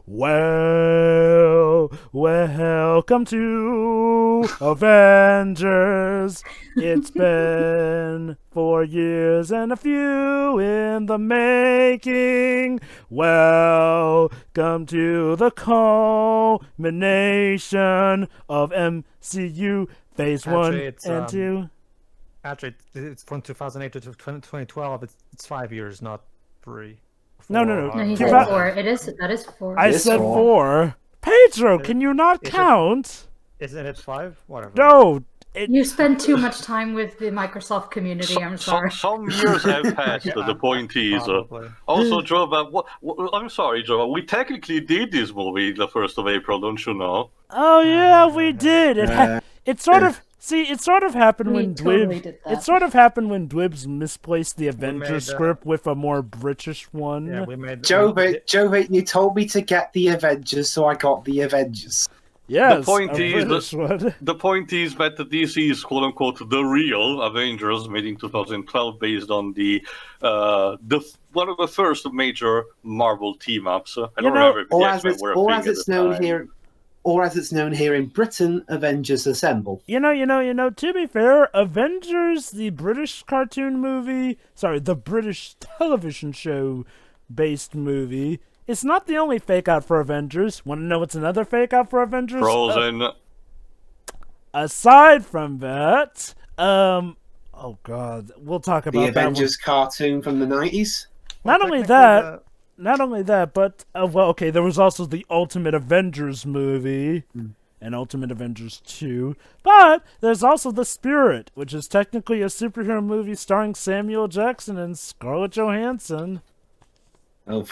Well, welcome to Avengers. It's been 4 years and a few in the making. Welcome to the culmination of MCU Phase 1 and 2. Actually, it's from 2008 to 2012. It's 5 years, not 3. No. No, he said 4. That is 4. I said 4. Pedro, can you not count? Isn't it 5? Whatever. No. You spend too much time with the Microsoft community. I'm sorry. Some years have passed. The point is, also, Joe. I'm sorry, Joe. We technically did this movie the 1st of April, don't you know? Oh yeah, we did. It sort of happened when Dwibs misplaced the Avengers script with a more British one. Yeah, Joe, you told me to get the Avengers, so I got the Avengers. Yes, the point is that DC is quote unquote the real Avengers, made in 2012, based on the one of the first major Marvel team ups. Or as it's known here in Britain, Avengers Assemble. You know. To be fair, Avengers, the British cartoon movie, the British television show based movie. It's not the only fake out for Avengers. Want to know what's another fake out for Avengers? Frozen. Aside from that, oh god, we'll talk about the Avengers cartoon from the 90s. Not only that, but there was also the Ultimate Avengers movie and Ultimate Avengers 2. But there's also The Spirit, which is technically a superhero movie starring Samuel Jackson and Scarlett Johansson. Oh.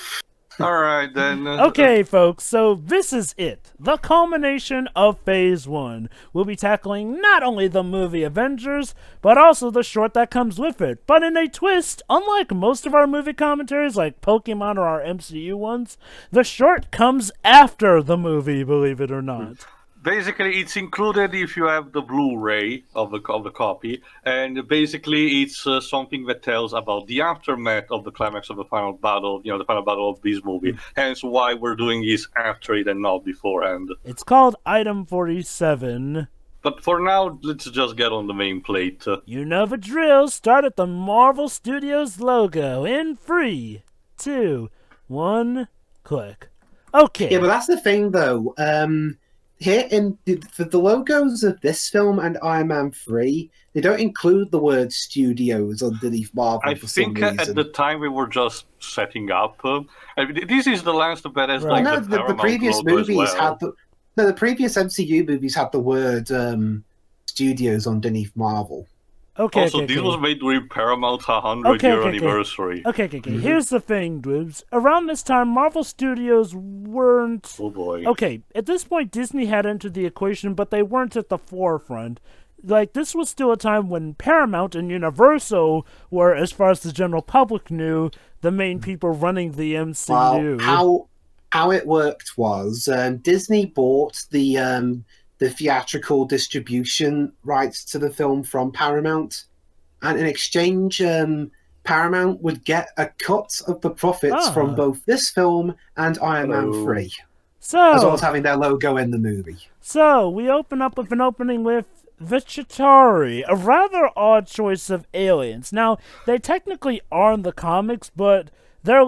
All right, then. Okay, folks, so this is it. The culmination of Phase 1. We'll be tackling not only the movie Avengers, but also the short that comes with it. But in a twist, unlike most of our movie commentaries, like Pokemon or our MCU ones, the short comes after the movie, believe it or not. Basically, it's included if you have the Blu-ray of the copy, and basically it's something that tells about the aftermath of the climax of the final battle, the final battle of this movie. Hence why we're doing this after it and not beforehand. It's called Item 47. But for now, let's just get on the main plate. You know the drill. Start at the Marvel Studios logo in 3, 2, 1, click. Okay. Yeah, but that's the thing, though. Here for the logos of this film and Iron Man 3, they don't include the word studios underneath Marvel. I think at the time we were just setting up. This is the last that has the previous movies had the previous MCU movies had the word studios underneath Marvel. Okay. This was made during Paramount's 100-year anniversary. Okay. Here's the thing, Dwibs. Around this time, Marvel Studios weren't... Oh, boy. Okay, at this point, Disney had entered the equation, but they weren't at the forefront. This was still a time when Paramount and Universal were, as far as the general public knew, the main people running the MCU. Well, how it worked was Disney bought the theatrical distribution rights to the film from Paramount, and in exchange Paramount would get a cut of the profits from both this film and Iron Man 3, as well as having their logo in the movie. So we open up with an opening with the Chitauri, a rather odd choice of aliens. Now, they technically are in the comics, but they're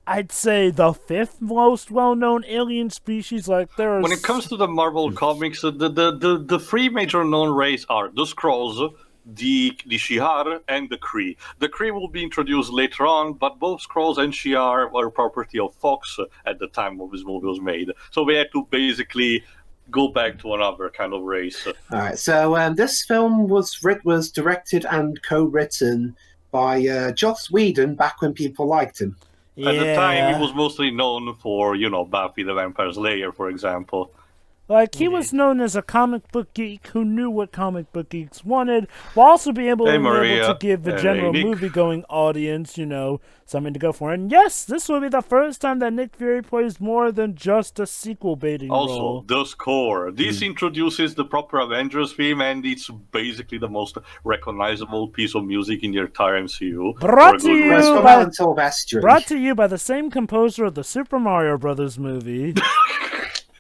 I'd say the 5th most well-known alien species. When it comes to the Marvel comics, the 3 major known races are the Skrulls, the Shi'ar, and the Kree. The Kree will be introduced later on, but both Skrulls and Shi'ar were property of Fox at the time of this movie was made. So we had to basically go back to another kind of race. All right, so this film was directed and co-written by Joss Whedon back when people liked him. At the time, he was mostly known for, Buffy the Vampire Slayer, for example. Like, he was known as a comic book geek who knew what comic book geeks wanted, while also being able, Hey, able Maria. to give the Hey, general Nick. movie-going audience, something to go for. And yes, this will be the first time that Nick Fury plays more than just a sequel-baiting Also, role. the score. This introduces the proper Avengers theme, and it's basically the most recognizable piece of music in the entire MCU. Brought for a to good you Well, it's reason. from by- Alan Silvestri. Brought to you by the same composer of the Super Mario Brothers movie.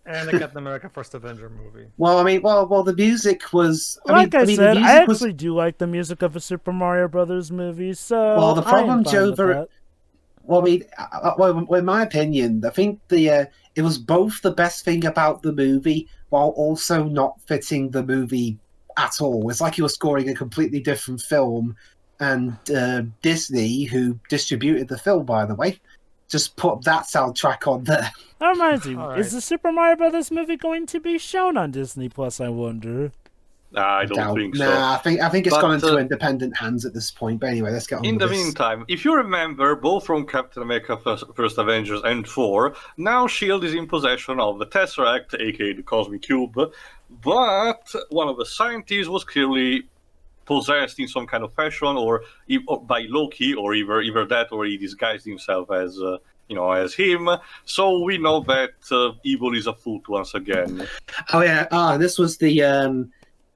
And the Captain America First Avenger movie. Well, I mean, well, the music was. Like I the said, I music was. actually do like the music of a Super Mario Brothers movie, so Well, the problem, I am fine Joe, with that. Well, I mean, well, in my opinion, I think it was both the best thing about the movie while also not fitting the movie at all. It's like you were scoring a completely different film, and Disney, who distributed the film, by the way, just put that soundtrack on there. That reminds me, All is right. the Super Mario Brothers movie going to be shown on Disney Plus, I wonder? I don't think so. Nah, I think it's But, gone into independent hands at this point. But anyway, let's get on In with the this. meantime, if you remember, both from Captain America First Avengers and 4, now S.H.I.E.L.D. is in possession of the Tesseract, aka the Cosmic Cube, but one of the scientists was clearly possessed in some kind of fashion, or by Loki, or either that, or he disguised himself as as him. So we know that evil is afoot once again. Oh yeah, this was the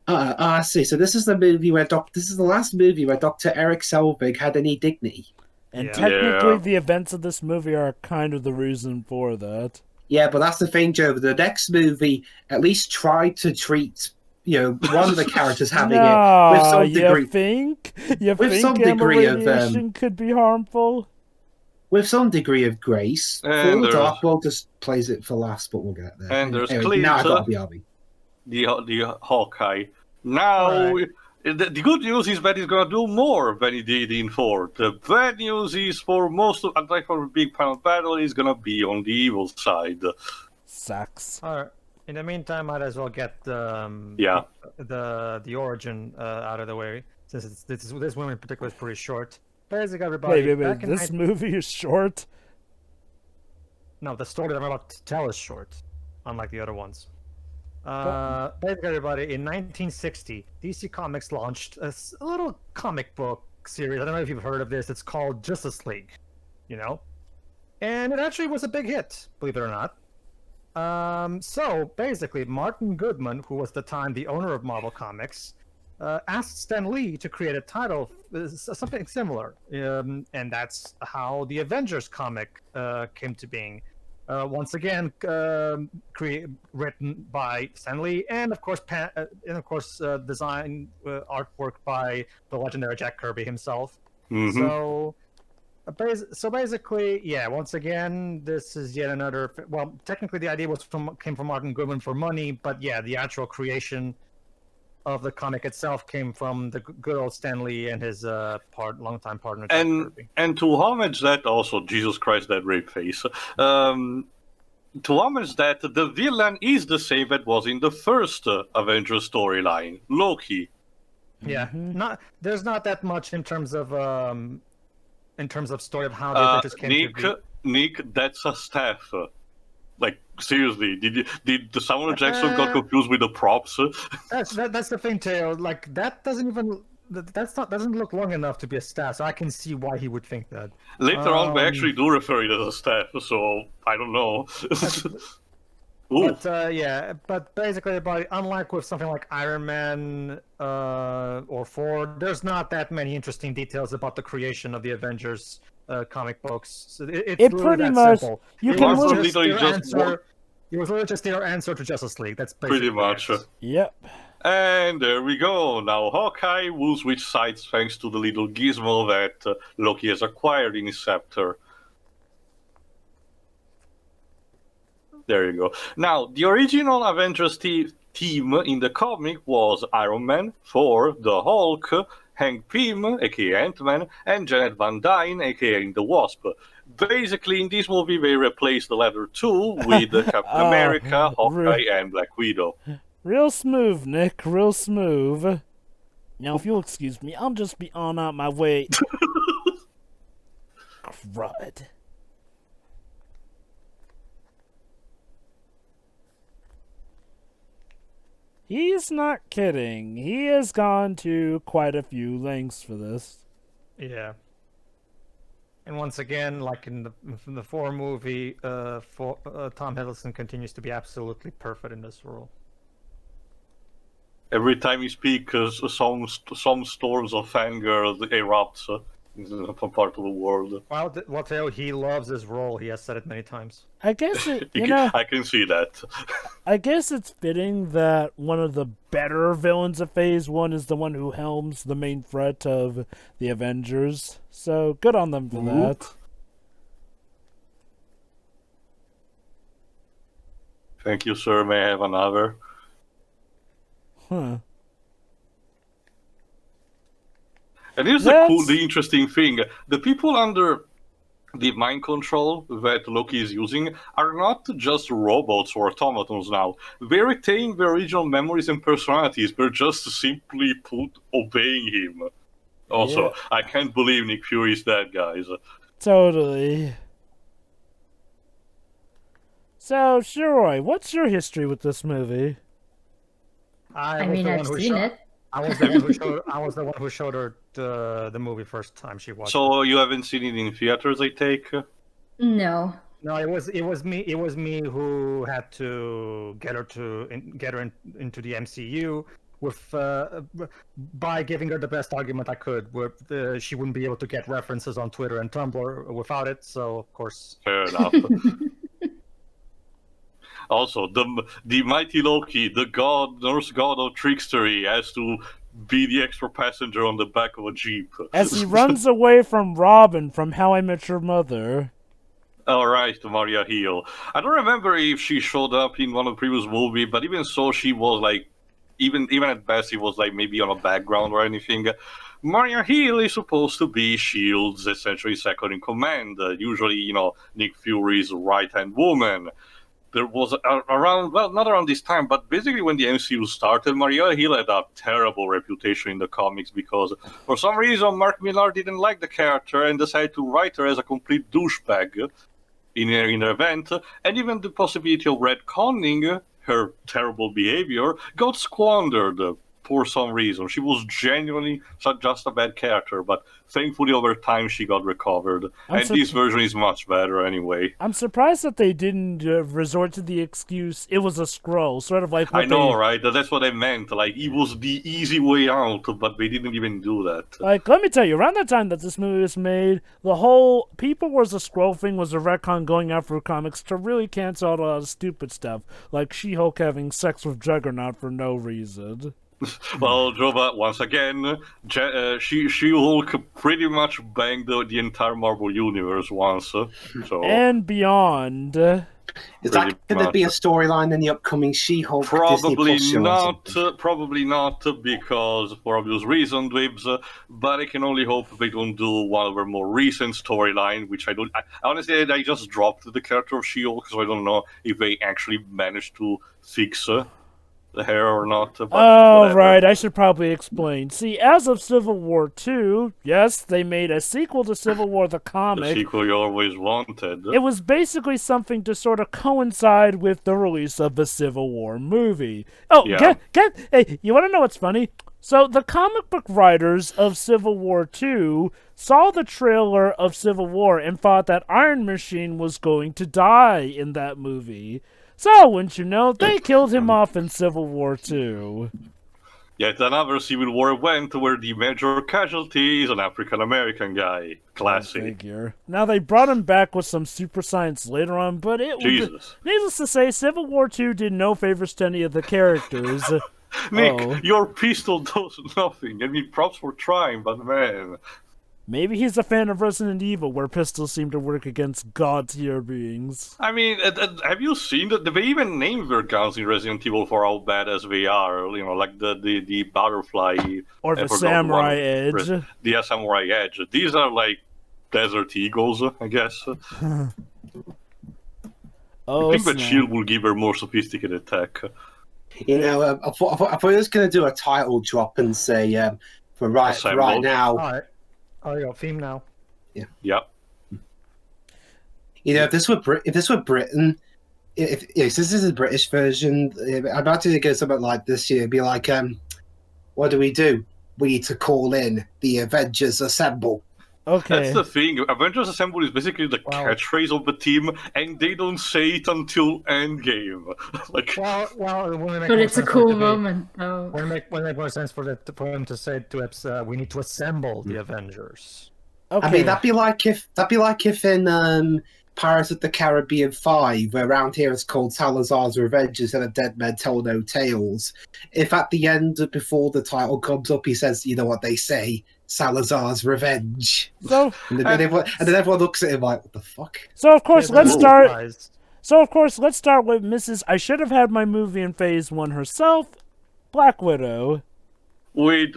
I see. So this is the movie where this is the last movie where Dr. Eric Selvig had any dignity. And Yeah. technically, Yeah. the events of this movie are kind of the reason for that. Yeah, but that's the thing, Joe. The next movie at least tried to treat one of the characters having it with some degree. You think? You With think some gamma degree of, radiation could be harmful? With some degree of grace. And Full there's- Dark World just plays it for last, but we'll get there. And there's anyway, now I Clint, gotta be Arby. the Hawkeye. Now, Alright. the good news is that he's gonna do more than he did in 4. The bad news is for most of, like for a big panel battle, he's gonna be on the evil side. Sucks. All right. In the meantime, might as well get Yeah. the origin out of the way, since this one in particular is pretty short. Basically, everybody. Wait. back in This movie is short? No, the story that I'm about to tell is short, unlike the other ones. Basically, everybody, in 1960, DC Comics launched a little comic book series. I don't know if you've heard of this. It's called Justice League, and it actually was a big hit, believe it or not. So basically, Martin Goodman, who was at the time the owner of Marvel Comics, asked Stan Lee to create a title, something similar, and that's how the Avengers comic came to being. Once again, written by Stan Lee, and of course, design artwork by the legendary Jack Kirby himself. Mhm. So basically, yeah. Once again, this is yet another. Well, technically, the idea came from Martin Goodman for money, but yeah, the actual creation of the comic itself came from the good old Stan Lee and his longtime partner Jack Kirby. And to homage that also, Jesus Christ, that rape face. To homage that, the villain is the same that was in the first Avengers storyline, Loki. Yeah, there's not that much in terms of story of how the Avengers came to be. Nick, that's a staff. Like seriously, did the Samuel Jackson got confused with the props? That's the thing, Teo. Like that doesn't look long enough to be a staff, so I can see why he would think that. Later on, they actually do refer it as a staff, so I don't know. Ooh. But basically, everybody, unlike with something like Iron Man or Ford, there's not that many interesting details about the creation of the Avengers comic books. So it's It really pretty that much- simple. you It can was look- just literally their just answer. It was literally just their answer to Justice League. That's basically Pretty much. it. Yep. And there we go. Now Hawkeye will switch sides thanks to the little gizmo that Loki has acquired in his scepter. There you go. Now, the original Avengers team in the comic was Iron Man, Thor, the Hulk, Hank Pym, aka Ant-Man, and Janet Van Dyne, aka the Wasp. Basically, in this movie, they replaced the latter two with Captain America, Hawkeye, and Black Widow. Real smooth, Nick. Real smooth. Now, if you'll excuse me, I'll just be on out my way. Crud. He's not kidding. He has gone to quite a few lengths for this. Yeah. And once again, like in the 4 movie, Tom Hiddleston continues to be absolutely perfect in this role. Every time he speaks, some storms of fangirls erupts in some part of the world. Well, he loves his role. He has said it many times. I guess it, I can see that. I guess it's fitting that one of the better villains of Phase 1 is the one who helms the main threat of the Avengers. So, good on them for that. Thank you, sir. May I have another? Huh. And here's the interesting thing. The people under the mind control that Loki is using are not just robots or automatons now. They retain their original memories and personalities. They're just simply obeying him. Also, I can't believe Nick Fury's dead, guys. Totally. So, Shiroi, what's your history with this movie? I mean, I've seen it. I was the one who showed her the movie first time she watched. So you haven't seen it in theaters, I take? No. No, it was me who had to get her into the MCU with by giving her the best argument I could. Where she wouldn't be able to get references on Twitter and Tumblr without it. So of course. Fair enough. Also, the mighty Loki, the Norse god of trickstery, has to be the extra passenger on the back of a jeep. As he runs away from Robin from How I Met Your Mother. All right, Maria Hill. I don't remember if she showed up in one of the previous movies, but even so, she was like, even at best, it was like maybe on a background or anything. Maria Hill is supposed to be S.H.I.E.L.D.'s essentially second in command. Usually, Nick Fury's right-hand woman. There was around, well, not around this time, but basically when the MCU started, Maria Hill had a terrible reputation in the comics because for some reason Mark Millar didn't like the character and decided to write her as a complete douchebag in an event, and even the possibility of retconning her terrible behavior got squandered for some reason. She was genuinely just a bad character, but thankfully over time she got recovered. This version is much better anyway. I'm surprised that they didn't resort to the excuse, it was a scroll, sort of like what I know, right? That's what I meant. Like, it was the easy way out, but they didn't even do that. Like, let me tell you, around the time that this movie was made, the whole People was a Scroll thing was a retcon going out for comics to really cancel out a lot of stupid stuff, like She-Hulk having sex with Juggernaut for no reason. Well, Jova, once again, She-Hulk pretty much banged the entire Marvel Universe once. So and beyond. Is that going to be a storyline in the upcoming She-Hulk Probably Disney Plus show? Probably not, because for obvious reasons, Dibs. But I can only hope they don't do one of their more recent storyline, which I don't. Honestly, I just dropped the character of She-Hulk, so I don't know if they actually managed to fix the hair or not. But right, I should probably explain. See, as of Civil War II, yes, they made a sequel to Civil War the comic. The sequel you always wanted. It was basically something to sort of coincide with the release of the Civil War movie. Oh, yeah. Hey, you want to know what's funny? So, the comic book writers of Civil War II saw the trailer of Civil War and thought that Iron Machine was going to die in that movie. So, wouldn't you know, they killed him off in Civil War II. Yet another Civil War event where the major casualty is an African-American guy. Classic. Figure. Now, they brought him back with some super science later on, but Jesus. Needless to say, Civil War II did no favors to any of the characters. Nick, your pistol does nothing. I mean, props for trying, but man... Maybe he's a fan of Resident Evil, where pistols seem to work against god-tier beings. I mean, have you seen that? They even named their guns in Resident Evil for how badass they are. Like the butterfly. Or the Samurai Edge. The Samurai Edge. These are like Desert Eagles, I guess. I think that shield will give her more sophisticated attack. You know, I thought I was going to do a title drop and say, for right now... All right. Oh, you got theme now. Yeah. Yep. You know, if this were Britain, if yes, this is a British version. I imagine it goes something like this year. It'd be like, what do? We need to call in the Avengers Assemble. Okay. That's the thing. Avengers Assemble is basically the catchphrase of the team, and they don't say it until Endgame. Like, But it's a cool moment, though. Wouldn't it make more sense for him to say to us, we need to assemble the Avengers. Okay. I mean, that'd be like if in Pirates of the Caribbean 5, where around here it's called Salazar's Revenge instead of Dead Men Tell No Tales. If at the end, before the title comes up, he says, you know what they say, Salazar's Revenge. So, and then everyone looks at him like, what the fuck? So of course, let's start with Mrs. I should have had my movie in Phase 1 herself, Black Widow. with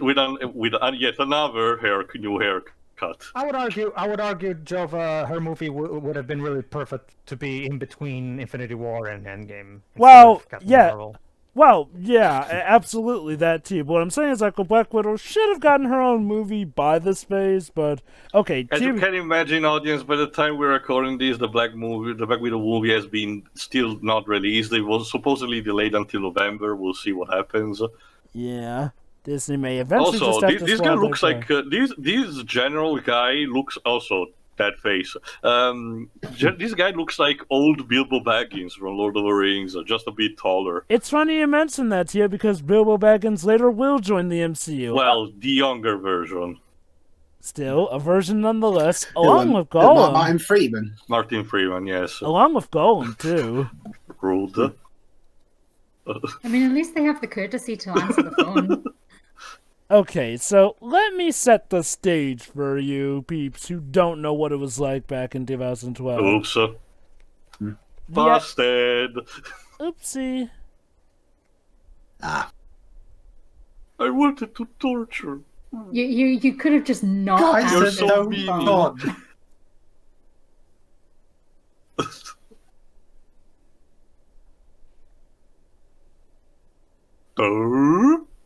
yet another new haircut. I would argue, Jova, her movie would have been really perfect to be in between Infinity War and Endgame. Well, yeah. Well, yeah, absolutely that too. But what I'm saying is, like, Black Widow should have gotten her own movie by this phase, but okay. As you can imagine, audience, by the time we're recording this, the Black Widow movie has been still not released. It was supposedly delayed until November. We'll see what happens. Yeah, Disney may eventually. Also, just have this guy looks like this general guy looks also. That face. This guy looks like old Bilbo Baggins from Lord of the Rings, just a bit taller. It's funny you mention that here because Bilbo Baggins later will join the MCU. Well, the younger version. Still, a version nonetheless, along with Gollum. Martin Freeman, yes. Along with Gollum, too. Rude. I mean, at least they have the courtesy to answer the phone. Okay, so let me set the stage for you peeps who don't know what it was like back in 2012. Oops. Busted. Oopsie. Ah. I wanted to torture. You could have just not. You're so mean.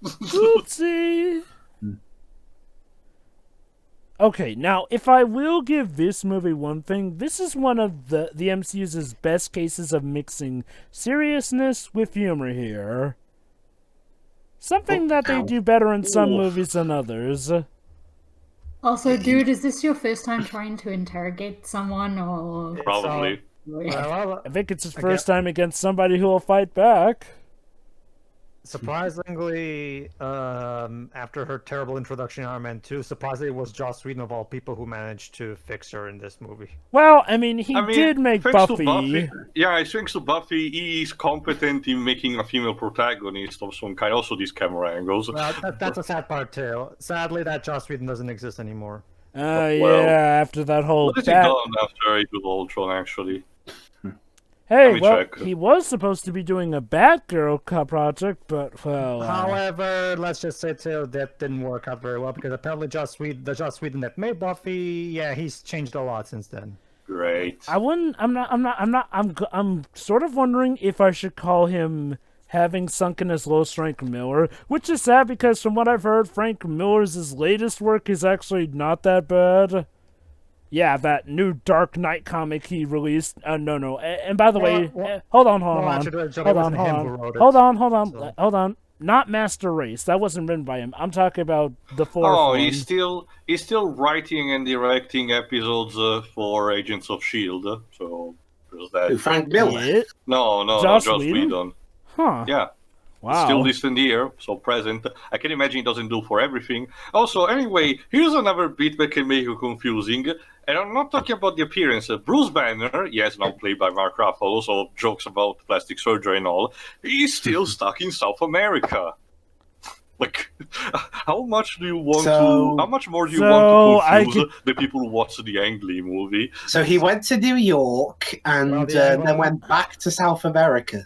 Oopsie. Okay, now, if I will give this movie one thing, this is one of the MCU's best cases of mixing seriousness with humor here. Something that they do better in some movies than others. Also, dude, is this your first time trying to interrogate someone, or...? Probably. I think it's his first time against somebody who will fight back. Surprisingly, after her terrible introduction in Iron Man 2, surprisingly it was Joss Whedon of all people who managed to fix her in this movie. Well, I mean, he did make Buffy. Yeah, thanks to Buffy, he is competent in making a female protagonist of some kind. Also, these camera angles. Well, that's a sad part too. Sadly, that Joss Whedon doesn't exist anymore. Yeah, after that whole... What has he done after Age of Ultron, actually? Hey, well, he was supposed to be doing a Batgirl project, but, well... However, let's just say, too, that didn't work out very well, because apparently the Joss Whedon that made Buffy, yeah, he's changed a lot since then. Great. I'm sort of wondering if I should call him having sunken as low as Frank Miller, which is sad, because from what I've heard, Frank Miller's latest work is actually not that bad. Yeah, that new Dark Knight comic he released. No. And by the way, hold on. Not Master Race. That wasn't written by him. I'm talking about the fourth one. He's still writing and directing episodes for Agents of S.H.I.E.L.D. So there's that. Frank Miller? No, Joss Whedon. Huh. Yeah. Wow. Still listed here, so present. I can imagine it doesn't do for everything. Also, anyway, here's another bit that can make you confusing. And I'm not talking about the appearance. Bruce Banner, yes, now played by Mark Ruffalo, so jokes about plastic surgery and all, he's still stuck in South America. Like, how much more do you want to confuse the people who watch the Ang Lee movie? So he went to New York and then went back to South America.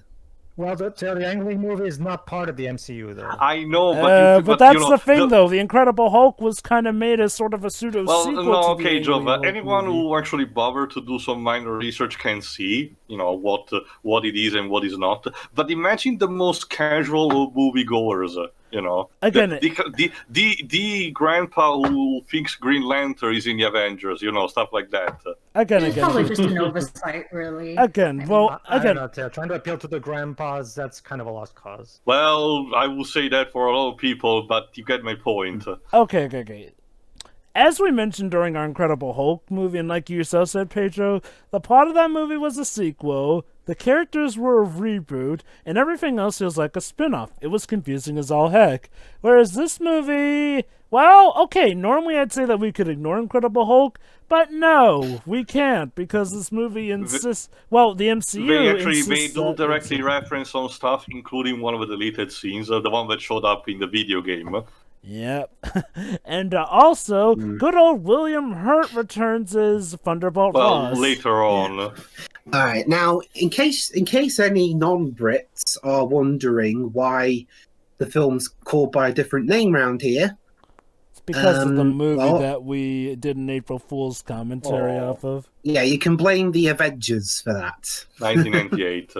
Well, the Ang Lee movie is not part of the MCU, though. I know, but that's the thing, though. The Incredible Hulk was kind of made as sort of a pseudo-sequel to the Ang Lee Hulk anyone movie. who actually bothered to do some minor research can see, what it is and what is not. But imagine the most casual moviegoers. You know, Again, the grandpa who thinks Green Lantern is in the Avengers. You know, stuff like that. It's probably just an oversight, really. Again, well, I again, don't know, Taylor. Trying to appeal to the grandpas, that's kind of a lost cause. Well, I will say that for a lot of people, but you get my point. okay. As we mentioned during our Incredible Hulk movie, and like you yourself said, Pedro, the plot of that movie was a sequel, the characters were a reboot, and everything else feels like a spin-off. It was confusing as all heck. Whereas this movie, well, okay, normally I'd say that we could ignore Incredible Hulk, but no, we can't, because this movie insists, well, the MCU They actually insists do that directly reference some stuff, including one of the deleted scenes, the one that showed up in the video game. Yep. And also, good old William Hurt returns as Thunderbolt Well, Ross. later on. All right. Now, in case any non-Brits are wondering why the film's called by a different name round here, It's because of the movie well- that we did an April Fool's commentary off of. yeah, you can blame the Avengers for that. 1998.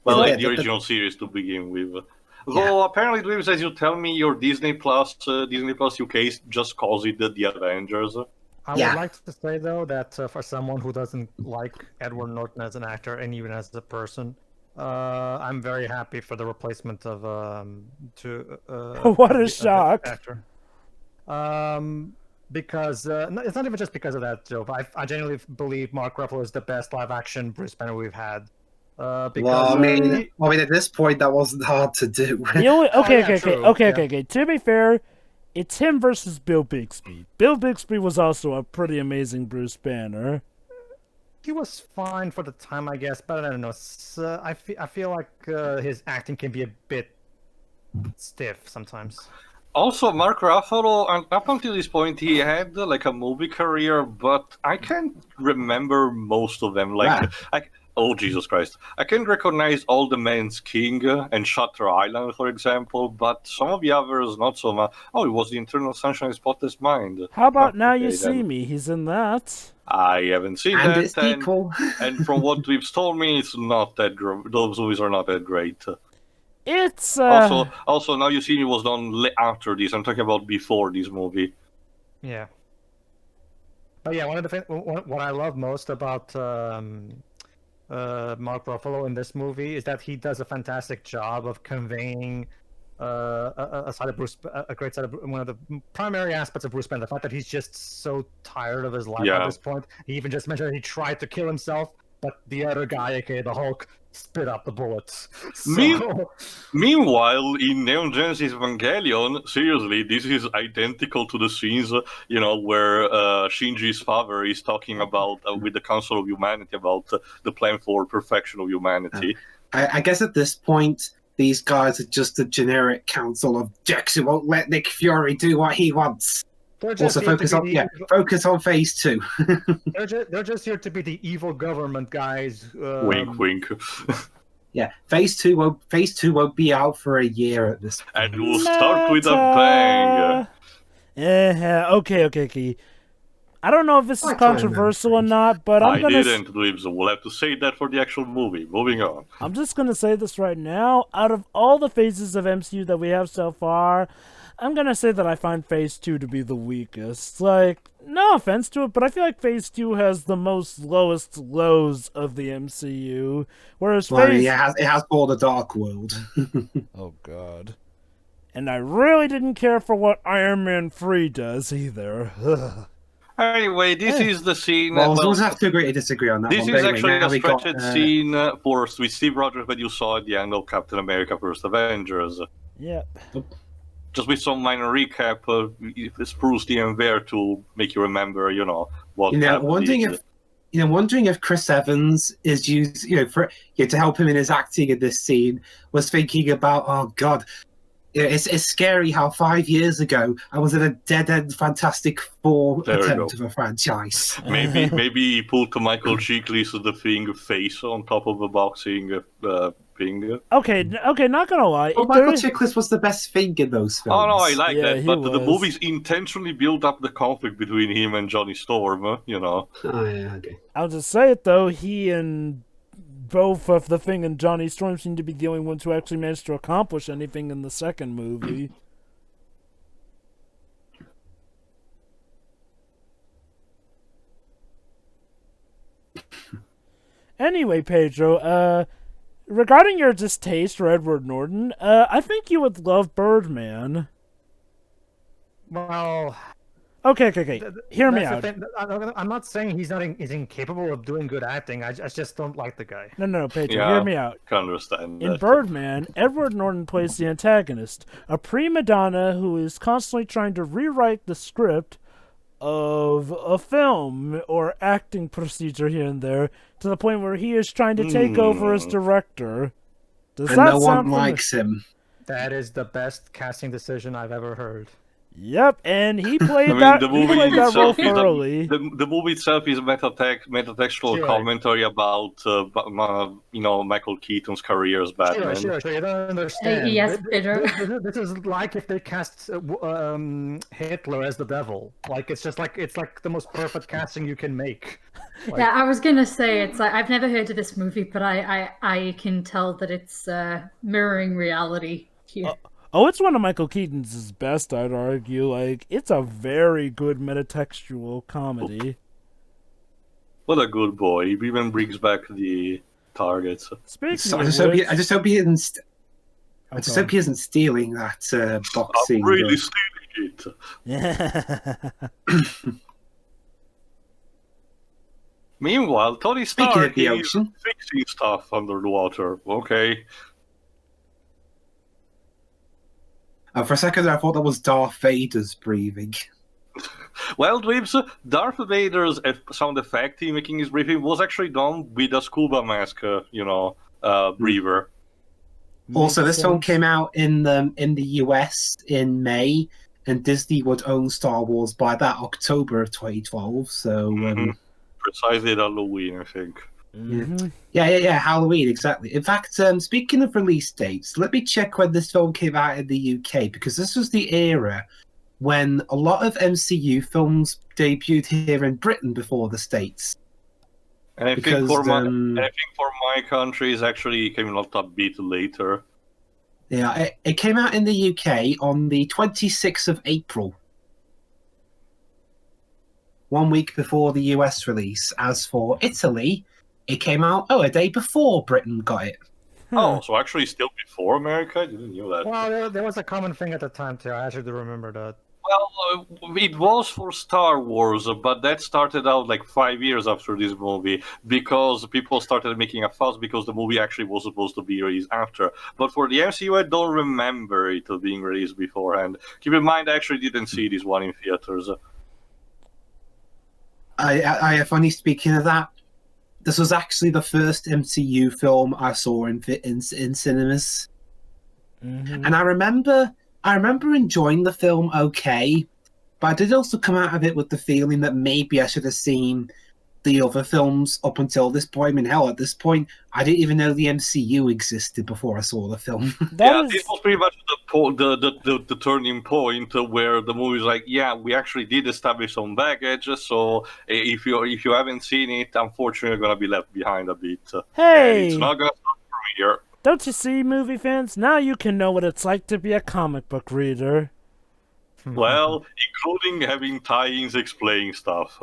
Well, Yeah, like the original series to begin with. Though apparently, Dweebs, as you tell me, your Disney Plus UK just calls it the Avengers. I Yeah. would like to say, though, that for someone who doesn't like Edward Norton as an actor and even as a person, I'm very happy for the replacement of What a the shock. actor. Because it's not even just because of that, Joe. But I genuinely believe Mark Ruffalo is the best live-action Bruce Banner we've had. Because Well, I mean, at this point, that wasn't hard to do. You know what? Okay. true, To be fair, it's him versus Bill Bixby. Bill Bixby was also a pretty amazing Bruce Banner. he was fine for the time, I guess, but I don't know. I feel like his acting can be a bit stiff sometimes. Also, Mark Ruffalo, and up until this point, he had like a movie career, but I can't remember most of them. Like, oh Jesus Christ! I can recognize All the Man's King and Shutter Island, for example, but some of the others not so much. Oh, it was the Eternal Sunshine of the Spotless Mind. How about Now You Okay, See then. Me? He's in that. I haven't seen And that, its sequel. and from what Dweebs told me, it's not that those movies are not that great. It's Also, Now You See Me was done after this. I'm talking about before this movie. Yeah. But yeah, one of the what I love most about Mark Ruffalo in this movie is that he does a fantastic job of conveying a side of a great side of one of the primary aspects of Bruce Banner. The fact that he's just so tired of his life at Yeah. this point. He even just mentioned that he tried to kill himself, but the other guy, aka the Hulk, spit out the bullets. So, Meanwhile, in Neon Genesis Evangelion, seriously, this is identical to the scenes, where Shinji's father is talking about, with the Council of Humanity, about the plan for perfection of humanity. I guess at this point, these guys are just a generic council of jacks who won't let Nick Fury do what he wants. they're just Also, here to focus be on the- focus on phase 2. They're just here to be the evil government guys. Wink, wink. Yeah, phase 2 won't be out for a year at this point. And we'll start with a bang. Okay. I don't know if this is I can't controversial or not, but I didn't, Dweebs. We'll have to say that for the actual movie. Moving on. I'm just gonna say this right now. Out of all the phases of MCU that we have so far, I'm gonna say that I find Phase 2 to be the weakest. Like, no offense to it, but I feel like Phase 2 has the most lowest lows of the MCU. Whereas Well, Phase... it has called a Dark World. Oh, God. And I really didn't care for what Iron Man 3 does, either. Ugh. Anyway, this is the scene. Well, we'll have to agree to disagree on that This one. is But anyway, actually now a we got, stretched scene with Steve Rogers that you saw at the end of Captain America First Avengers. Yep. Just with some minor recap, spruce the end there to make you remember, what happened. Wondering if Chris Evans is used, to help him in his acting in this scene, was thinking about, oh God, it's scary how 5 years ago I was in a dead-end Fantastic Four There we attempt go. of a franchise. Maybe he put Michael Chiklis the thing face on top of a boxing thing. Okay, not gonna lie. Well, Michael Chiklis was the best thing in those films. Oh no, I like Yeah, that, he but the was. movies intentionally build up the conflict between him and Johnny Storm. Oh, yeah, okay. I'll just say it though, he and both of the Thing and Johnny Storm seem to be the only ones who actually managed to accomplish anything in the second movie. Anyway, Pedro, regarding your distaste for Edward Norton, I think you would love Birdman. Well, Okay. Hear me that's the out. thing. I'm not saying he's incapable of doing good acting. I just don't like the guy. No, Pedro, Yeah, hear me out. can understand In that. Birdman, Edward Norton plays the antagonist, a prima donna who is constantly trying to rewrite the script of a film or acting procedure here and there to the point where he is trying to take over as director. Does And that no sound one likes him. That is the best casting decision I've ever heard. Yep, and he played I mean, that. the He movie played that role itself is thoroughly. the movie itself is a metatextual Sure. commentary about Michael Keaton's career as Batman. Sure. You don't understand. yes, Pedro. This is like if they cast Hitler as the devil. Like it's like the most perfect casting you can make. Yeah, I was gonna say it's like I've never heard of this movie, but I can tell that it's mirroring reality here. Oh, it's one of Michael Keaton's best, I'd argue. Like, it's a very good metatextual comedy. What a good boy! He even brings back the targets. Speaking So of I just hope he isn't. I Okay. just hope he isn't stealing that boxing. I'm really stealing it. Yeah. Meanwhile, Tony Speaking Stark of the is ocean. fixing stuff under the water. Okay. For a second, I thought that was Darth Vader's breathing. Well, Dweebs, Darth Vader's sound effect in making his breathing was actually done with a scuba mask, breather. Also, Makes this film sense. came out in the US in May, and Disney would own Star Wars by that October of 2012. So, Precisely at Halloween, I think. Mhm. yeah, Halloween, exactly. In fact, speaking of release dates, let me check when this film came out in the UK, because this was the era when a lot of MCU films debuted here in Britain before the States. And I Because, think for my country, it actually came out a bit later. Yeah, it came out in the UK on the 26th of April. 1 week before the US release. As for Italy, it came out, a day before Britain got it. Oh, so actually still before America? I didn't know that. Well, there was a common thing at the time too. I actually do remember that. Well, it was for Star Wars, but that started out like 5 years after this movie because people started making a fuss because the movie actually was supposed to be released after. But for the MCU, I don't remember it being released beforehand. Keep in mind, I actually didn't see this one in theaters. I funny speaking of that, this was actually the first MCU film I saw in cinemas, Mhm. and I remember enjoying the film okay, but I did also come out of it with the feeling that maybe I should have seen the other films up until this point. I mean, hell, at this point, I didn't even know the MCU existed before I saw the film. That is This was pretty much the turning point where the movie's like, yeah, we actually did establish some baggage, so if you haven't seen it, unfortunately, you're gonna be left behind a bit. And hey. it's not gonna stop from here. Don't you see, movie fans? Now you can know what it's like to be a comic book reader. Well, including having tie-ins explaining stuff.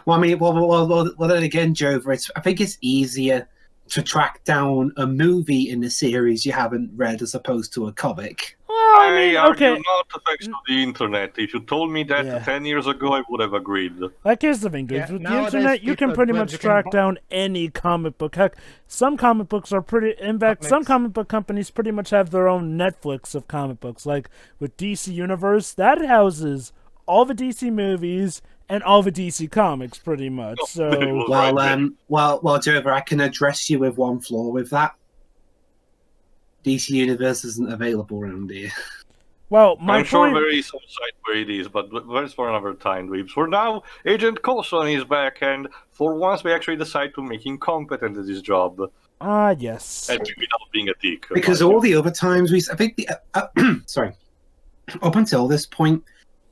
Well, I mean, well, then again, Jover, I think it's easier to track down a movie in a series you haven't read as opposed to a comic. Well, I mean, argue okay. not thanks to the internet. If you told me that Yeah. 10 years ago, I would have agreed. Like, here's the thing, dude. Yeah, With the nowadays internet, you can people pretty are much glad you track can down any comic book. Heck, some comic books are pretty... In fact, some Comics. comic book companies pretty much have their own Netflix of comic books. Like, with DC Universe, that houses all the DC movies and all the DC comics, pretty much. So, Well, Well, Jover, I can address you with one flaw with that. DC Universe isn't available around here. well, my I'm sure point... there is some site where it is, but that's for another time, Dweebs. For now, Agent Coulson is back, and for once we actually decide to make him competent at his job. yes. And without being a dick. Because mind all you. the other times I think sorry, up until this point,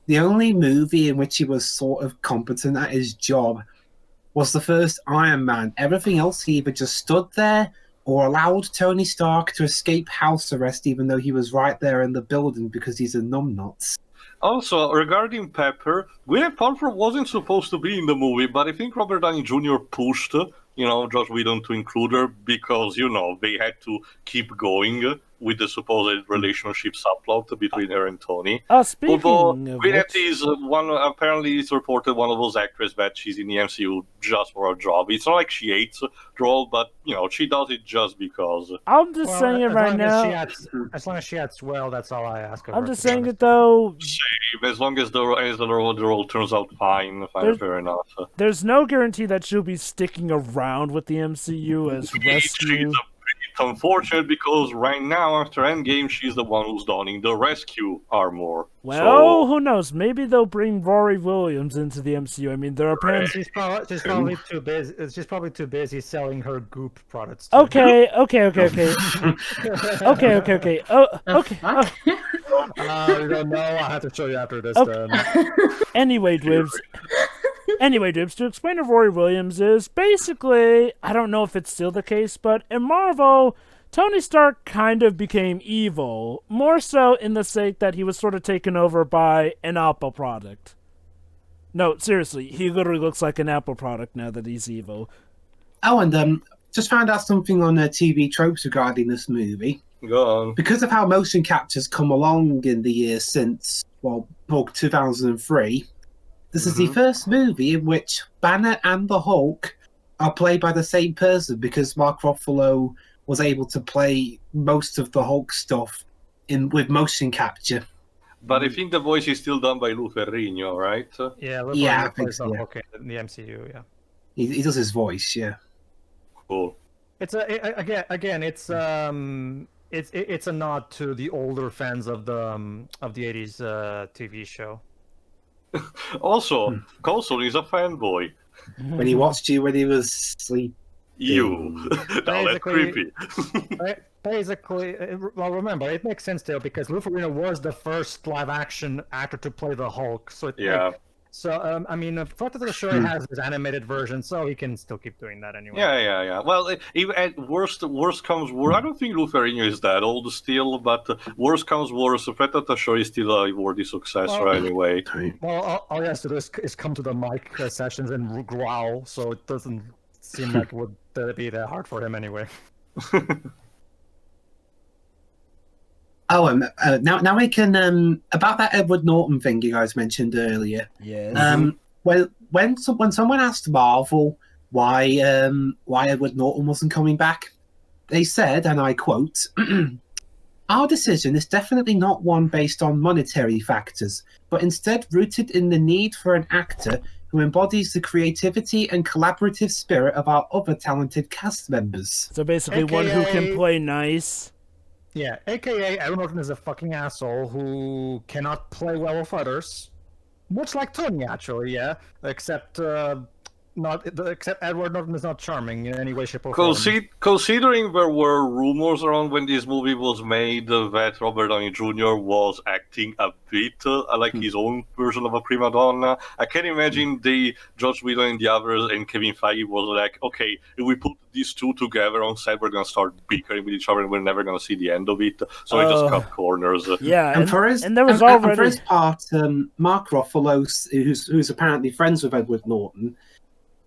the only movie in which he was sort of competent at his job was the first Iron Man. Everything else, he either just stood there or allowed Tony Stark to escape house arrest, even though he was right there in the building because he's a numbnuts. Also, regarding Pepper, Gwyneth Paltrow wasn't supposed to be in the movie, but I think Robert Downey Jr. pushed Joss Whedon to include her because, they had to keep going with the supposed relationship subplot between her and Tony. Speaking Although of Gwyneth which, is apparently it's reported one of those actresses that she's in the MCU just for a job. It's not like she hates the role, but she does it just because. I'm just saying it right now. As long as she acts well, that's all I ask of her. I'm just saying it though. Same, as long as the role turns out fine, fair enough. There's no guarantee that she'll be sticking around with the MCU as rescue. It's unfortunate because right now, after Endgame, she's the one who's donning the rescue armor. Well, who knows? Maybe they'll bring Rory Williams into the MCU. I mean, there are apparently... She's probably too busy. She's probably too busy selling her Goop products. Okay. Oh, okay. You don't know. I'll have to show you after this. Okay. Then. Anyway, Dibs, to explain to Rory Williams is basically, I don't know if it's still the case, but in Marvel, Tony Stark kind of became evil, more so in the sake that he was sort of taken over by an Apple product. No, seriously, he literally looks like an Apple product now that he's evil. Oh, and just found out something on TV tropes regarding this movie. Go on. Because of how motion capture's come along in the years since, Hulk 2003, this is the first movie in which Banner and the Hulk are played by the same person because Mark Ruffalo was able to play most of the Hulk stuff with motion capture. But I think the voice is still done by Lou Ferrigno, right? Yeah, plays the Hulk in the MCU. Yeah, he does his voice. Yeah, cool. It's it's a nod to the older fans of the 80s TV show. Also, Coulson is a fanboy. When he watched you when he was asleep. You. That's creepy. Basically, well, remember, it makes sense still because Lou Ferrigno was the first live-action actor to play the Hulk. So I mean, fortunately, the show has his animated version, so he can still keep doing that anyway. Yeah. Well, even at worst comes worst. I don't think Lou Ferrigno is that old still, but worst comes worst. The fact that the show is still a worthy success anyway. Well, all he has to do is come to the mic sessions and growl, so it doesn't seem like it would be that hard for him anyway. Oh, now we can about that Edward Norton thing you guys mentioned earlier. Yes. When someone asked Marvel why Edward Norton wasn't coming back, they said, and I quote, "Our decision is definitely not one based on monetary factors, but instead rooted in the need for an actor who embodies the creativity and collaborative spirit of our other talented cast members." So basically, one who can play nice. Yeah, aka Edward Norton is a fucking asshole who cannot play well with others. Much like Tony, actually, yeah. Except Edward Norton is not charming in any way, shape, or form. Considering there were rumors around when this movie was made that Robert Downey Jr. was acting a bit like his own version of a prima donna, I can imagine Joss Whedon and the others and Kevin Feige was like, okay, if we put these two together on set, we're going to start bickering with each other and we're never going to see the end of it. So we just cut corners. Yeah, and for his part, Mark Ruffalo, who's apparently friends with Edward Norton,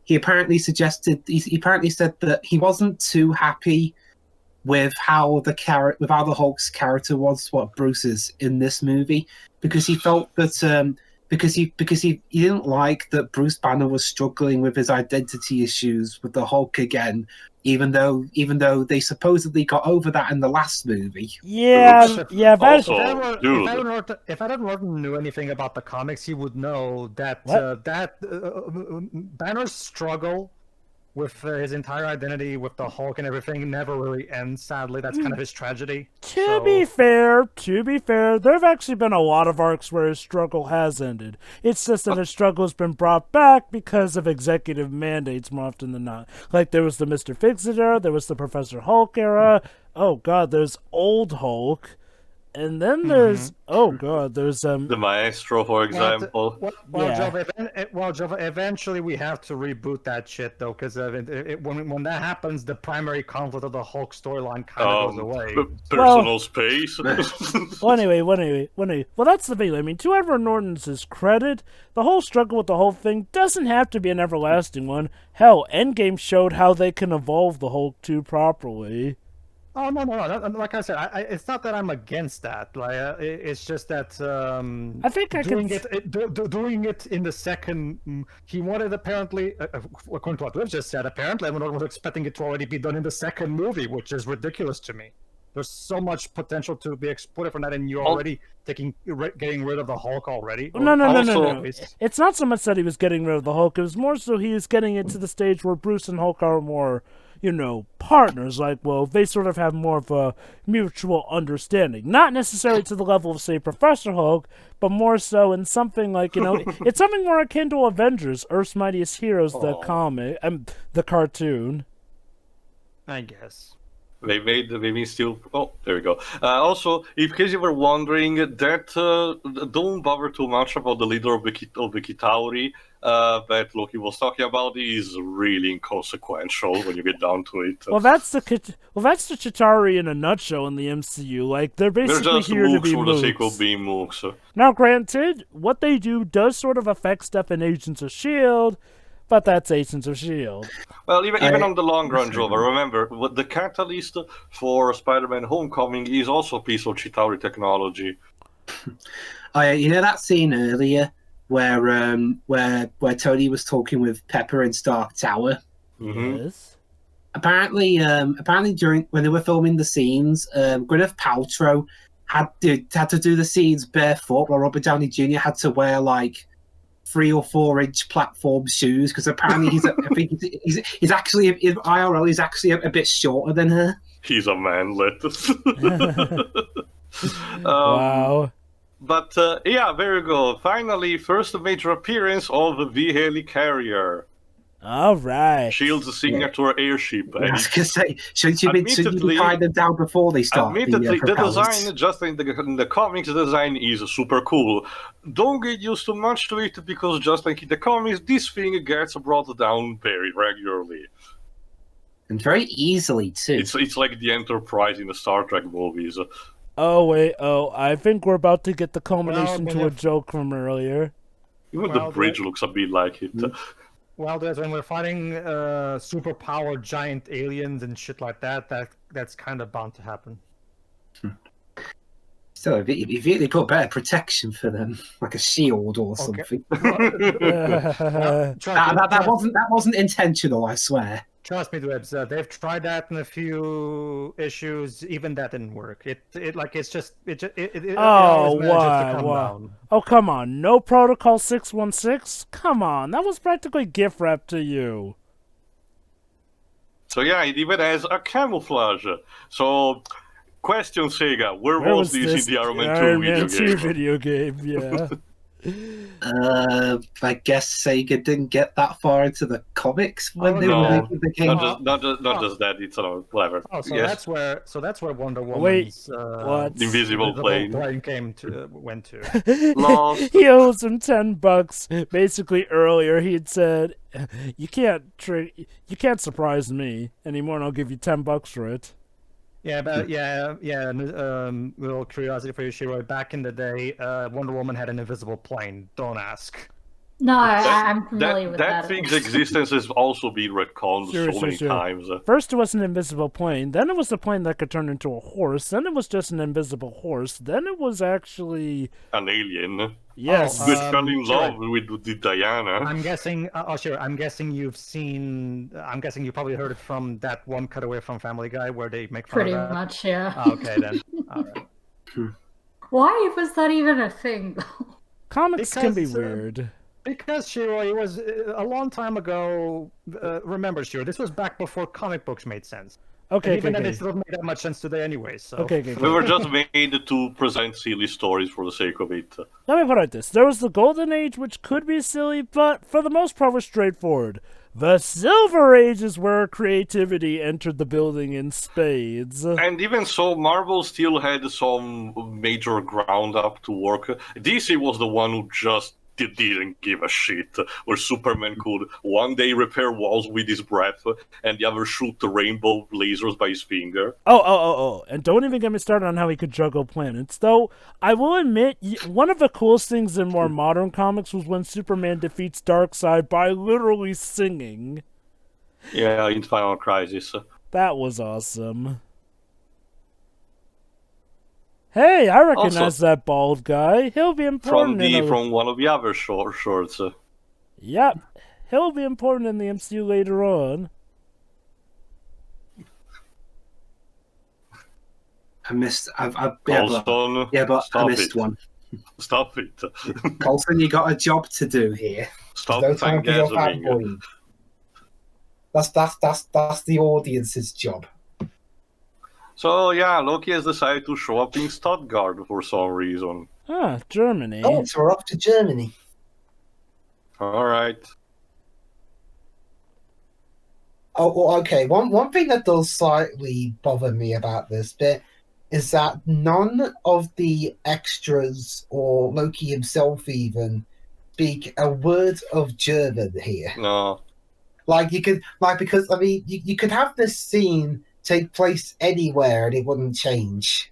he apparently said that he wasn't too happy with how the Hulk's character was what Bruce is in this movie, because he felt that because he didn't like that Bruce Banner was struggling with his identity issues with the Hulk again, even though they supposedly got over that in the last movie. Yeah. If Edward Norton knew anything about the comics, he would know that Banner's struggle with his entire identity with the Hulk and everything never really ends. Sadly, that's kind of his tragedy. To be fair, there have actually been a lot of arcs where his struggle has ended. It's just that his struggle has been brought back because of executive mandates more often than not. Like there was the Mr. Fix-It era, there was the Professor Hulk era. Oh God, there's Old Hulk. And then there's there's The Maestro, for example. Well, Jova, eventually we have to reboot that shit though, because when that happens, the primary conflict of the Hulk storyline kind of goes away. Personal space. Well, that's the thing. I mean, to Edward Norton's credit, the whole struggle with the whole thing doesn't have to be an everlasting one. Hell, Endgame showed how they can evolve the Hulk too properly. Oh no! Like I said, it's not that I'm against that. Like it's just that I think doing it in the second. He wanted apparently, according to what we've just said, apparently everyone was expecting it to already be done in the second movie, which is ridiculous to me. There's so much potential to be exploited from that, and you're already getting rid of the Hulk already. No. It's not so much that he was getting rid of the Hulk. It was more so he was getting into the stage where Bruce and Hulk are more, partners. Like, well, they sort of have more of a mutual understanding. Not necessarily to the level of, say, Professor Hulk, but more so in something like, it's something more akin to Avengers, Earth's Mightiest Heroes, the comic, the cartoon. I guess. They made still. Oh, there we go. Also, in case you were wondering, that don't bother too much about the leader of the Kitauri that Loki was talking about. Is really inconsequential when you get down to it. Well, that's the Chitauri in a nutshell in the MCU. Like they're basically just here to be for mooks. the sake of being mooks. Now, granted, what they do does sort of affect stuff in Agents of S.H.I.E.L.D., but that's Agents of S.H.I.E.L.D. Well, even on the long run, Jova, remember, the catalyst for Spider-Man Homecoming is also a piece of Chitauri technology. That scene earlier where Tony was talking with Pepper in Stark Tower? Mm-hmm. Yes. Apparently during when they were filming the scenes, Gwyneth Paltrow had to do the scenes barefoot, while Robert Downey Jr. had to wear like 3 or 4 inch platform shoes, because apparently he's actually in IRL he's actually a bit shorter than her. He's a manlet. Wow. But yeah, there you go. Finally, first major appearance of the helicarrier. All right. S.H.I.E.L.D.'s signature airship. I was gonna say, shouldn't you tie them down before they start? Admittedly, the design, just in the comics, the design is super cool. Don't get used too much to it, because just like in the comics, this thing gets brought down very regularly. And very easily, too. It's like the Enterprise in the Star Trek movies. Oh, wait. Oh, I think we're about to get the culmination to a joke from earlier. Even the bridge looks a bit like it. Well, when we're fighting superpowered giant aliens and shit like that's kind of bound to happen. So if they put better protection for them, like a shield or something. That wasn't intentional, I swear. Trust me, Dwebs. They've tried that in a few issues. Even that didn't work. It always manages to come down. Oh, come on. No Protocol 616? Come on. That was practically gift wrapped to you. So yeah, it even has a camouflage. So, question, Sega, where was this in the Iron Man 2 video game? Yeah. I guess Sega didn't get that far into the comics when they were making the game. Not just that. It's whatever. Oh, so yes. that's where Wonder Woman's invisible plane went to. Lost. He owes him $10. Basically, earlier he had said, "You can't surprise me anymore, and I'll give you $10 for it." Yeah, but little curiosity for you, Shiro. Back in the day, Wonder Woman had an invisible plane. Don't ask. No, I'm familiar with that. That thing's existence has also been retconned so many times. First it was an invisible plane, then it was a plane that could turn into a horse, then it was just an invisible horse, then it was actually... an alien. Yes. Which fell in love with Diana. I'm guessing, I'm guessing you probably heard it from that one cutaway from Family Guy where they make fun Pretty of that. much, yeah. Oh, okay, then. All right. Why was that even a thing, though? Comics can be weird. Because, Shiro, it was a long time ago. Remember, Shiro, this was back before comic books made sense. Okay, even then, it doesn't make that much sense today anyway. So. Okay. We were just made to present silly stories for the sake of it. Let me put it like this. There was the Golden Age, which could be silly, but for the most part was straightforward. The Silver Age is where creativity entered the building in spades. And even so, Marvel still had some major ground up to work. DC was the one who just didn't give a shit. Where Superman could one day repair walls with his breath, and the other shoot the rainbow lasers by his finger. Oh. And don't even get me started on how he could juggle planets. Though, I will admit, one of the coolest things in more modern comics was when Superman defeats Darkseid by literally singing. Yeah, in Final Crisis. That was awesome. Hey, I recognize Also, that bald guy. He'll be important from one of the other shorts. Yep. He'll be important in the MCU later on. I missed. Colson, but I missed one. Stop it. Colson, you got a job to do here. Stop No time for your fangasming. fanboying. That's the audience's job. So yeah, Loki has decided to show up in Stuttgart for some reason. Ah, Germany. Oh, so we're off to Germany. Alright. Oh, well, okay. One thing that does slightly bother me about this bit is that none of the extras or Loki himself even speak a word of German here. No. Because I mean, you could have this scene take place anywhere and it wouldn't change.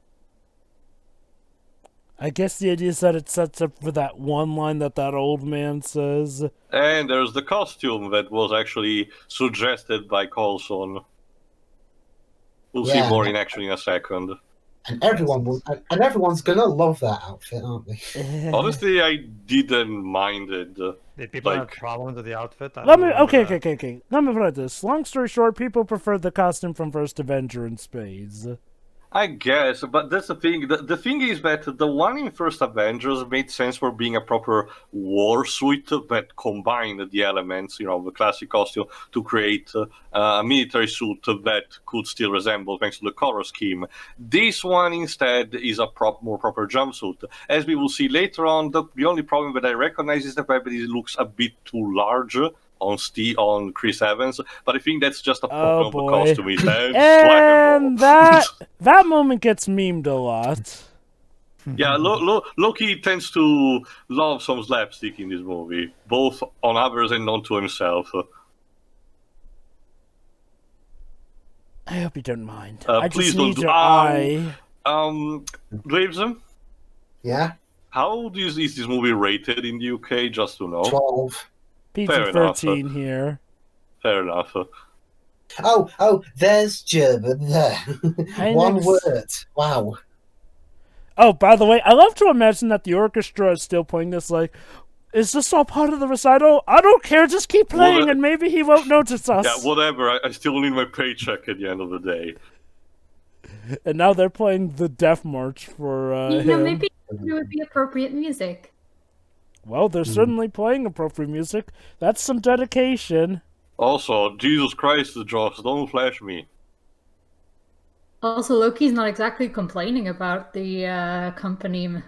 I guess the idea is that it sets up for that one line that old man says. And there's the costume that was actually suggested by Coulson. We'll see more in action in a second. And everyone's gonna love that outfit, aren't they? Honestly, I didn't mind it. Did people have problems with the outfit? Okay. Let me put it this. Long story short, people preferred the costume from First Avenger in spades. I guess, but that's the thing. The thing is that the one in First Avengers made sense for being a proper war suit that combined the elements, the classic costume, to create a military suit that could still resemble, thanks to the color scheme. This one instead is a more proper jumpsuit. As we will see later on, the only problem that I recognize is the fact that it looks a bit too large on Chris Evans, but I think that's just a problem of the costume. And that moment gets memed a lot. Yeah, Loki tends to love some slapstick in this movie, both on others and onto himself. I hope you don't mind. I please just don't need your eye. Graves, yeah? How is this movie rated in the UK, just to know? 12. PG-13 here. Fair enough. Oh, there's German there. One word. Wow. Oh, by the way, I love to imagine that the orchestra is still playing this is this all part of the recital? I don't care, just keep playing and maybe he won't notice us. Yeah, whatever, I still need my paycheck at the end of the day. And now they're playing the Death March for him. Maybe it would be appropriate music. Well, they're certainly playing appropriate music. That's some dedication. Also, Jesus Christ, Josh, don't flash me. Also, Loki's not exactly complaining about the accompaniment.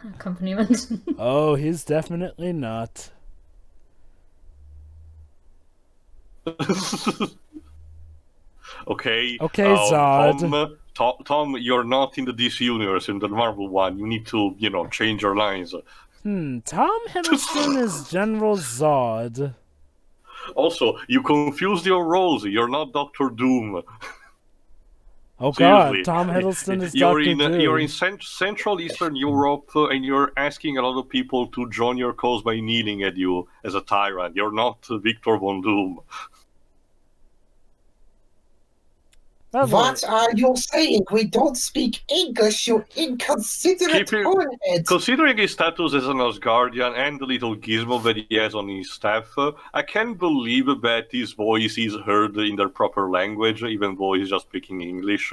Oh, he's definitely not. Okay, Zod. Tom, you're not in the DC universe, in the Marvel one. You need to, change your lines. Tom Hiddleston is General Zod. Also, you confused your roles. You're not Doctor Doom. Oh Seriously. God, Tom Hiddleston is Doctor Doom. You're in Central Eastern Europe, and you're asking a lot of people to join your cause by kneeling at you as a tyrant. You're not Victor Von Doom. What are you saying? We don't speak English, you inconsiderate bonehead. Considering his status as an Asgardian and the little gizmo that he has on his staff, I can't believe that his voice is heard in their proper language, even though he's just speaking English.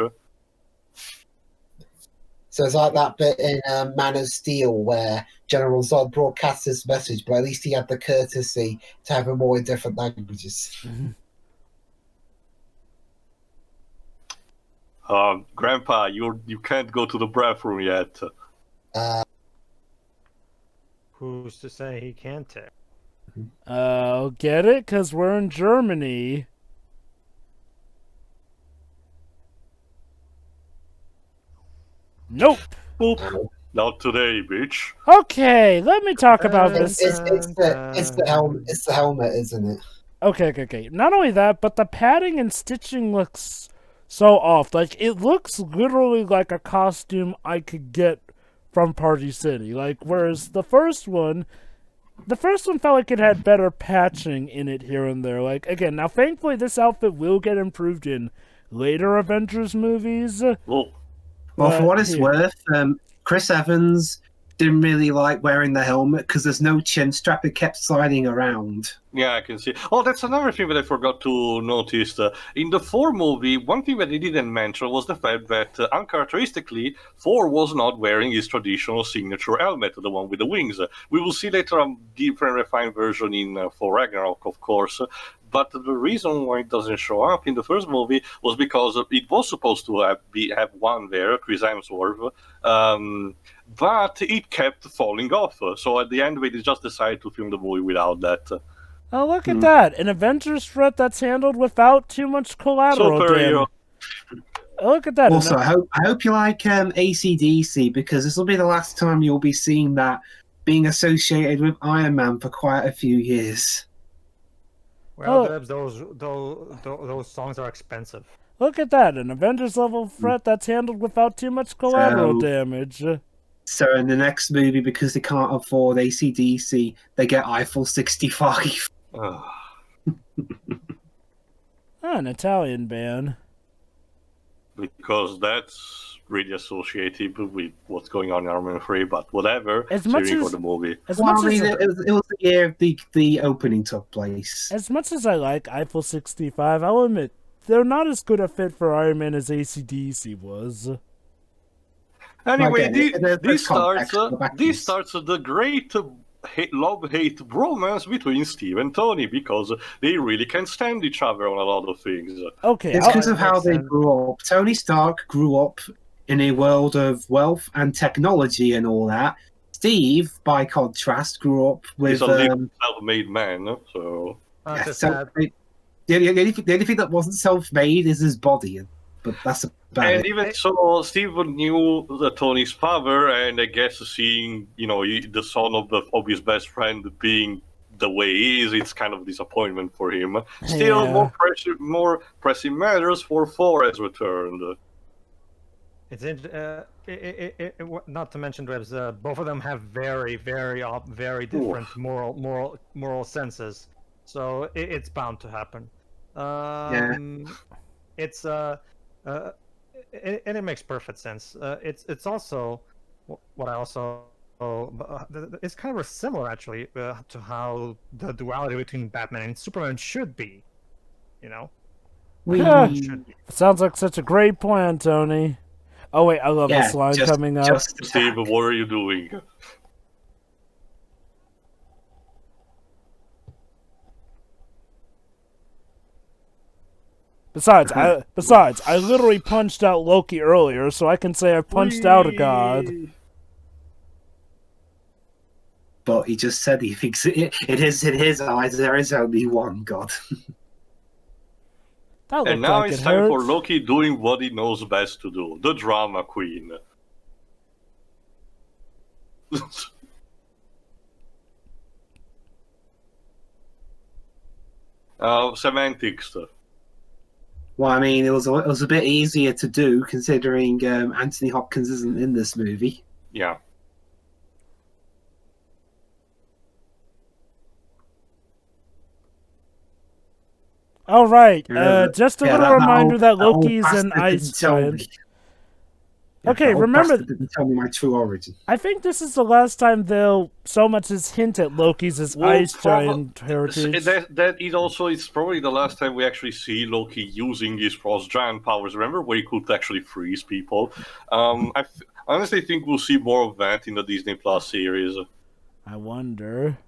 So it's like that bit in Man of Steel where General Zod broadcasts this message, but at least he had the courtesy to have them all in different languages. Grandpa, you can't go to the bathroom yet. Who's to say he can't take? Get it? Because we're in Germany. Nope. Oop. Not today, bitch. Okay, let me talk about this. It's the helmet, isn't it? Okay. Not only that, but the padding and stitching looks so off. Like, it looks literally like a costume I could get from Party City. Like, whereas the first one felt like it had better patching in it here and there. Like, again, now thankfully this outfit will get improved in later Avengers movies. Well, For what it's here. worth, Chris Evans didn't really like wearing the helmet because there's no chin strap. It kept sliding around. yeah, I can see. Oh, that's another thing that I forgot to notice. In the Thor movie, one thing that they didn't mention was the fact that, uncharacteristically, Thor was not wearing his traditional signature helmet, the one with the wings. We will see later a different refined version in Thor Ragnarok, of course. But the reason why it doesn't show up in the first movie was because it was supposed to have one there, Chris Hemsworth, but it kept falling off. So at the end, they just decided to film the movie without that. Oh, look at that. An Avengers threat that's handled without too much collateral Superior. damage. Look at that. Also, I hope you like AC/DC because this will be the last time you'll be seeing that being associated with Iron Man for quite a few years. Well, Oh. Debs, those songs are expensive. Look at that. An Avengers level threat that's handled without too much collateral So- damage. So in the next movie, because they can't afford AC/DC, they get Eiffel 65. An Italian band. Because that's really associated with what's going on in Army 3, but whatever. As much Cheering as- for the movie. As Well, much I mean, as it was the year the opening took place. as much as I like Eiffel 65, I'll admit they're not as good a fit for Iron Man as AC/DC was. Anyway, Okay, there's this context, starts go back to this starts the great love-hate bromance between Steve and Tony, because they really can stand each other on a lot of things. Okay, It's I'll- because of how makes they sense. grew up. Tony Stark grew up in a world of wealth and technology and all that. Steve, by contrast, grew up with He's a little self-made man, so... yeah, Just so that the only thing that wasn't self-made is his body, but that's about And it. even so, Steve knew Tony's father, and I guess seeing, the son of his best friend being the way he is, it's kind of a disappointment for him. Still, Yeah. more pressing matters for Thor has returned. it's not to mention Debs, both of them have very different moral senses, so it's bound to happen. It's and it makes perfect sense. It's also what I also it's kind of similar actually to how the duality between Batman and Superman should be, Yeah. should be. Sounds like such a great plan, Tony. Oh wait, I love Yeah, this line just- coming up. just Steve, attack. what are you doing? Besides, I literally punched out Loki earlier, so I can say I punched out a god. But he just said he thinks it is in his eyes there is only one god. That looked And now like it's it time hurt. for Loki doing what he knows best to do, the drama queen. Semantics. Well, I mean, it was a bit easier to do considering Anthony Hopkins isn't in this movie. Yeah. All right, Yeah, just a Yeah, little that reminder old- that old Loki's an bastard ice didn't tell giant. me. Yeah, Okay, that old remember- bastard didn't tell me my true origin. I think this is the last time they'll so much as hint at Loki's as Well, ice giant heritage. That it also it's probably the last time we actually see Loki using his frost giant powers. Remember where he could actually freeze people? I honestly think we'll see more of that in the Disney Plus series. I wonder.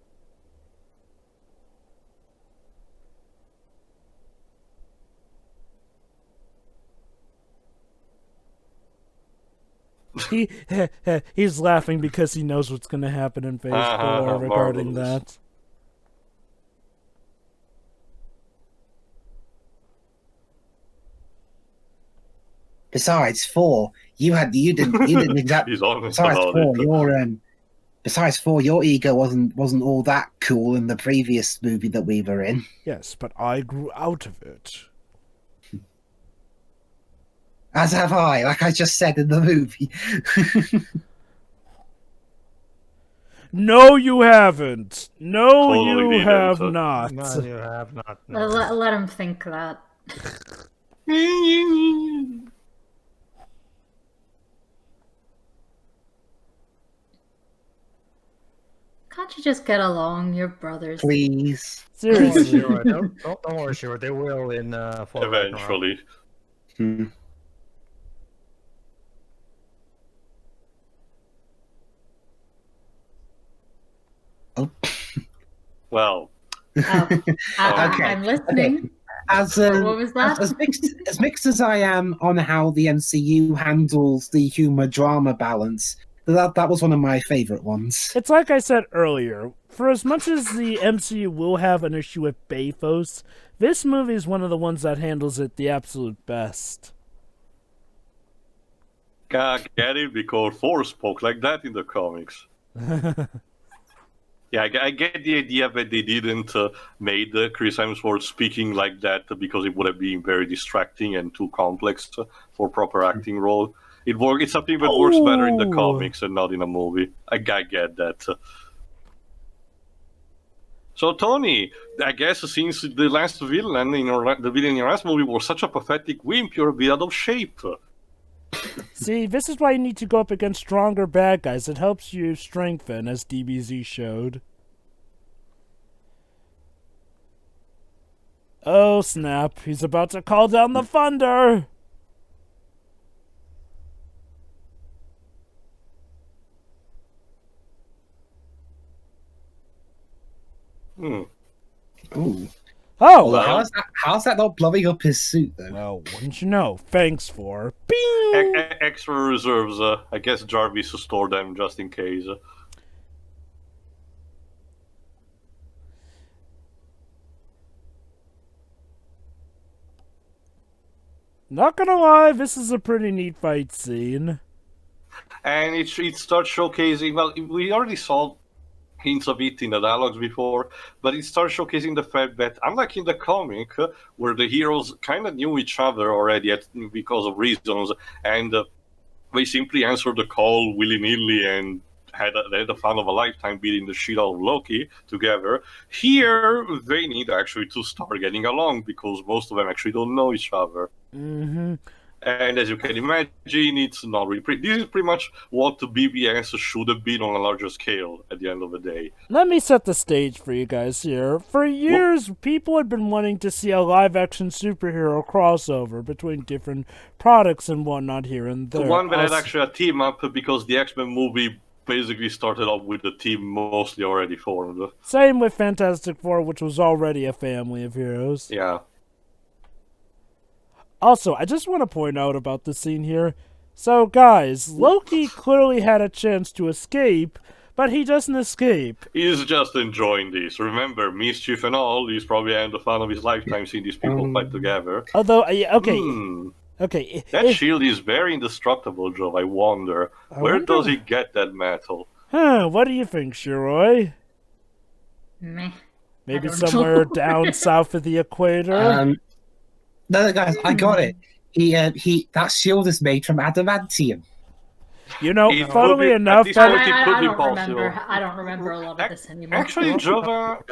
He's laughing because he knows what's going to happen in Phase 4 regarding marvelous. that. Besides, 4, you didn't exactly. He's honest Besides about 4, it. besides 4, your ego wasn't all that cool in the previous movie that we were in. Yes, but I grew out of it. As have I, like I just said in the movie. No, you haven't. No, Totally you have didn't. not. No, you have not. No. Let him think that. Can't you just get along? You're brothers. Please. Seriously. Sure, don't worry, sure. They will in Thor Ragnarok. Eventually. Hmm. Oh. Well, Oh, Okay. I'm listening. As What was that? as mixed as I am on how the MCU handles the humor drama balance, that was one of my favorite ones. It's like I said earlier. For as much as the MCU will have an issue with pathos, this movie is one of the ones that handles it the absolute best. can't get it because Thor spoke like that in the comics. Yeah, I get the idea that they didn't made Chris Hemsworth speaking like that because it would have been very distracting and too complex for proper acting role. It's something that works better in the Oh. comics and not in a movie. I get that. So Tony, I guess since the last villain the villain in your last movie was such a pathetic wimp, you're a bit out of shape. See, this is why you need to go up against stronger bad guys. It helps you strengthen, as DBZ showed. Oh, snap. He's about to call down the thunder! Ooh. Oh! Well, how's that not blowing up his suit, though? Well, wouldn't you know? Thanks for... Bing! Extra reserves. I guess Jarvis stored them just in case. Not gonna lie, this is a pretty neat fight scene. And it starts showcasing. Well, we already saw hints of it in the dialogues before, but it starts showcasing the fact that, unlike in the comic, where the heroes kind of knew each other already because of reasons, and they simply answered the call willy-nilly and had the fun of a lifetime beating the shit out of Loki together. Here, they need actually to start getting along because most of them actually don't know each other. Mm-hmm. And as you can imagine, it's not really this is pretty much what the BBS should have been on a larger scale at the end of the day. Let me set the stage for you guys here. For years, people had been wanting to see a live-action superhero crossover between different products and whatnot here and there. The one that had actually a team up because the X-Men movie basically started off with the team mostly already formed. Same with Fantastic Four, which was already a family of heroes. Yeah. Also, I just want to point out about the scene here. So, guys, Loki clearly had a chance to escape, but he doesn't escape. He's just enjoying this. Remember, mischief and all, he's probably having the fun of his lifetime seeing these people fight together. Although, okay, Hmm. okay. That shield is very indestructible, Joe. I wonder. Where does he get that metal? What do you think, Shiroi? Meh. Maybe I don't somewhere know. down south of the equator? No, guys, I got it. That shield is made from adamantium. You know, It funnily would be- enough, at this that point, it could be don't possible. remember. I don't remember a lot of this anymore. Actually, Jova,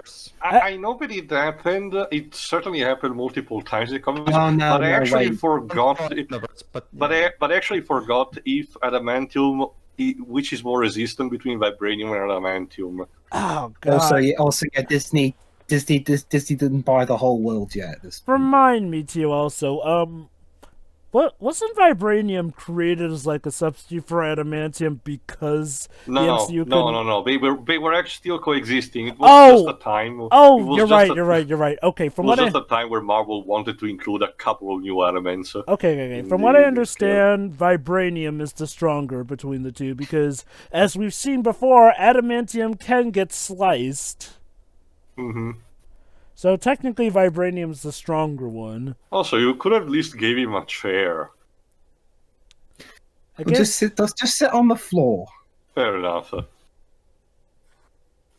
I know that it happened. It certainly happened multiple times in the comics, Oh, no, but I no, actually wait. forgot. No, But I actually forgot if adamantium, which is more resistant between vibranium and adamantium. oh god. Also, yeah, Disney didn't buy the whole world yet. At this point. Remind me too also, wasn't vibranium created as like a substitute for adamantium because the No, MCU no. couldn't... They were actually still coexisting. It was just a time. It Oh, was you're just right, you're right. Okay, It from was what I... just a time where Marvel wanted to include a couple of new elements. Okay. in From what I the understand, vibranium is the stronger between the two because, as we've seen before, adamantium can get sliced. Mm-hmm. So technically, vibranium's the stronger one. Also, you could have at least gave him a chair. I Well, guess. just sit on the floor. Fair enough.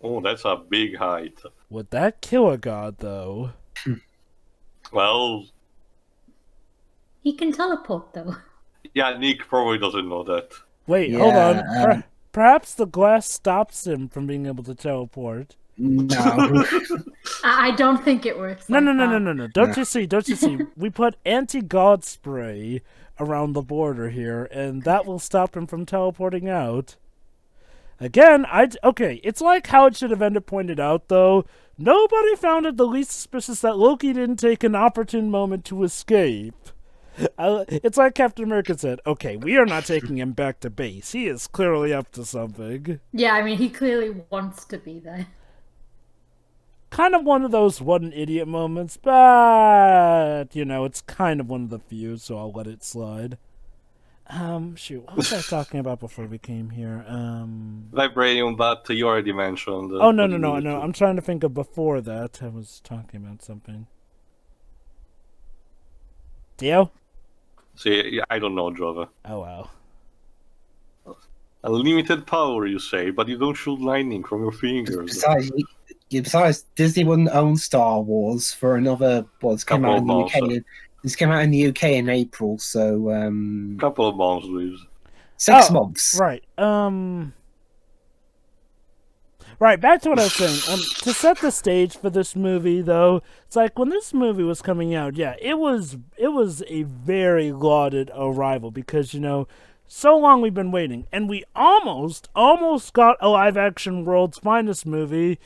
Oh, that's a big height. Would that kill a god, though? Well, He can teleport, though. yeah, Nick probably doesn't know that. Wait, Yeah, hold on. Perhaps the glass stops him from being able to teleport. No. I don't think it works. No. that. Don't you see? We put anti-god spray around the border here, and that will stop him from teleporting out. Again, okay, it's like how it should have ended pointed out, though. Nobody found it the least suspicious that Loki didn't take an opportune moment to escape. It's like Captain America said, okay, we are not taking him back to base. He is clearly up to something. Yeah, I mean, he clearly wants to be there. Kind of one of those what an idiot moments, but, it's kind of one of the few, so I'll let it slide. Shoot, what was I talking about before we came here? Vibranium, but you already mentioned. Oh, no. I'm trying to think of before that. I was talking about something. Dio? See, I don't know, Jova. Oh, wow. Unlimited power, you say, but you don't shoot lightning from your fingers. Besides, Disney wouldn't own Star Wars for another. Well, it's come out in the UK. It's come out in the UK in April, so Couple of months, please. 6 months. Right. Right, back to what I was saying. To set the stage for this movie, though, it's like when this movie was coming out, yeah, it was a very lauded arrival because, so long we've been waiting, and we almost got a live-action World's Finest movie,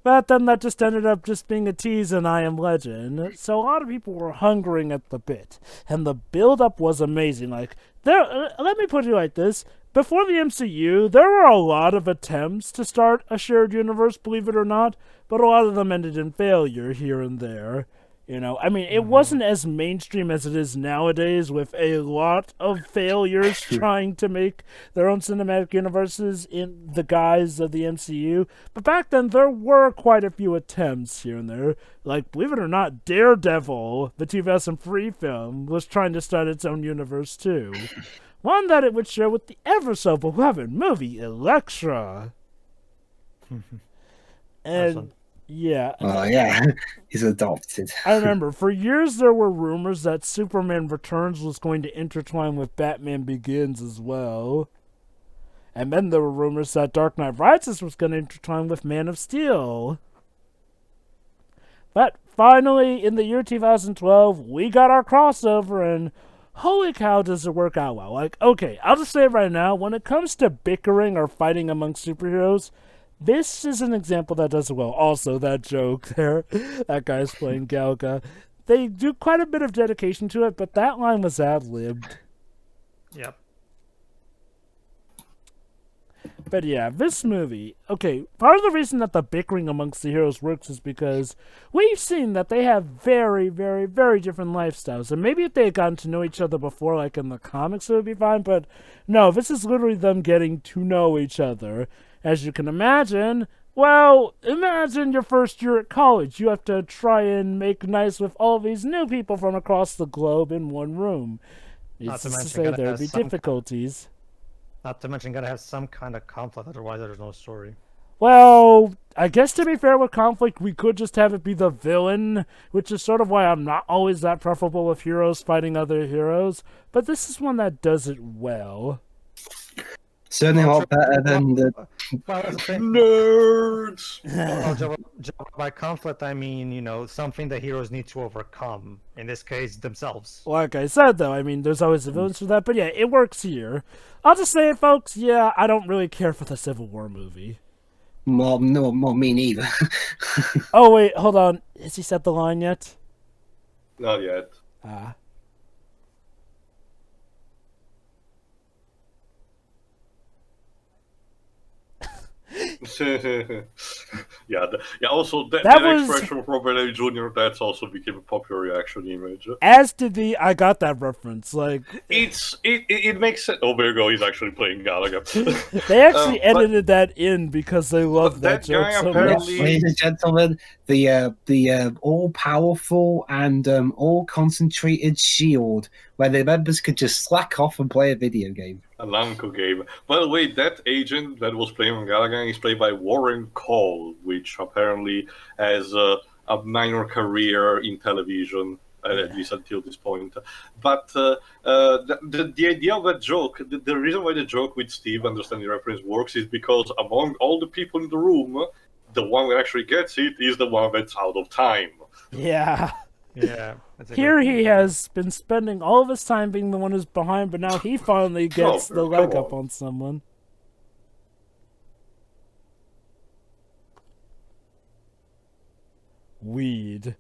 but then that just ended up just being a tease in I Am Legend. So a lot of people were hungering at the bit, and the build-up was amazing. Like, let me put it like this. Before the MCU, there were a lot of attempts to start a shared universe, believe it or not, but a lot of them ended in failure here and there. It wasn't as mainstream as it is nowadays with a lot of failures trying to make their own cinematic universes in the guise of the MCU. But back then, there were quite a few attempts here and there. Like, believe it or not, Daredevil, the 2003 film, was trying to start its own universe too. One that it would share with the ever-so-beloved movie Elektra. And... yeah. Oh, yeah. He's adopted. I remember, for years there were rumors that Superman Returns was going to intertwine with Batman Begins as well. And then there were rumors that Dark Knight Rises was going to intertwine with Man of Steel. But finally, in the year 2012, we got our crossover, and holy cow, does it work out well. Like, okay, I'll just say it right now, when it comes to bickering or fighting among superheroes, this is an example that does it well. Also, that joke there, that guy's playing Galga. They do quite a bit of dedication to it, but that line was ad-libbed. Yep. But yeah, this movie, okay, part of the reason that the bickering amongst the heroes works is because we've seen that they have very, very, very different lifestyles. And maybe if they had gotten to know each other before, like in the comics, it would be fine. But no, this is literally them getting to know each other. As you can imagine, well, imagine your first year at college. You have to try and make nice with all these new people from across the globe in one room. Not to It's to mention, say gotta there would have be some- difficulties. Not to mention, gotta have some kind of conflict, otherwise there's no story. Well, I guess to be fair with conflict, we could just have it be the villain, which is sort of why I'm not always that preferable with heroes fighting other heroes, but this is one that does it well. Certainly a lot better than the. Well, that's the thing. Nerds! Well, by conflict, I mean, something the heroes need to overcome. In this case, themselves. Like I said, though, there's always the villains for that, but yeah, it works here. I'll just say it, folks, yeah, I don't really care for the Civil War movie. Well, no, me neither. Oh, wait, hold on. Has he said the line yet? Not yet. Ah. Yeah. Also that was... expression from Robert A. Jr. That's also became a popular reaction image. As did the I got that reference. Like it makes sense. Oh, there you go. He's actually playing Gallagher. they actually edited that in because they love that joke so much. apparently- Ladies and gentlemen, the all-powerful and all-concentrated shield, where the members could just slack off and play a video game. A Namco game. By the way, that agent that was playing on Galaga is played by Warren Cole, which apparently has a minor career in television, at least until this point. But the idea of that joke, the reason why the joke with Steve understanding reference works is because among all the people in the room, the one who actually gets it is the one that's out of time. Yeah. Yeah. Here he has been spending all of his time being the one who's behind, but now he finally gets the leg up on someone. Weed.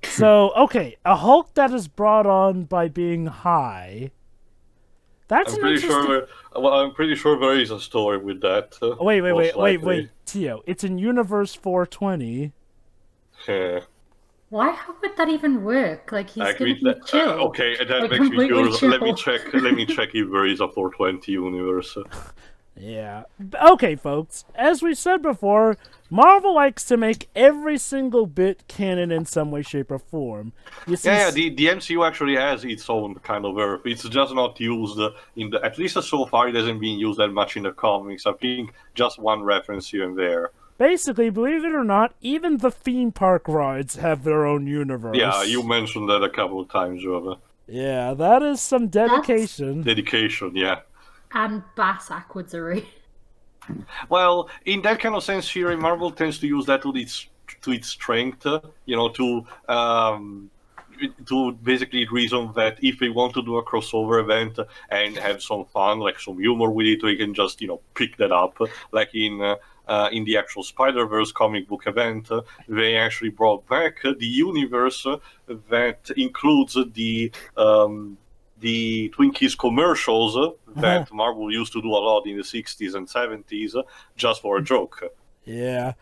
So, okay, a Hulk that is brought on by being high. That's I'm pretty sure there is a story with that. Wait, Tio. It's in Universe 420. Yeah. Why? How would that even work? Like, he's gonna be chill. Okay, that like, makes me curious. chill. Let me check if there is a 420 universe. Yeah. Okay, folks. As we said before, Marvel likes to make every single bit canon in some way, shape, or form. You see, The MCU actually has its own kind of Earth. It's just not used in the. At least so far, it hasn't been used that much in the comics. I think just one reference here and there. Basically, believe it or not, even the theme park rides have their own universe. Yeah, you mentioned that a couple of times, Jova. Yeah, that is some dedication. Dedication, yeah. And bass aquatery. Well, in that kind of sense, here, Marvel tends to use that to its strength. To basically reason that if they want to do a crossover event and have some fun, like some humor with it, they can just pick that up, like in the actual Spider-Verse comic book event, they actually brought back the universe that includes the Twinkies commercials that Marvel used to do a lot in the 60s and 70s, just for a joke. Yeah.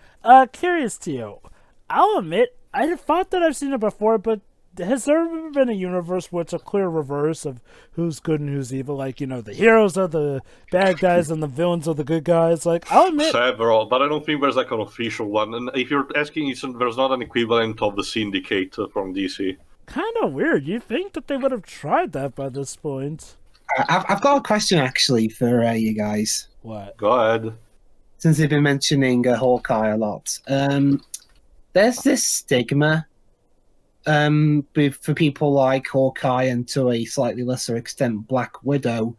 Curious, Tio. I'll admit, I thought that I've seen it before, but has there ever been a universe where it's a clear reverse of who's good and who's evil? Like, the heroes are the bad guys and the villains are the good guys? Like, I'll admit... Several, but I don't think there's like an official one. And if you're asking, there's not an equivalent of the Syndicate from DC. Kind of weird. You'd think that they would have tried that by this point. I've got a question, actually, for you guys. What? Go ahead. Since they've been mentioning Hawkeye a lot. There's this stigma for people like Hawkeye and to a slightly lesser extent Black Widow,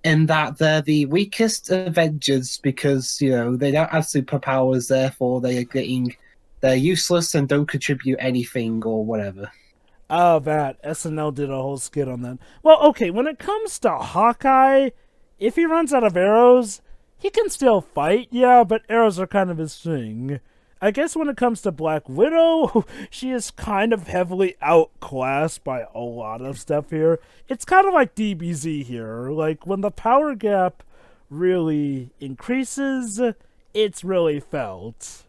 in that they're the weakest Avengers because they don't have superpowers, therefore they're useless and don't contribute anything or whatever. Oh, that SNL did a whole skit on that. Well, okay, when it comes to Hawkeye, if he runs out of arrows, he can still fight, yeah, but arrows are kind of his thing. I guess when it comes to Black Widow, she is kind of heavily outclassed by a lot of stuff here. It's kind of like DBZ here. Like, when the power gap really increases, it's really felt.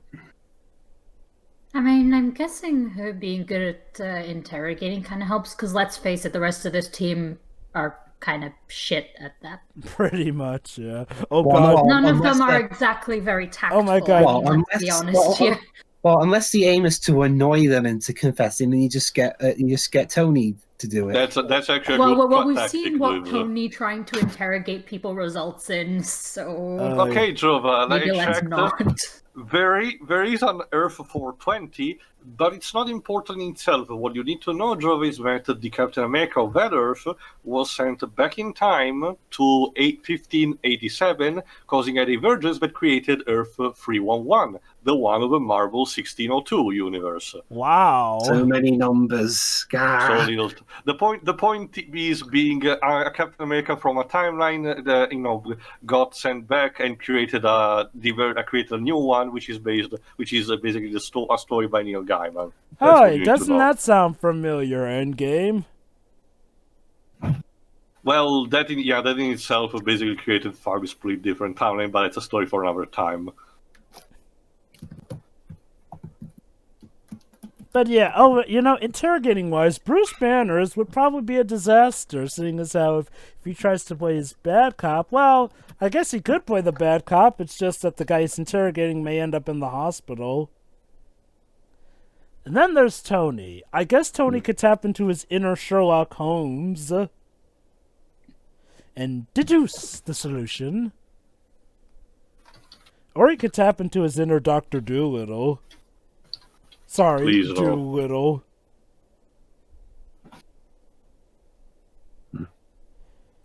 I mean, I'm guessing her being good at interrogating kind of helps, because let's face it, the rest of this team are kind of shit at that. Pretty much, yeah. Oh, God. None of them are exactly very tactful. Oh, my God. To be honest here. Well, unless the aim is to annoy them into confessing, then you just get Tony to do it. That's actually well, we've seen what Tony trying to interrogate people results in, so... Okay, Jova, maybe let's not. There is an Earth 420, but it's not important in itself. What you need to know, Jova, is that the Captain America of that Earth was sent back in time to 1587, causing a divergence that created Earth 311, the one of the Marvel 1602 universe. Wow. So many numbers. So little. The point is being a Captain America from a timeline got sent back and created a new one, which is basically a story by Neil Gaiman. Oh, doesn't that sound familiar, Endgame? Well, that in itself basically created five split different timeline, but it's a story for another time. But yeah, interrogating-wise, Bruce Banner's would probably be a disaster, seeing as how if he tries to play his bad cop, well, I guess he could play the bad cop, it's just that the guy he's interrogating may end up in the hospital. And then there's Tony. I guess Tony could tap into his inner Sherlock Holmes. and deduce the solution. Or he could tap into his inner Dr. Doolittle. Sorry, Please don't. Doolittle.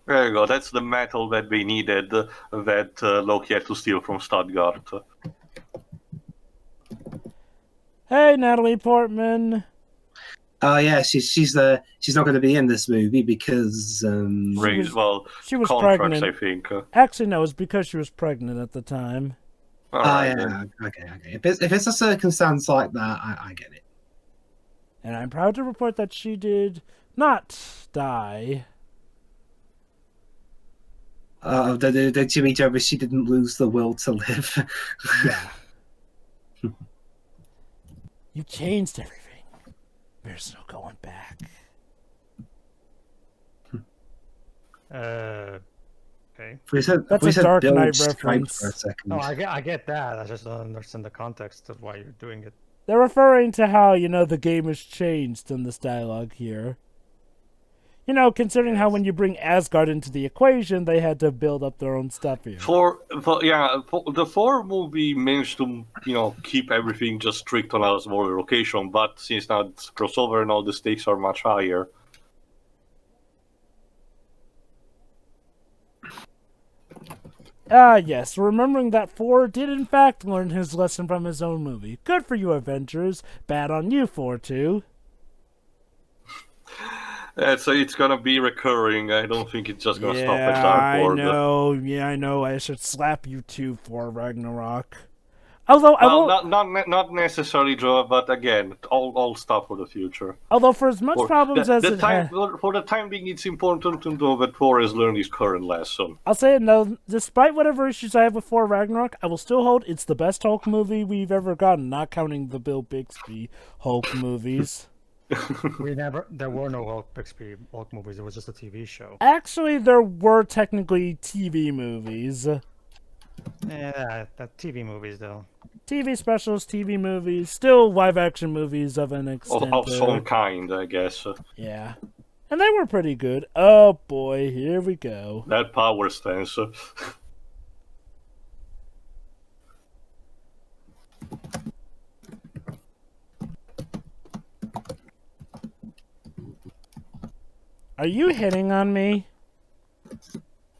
There you go. That's the metal that they needed that Loki had to steal from Stuttgart. Hey, Natalie Portman. Oh yeah, she's not going to be in this movie because She was contracts, pregnant. I think. Actually, no, it was because she was pregnant at the time. All oh right, yeah, then. okay. If it's a circumstance like that, I get it. And I'm proud to report that she did not die. The Jimmy Jarvis, she didn't lose the will to live. Yeah. You changed everything. There's no going back. Okay. That's a Dark Knight reference. For a second. No, I get that. I just don't understand the context of why you're doing it. They're referring to how, the game has changed in this dialogue here. Considering how when you bring Asgard into the equation, they had to build up their own stuff here. The Thor movie managed to, keep everything just strict on a smaller location, but since now it's crossover and all the stakes are much higher. Yes, remembering that Thor did in fact learn his lesson from his own movie. Good for you, Avengers. Bad on you, Thor, too. So it's gonna be recurring. I don't think it's just gonna stop at Yeah, Dark I Lord. know. Yeah, I know. I should slap you too, Thor Ragnarok. Although Well, not necessarily, Joe, but again, all stuff for the future. Although for as much problems as it has... For the time being, it's important to know that Thor has learned his current lesson. I'll say it now, despite whatever issues I have with Thor Ragnarok, I will still hold it's the best Hulk movie we've ever gotten, not counting the Bill Bixby Hulk movies. There were no Hulk movies. It was just a TV show. Actually, there were technically TV movies. Yeah, that TV movies though. TV specials, TV movies, still live-action movies of an extent. Of some kind, I guess. Yeah. And they were pretty good. Oh boy, here we go. That power stance. Are you hitting on me?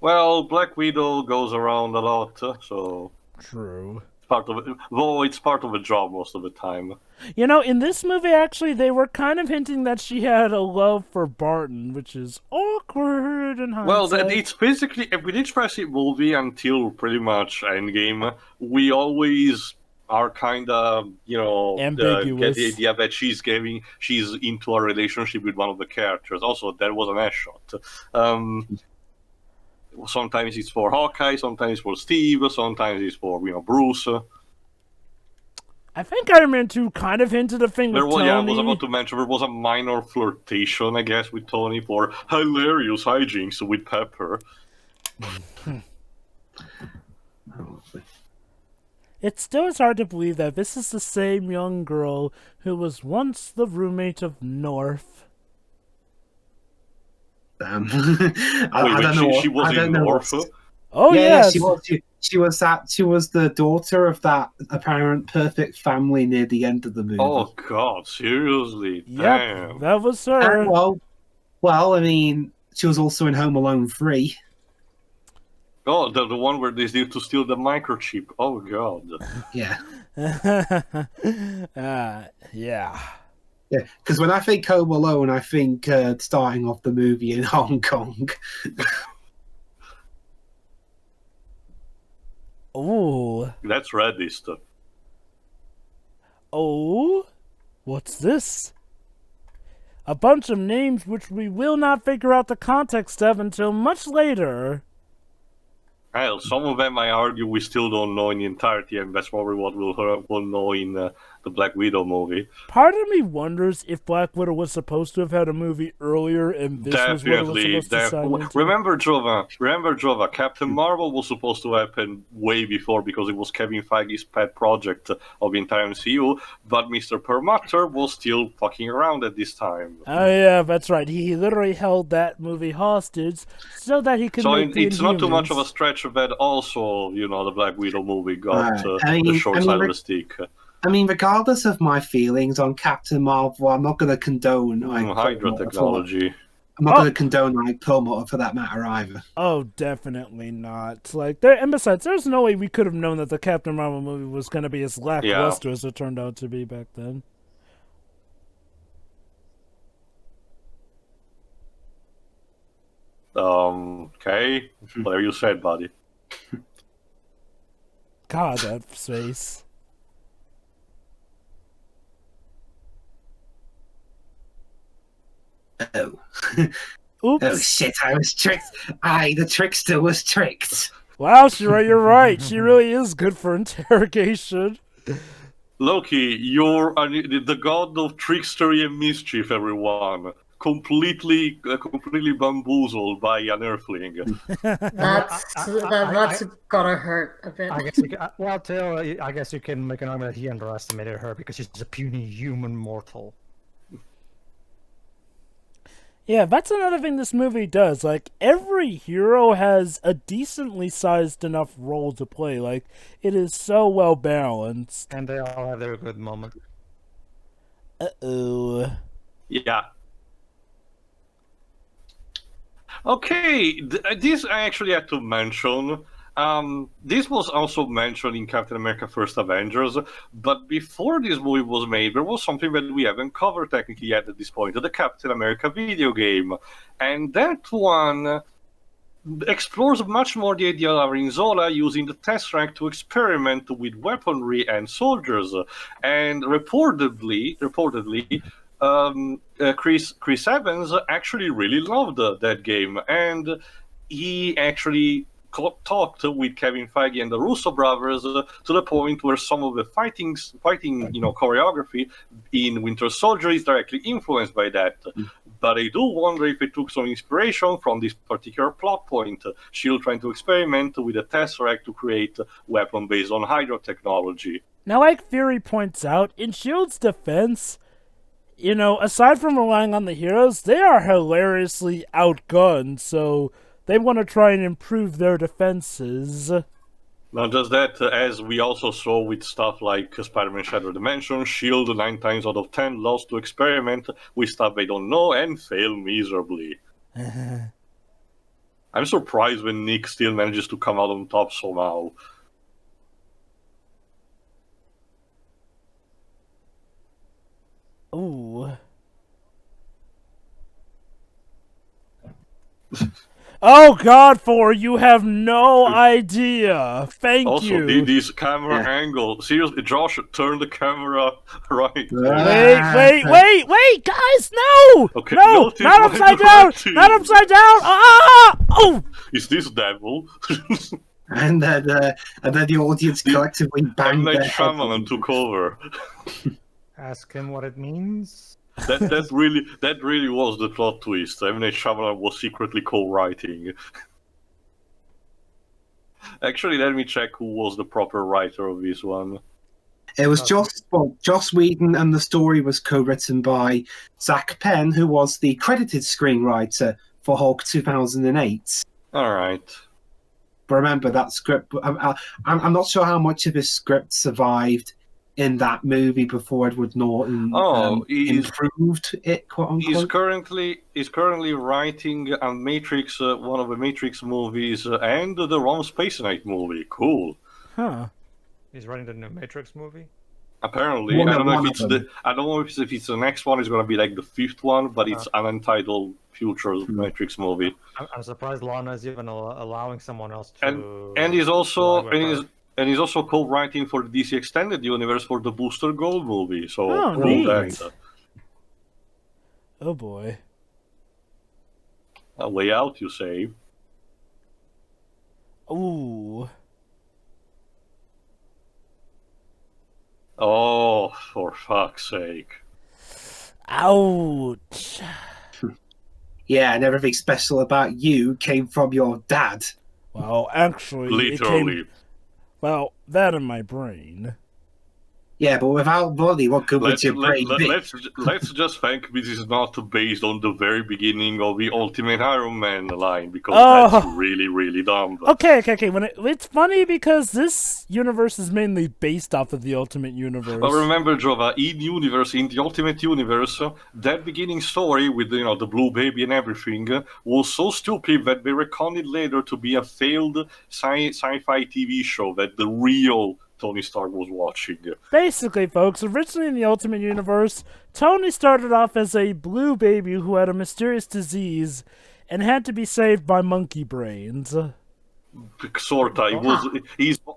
Well, Black Widow goes around a lot, so True. it's part of the job most of the time. In this movie, actually, they were kind of hinting that she had a love for Barton, which is awkward in hindsight. Well, it's basically, with each President movie until pretty much Endgame, we always are kind of, ambiguous. get the idea that she's into a relationship with one of the characters. Also, that was an ass shot. Sometimes it's for Hawkeye, sometimes it's for Steve, sometimes it's for, Bruce. I think Iron Man 2 kind of hinted a thing with Tony. Yeah, I was about to mention, there was a minor flirtation, I guess, with Tony for hilarious hijinks with Pepper. It still is hard to believe that this is the same young girl who was once the roommate of North. Damn. I don't know. She was in North. Oh yeah, yes. She was the daughter of that apparent perfect family near the end of the movie. Oh God, seriously? Yep, Damn. that was her. Well, I mean, she was also in Home Alone 3. Oh, the one where they need to steal the microchip. Oh God. Yeah. Yeah. Yeah, because when I think Home Alone, I think starting off the movie in Hong Kong. Ooh. That's Reddist. Oh? What's this? A bunch of names which we will not figure out the context of until much later. Hell, some of them I argue we still don't know in the entirety, and that's probably what we'll know in the Black Widow movie. Part of me wonders if Black Widow was supposed to have had a movie earlier, and this was what it was supposed to sign into. Remember, Jova, Captain Marvel was supposed to happen way before because it was Kevin Feige's pet project of the entire MCU, but Mr. Perlmutter was still fucking around at this time. Oh yeah, that's right. He literally held that movie hostage so that he could make the it's not too much of a Inhumans. stretch that also, the Black Widow movie got the short side of the stick. I mean, regardless of my feelings on Captain Marvel, I'm not going to condone Hydra technology. I'm not going to condone Perlmutter for that matter either. Oh, definitely not. Like, and besides, there's no way we could have known that the Captain Marvel movie was going to be as lackluster as it turned out to be back then. Okay. Whatever you said, buddy. God, that face. Oh. Oops. Oh shit, I was tricked. The trickster was tricked. Wow, Shira, you're right. She really is good for interrogation. Loki, you're the god of trickstery and mischief, everyone. Completely bamboozled by an earthling. That's gotta hurt a bit. I guess you can, well, Tail, I guess you can make an argument that he underestimated her because she's a puny human mortal. Yeah, that's another thing this movie does. Like, every hero has a decently sized enough role to play. Like, it is so well balanced. And they all have their good moment. Uh-oh. Yeah. Okay, this I actually had to mention. This was also mentioned in Captain America First Avengers, but before this movie was made, there was something that we haven't covered technically yet at this point, the Captain America video game. And that one explores much more the idea of Arinzola using the Tesseract to experiment with weaponry and soldiers. And reportedly, Chris Evans actually really loved that game, and he actually talked with Kevin Feige and the Russo brothers to the point where some of the fighting choreography in Winter Soldier is directly influenced by that. But I do wonder if it took some inspiration from this particular plot point. Shield trying to experiment with the Tesseract to create a weapon based on Hydra technology. Now, like Fury points out, in S.H.I.E.L.D.'s defense, aside from relying on the heroes, they are hilariously outgunned, so they want to try and improve their defenses. Not just that, as we also saw with stuff like Spider-Man Shattered Dimension, S.H.I.E.L.D. 9 times out of 10 loves to experiment with stuff they don't know and fail miserably. I'm surprised when Nick still manages to come out on top somehow. Ooh. Oh God, Thor, you have no idea. Thank you. Also, this camera angle. Seriously, Josh, turn the camera right. Wait, guys, no! Okay, no, not upside down! Not upside down! Ah! Oh! Is this devil? And then the audience collectively banged M. Night their head. Shyamalan took over. Ask him what it means. That really was the plot twist. M. Night Shyamalan was secretly co-writing. Actually, let me check who was the proper writer of this one. It was Joss Whedon, and the story was co-written by Zach Penn, who was the credited screenwriter for Hulk 2008. All right. But remember, that script, I'm not sure how much of his script survived in that movie before Edward Norton improved it, quote unquote. He's currently writing a Matrix, one of the Matrix movies, and the Ron Space Knight movie. Cool. Huh. He's writing the new Matrix movie? Apparently, I don't know if it's the next one is going to be like the 5th one, but it's an untitled future Matrix movie. I'm surprised Lana is even allowing someone else to. And he's also co-writing for the DC Extended Universe for the Booster Gold movie. So neat. Oh boy. A way out, you say? Ooh. Oh, for fuck's sake. Ouch. Yeah, and everything special about you came from your dad. Well, actually, it Literally. came... Well, that in my brain. Yeah, but without money, what good would your brain be? Let's just thank this is not based on the very beginning of the Ultimate Iron Man line, because that's Oh. really, really dumb. Okay. It's funny because this universe is mainly based off of the Ultimate Universe. But remember, Jova, in the Ultimate Universe, that beginning story with the blue baby and everything was so stupid that they reckoned it later to be a failed sci-fi TV show that the real Tony Stark was watching. Basically, folks, originally in the Ultimate Universe, Tony started off as a blue baby who had a mysterious disease and had to be saved by monkey brains. Sorta. It was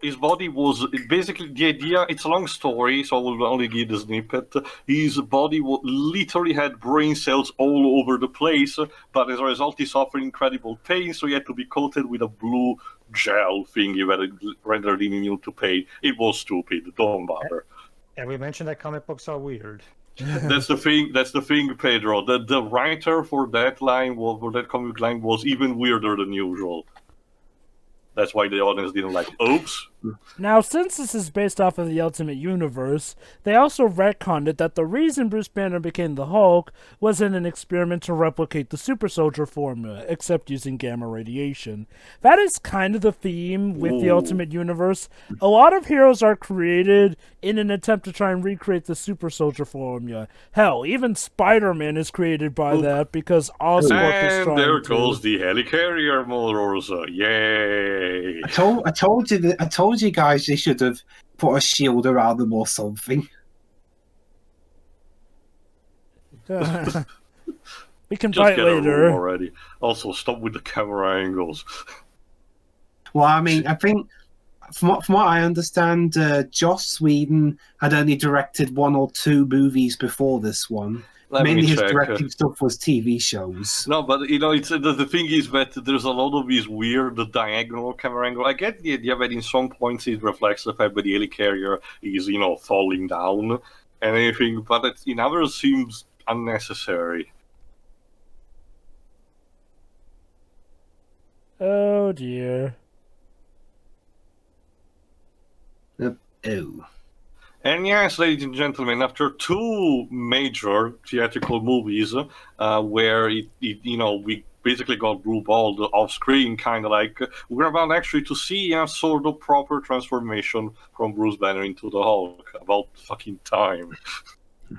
his body was basically the idea. It's a long story, so I will only give the snippet. His body literally had brain cells all over the place, but as a result, he suffered incredible pain. So he had to be coated with a blue gel thingy that rendered him immune to pain. It was stupid. Don't bother. And we mentioned that comic books are weird. That's the thing, Pedro. The writer for that comic line was even weirder than usual. That's why the audience didn't like it. Oops. Now, since this is based off of the Ultimate Universe, they also retconned it that the reason Bruce Banner became the Hulk was in an experiment to replicate the super soldier formula, except using gamma radiation. That is kind of the theme with the Ultimate Universe. A lot of heroes are created in an attempt to try and recreate the super soldier formula. Hell, even Spider-Man is created by that because Oscorp is And trying there to... goes the helicarrier motors. Yay! I told you guys they should have put a shield around them or something. We can Just fight get a room later. already. Also, stop with the camera angles. Well, I mean, I think from what I understand, Joss Whedon had only directed 1 or 2 movies before this one. Let Mainly me his check. directing stuff was TV shows. No, but it's the thing is that there's a lot of these weird diagonal camera angle. I get the idea that in some points it reflects the fact that the helicarrier is falling down and anything, but in others seems unnecessary. Oh dear. Oh. And yes, ladies and gentlemen, after 2 major theatrical movies, where we basically got blue-balled off-screen, kind of like, we're about actually to see a sort of proper transformation from Bruce Banner into the Hulk. About fucking time.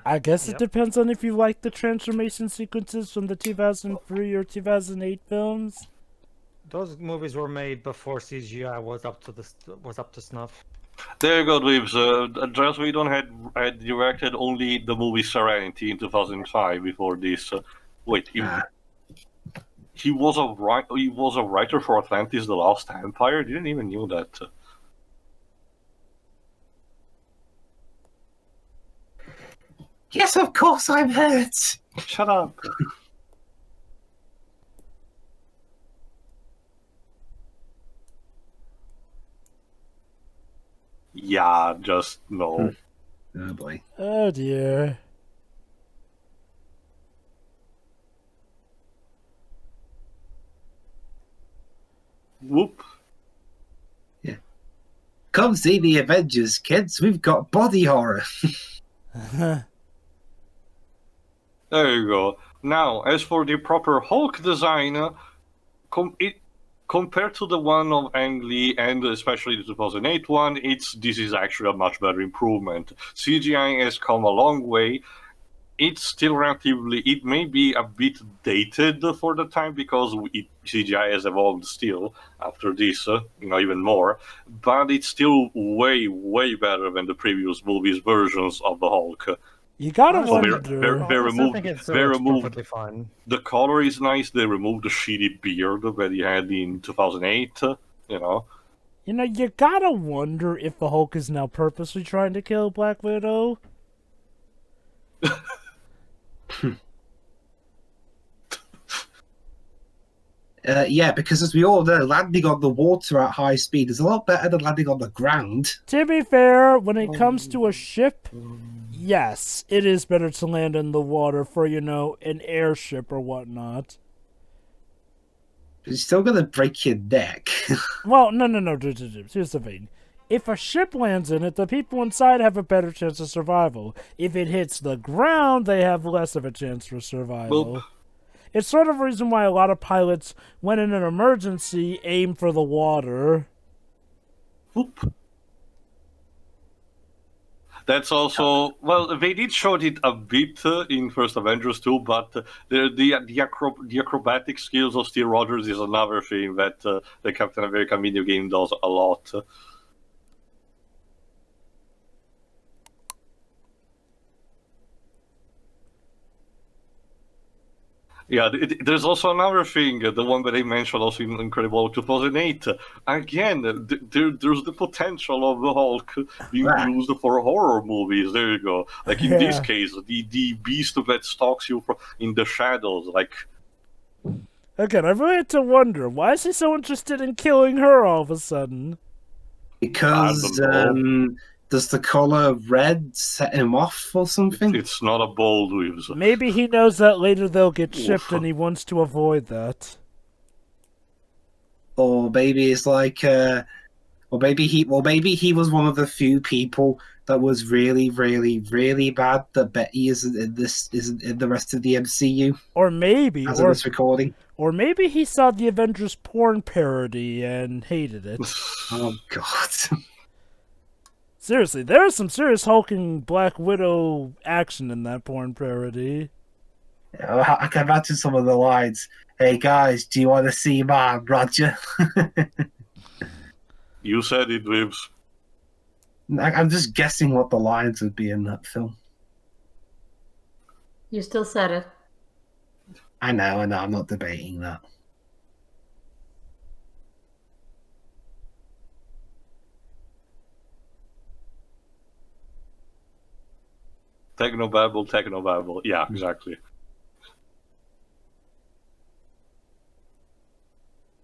I guess Yep. it depends on if you like the transformation sequences from the 2003 or 2008 films. Those movies were made before CGI was up to snuff. There you go, Dweebs. Joss Whedon had directed only the movie Serenity in 2005 before this. Wait, he was a writer for Atlantis: The Lost Empire? Didn't even knew that. Yes, of course I'm hurt. Shut up. Yeah, just no. Oh boy. Oh dear. Whoop. Come see the Avengers, kids. We've got body horror. There you go. Now, as for the proper Hulk design, compared to the one of Ang Lee and especially the 2008 one, this is actually a much better improvement. CGI has come a long way. It's still it may be a bit dated for the time because CGI has evolved still after this, even more, but it's still way, way better than the previous movies' versions of the Hulk. You gotta Honestly, wonder. They I still removed, think it's perfectly fine. the color is nice. They removed the shitty beard that he had in 2008. You gotta wonder if the Hulk is now purposely trying to kill Black Widow. Yeah, because as we all know, landing on the water at high speed is a lot better than landing on the ground. To be fair, when it comes to a ship, yes, it is better to land in the water for, an airship or whatnot. You're still going to break your neck. Well, no. Here's the thing. If a ship lands in it, the people inside have a better chance of survival. If it hits the ground, they have less of a chance for survival. Boop. It's sort of a reason why a lot of pilots, when in an emergency, aim for the water. Whoop. That's also, well, they did show it a bit in First Avengers too, but the acrobatic skills of Steve Rogers is another thing that the Captain America video game does a lot. Yeah, there's also another thing, the one that I mentioned also in Incredible Hulk 2008. Again, there's the potential of the Hulk being used for horror movies. There you go. Like in this case, the beast that stalks you in the shadows. Like, again, I really had to wonder, why is he so interested in killing her all of a sudden? Because does the color red set him off or something? it's not a bold move. Maybe he knows that later they'll get shipped and he wants to avoid that. Or maybe it's like, or maybe he was one of the few people that was really, really, really bad that Betty isn't in the rest of the MCU. Or maybe, as of this recording. Or maybe he saw the Avengers porn parody and hated it. Oh God. Seriously, there's some serious hulking Black Widow action in that porn parody. I can imagine some of the lines. Hey guys, do you want to see my Roger? You said it, Vibs. I'm just guessing what the lines would be in that film. You still said it. I know, I'm not debating that. Technobabble. Yeah, exactly.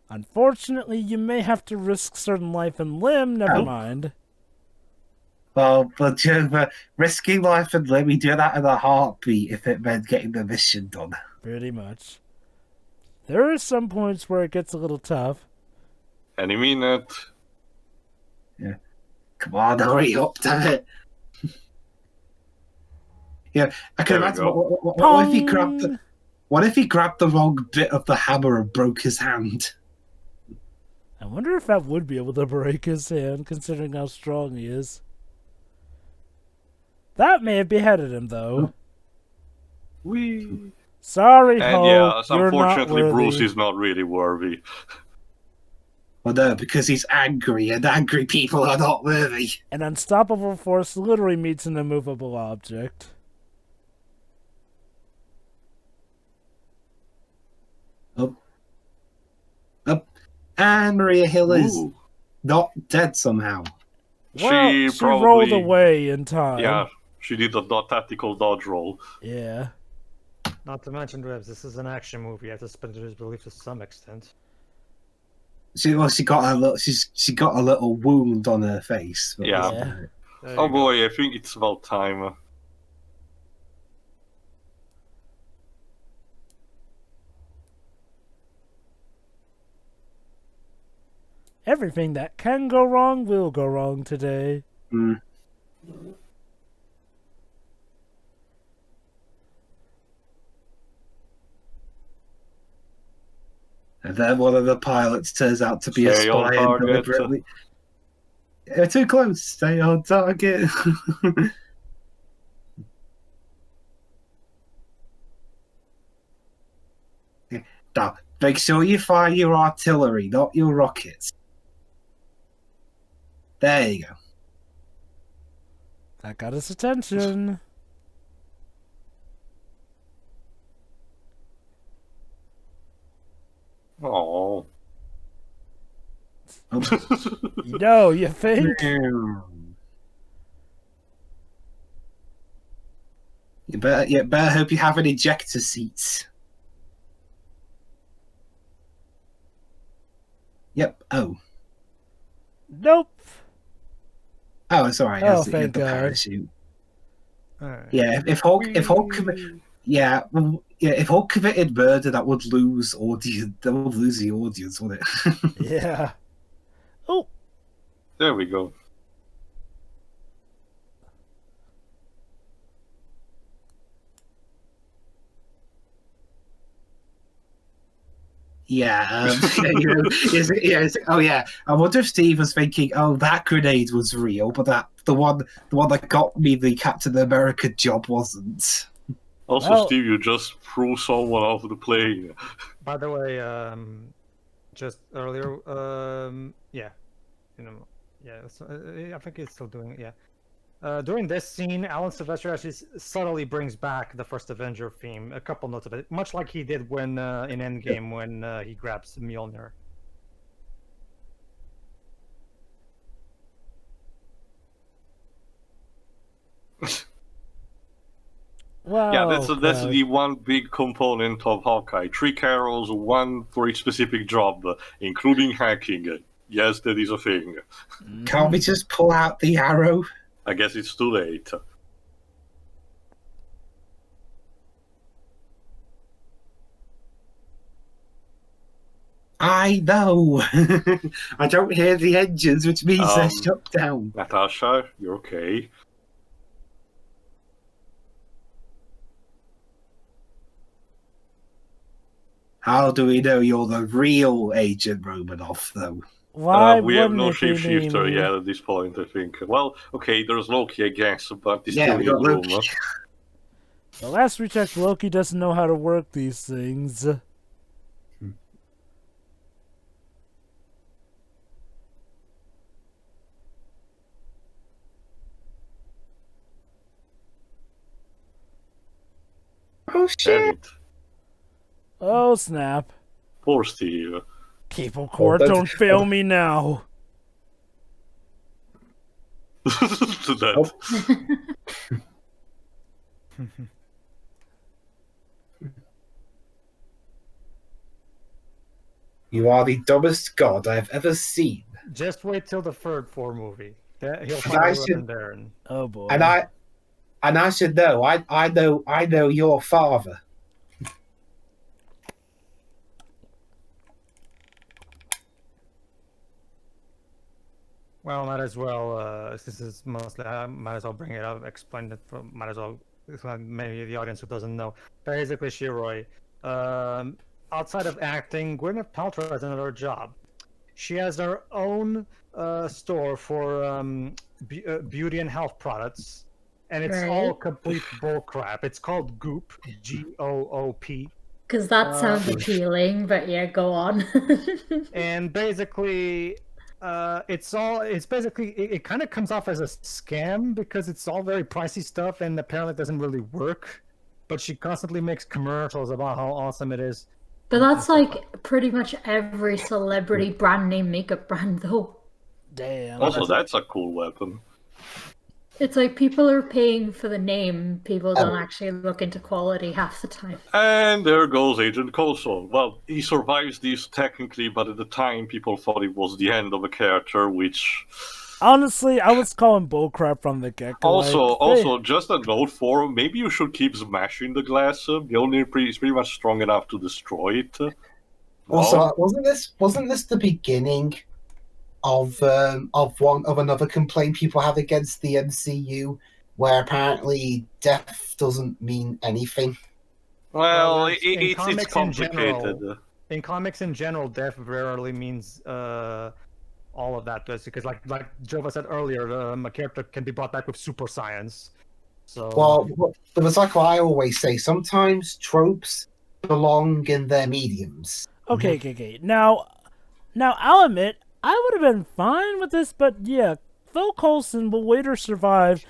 Unfortunately, you may have to risk certain life and limb. Never mind. Well, but risking life and limb, we do that in a heartbeat if it meant getting the mission done. Pretty much. There are some points where it gets a little tough. Any minute. Yeah. Come on, hurry up, damn it. Yeah, I can imagine. What if he grabbed the wrong bit of the hammer and broke his hand? I wonder if that would be able to break his hand, considering how strong he is. That may have beheaded him, though. Whee! Sorry, And Hulk, yeah, you're unfortunately, not Bruce worthy. is not really worthy. Well, no, because he's angry, and angry people are not worthy. An unstoppable force literally meets an immovable object. Up. And Maria Hill is Ooh. not dead somehow. Well, she rolled away in time. Yeah, she did a tactical dodge roll. Yeah. Not to mention, Revs, this is an action movie. You have to suspend his belief to some extent. She got a little wound on her face. But Yeah. There Oh you go. boy, I think it's about time. Everything that can go wrong will go wrong today. Mm. And then one of the pilots turns out to be a Stay on spy and target. deliberately. You're too close. Stay on target. Now, make sure you fire your artillery, not your rockets. There you go. That got his attention. Oh. No, you think? You better hope you have an ejector seats. Yep. Oh. Nope. Oh, it's alright. Oh, He thank had the God. parachute. Alright. Yeah, if Hulk yeah, if Hulk committed murder, that would lose audience. That would lose the audience, wouldn't it? Yeah. Oh, There we go. Yeah, oh yeah. I wonder if Steve was thinking, "Oh, that grenade was real," but the one that got me the Captain America job wasn't. Also, Well- Steve, you just threw someone off the plane. By the way, just earlier, yeah, I think he's still doing it. Yeah. During this scene, Alan Silvestri actually subtly brings back the first Avenger theme. A couple notes of it, much like he did when in Endgame when he grabs Mjolnir. wow. Yeah, that's the one big component of Hawkeye. 3 carols, one for each specific job, including hacking. Yes, that is a thing. Can't we just pull out the arrow? I guess it's too late. I know. I don't hear the engines, which means they're shut down. Natasha, you're okay. How do we know you're the real Agent Romanoff, though? Why We have wouldn't no it be shapeshifter me? yet at this point, I think. Well, okay, there's Loki, I guess, but he's Yeah, still we in got room. Loki. The last we checked, Loki doesn't know how to work these things. Oh Damn shit! it. Oh, snap. Poor Steve. Cable cord, that's- don't fail me now. That. You are the dumbest god I have ever seen. Just wait till the third Thor movie. He'll I find a should- weapon there. And... Oh boy. And I should know. I know your father. Well, might as well. This is mostly. I might as well bring it up. Explain it. Might as well. Maybe the audience who doesn't know. Basically, Shiroi. Outside of acting, Gwyneth Paltrow has another job. She has her own store for beauty and health products, and it's all Right. complete bullcrap. It's called Goop, Goop. Because that sounds appealing, but yeah, go on. And basically it's basically it kind of comes off as a scam because it's all very pricey stuff and apparently it doesn't really work, but she constantly makes commercials about how awesome it is. But that's like pretty much every celebrity brand name makeup brand, though. Damn. Also, that's a cool weapon. It's like people are paying for the name, people don't actually look into quality half the time. And there goes Agent Coulson. Well, he survives this technically, but at the time people thought it was the end of a character, which... Honestly, I was calling bullcrap from the get-go. Also, just a note for, maybe you should keep smashing the glass. Mjolnir is pretty much strong enough to destroy it. Also, wasn't this the beginning of another complaint people have against the MCU, where apparently death doesn't mean anything? Well, in it's comics in complicated. general- In comics in general, death rarely means all of that, because like Jova said earlier, a character can be brought back with super science. So Well, but it's like what I always say. Sometimes tropes belong in their mediums. Okay. Now, I'll admit, I would have been fine with this, but yeah, Phil Coulson will later survive,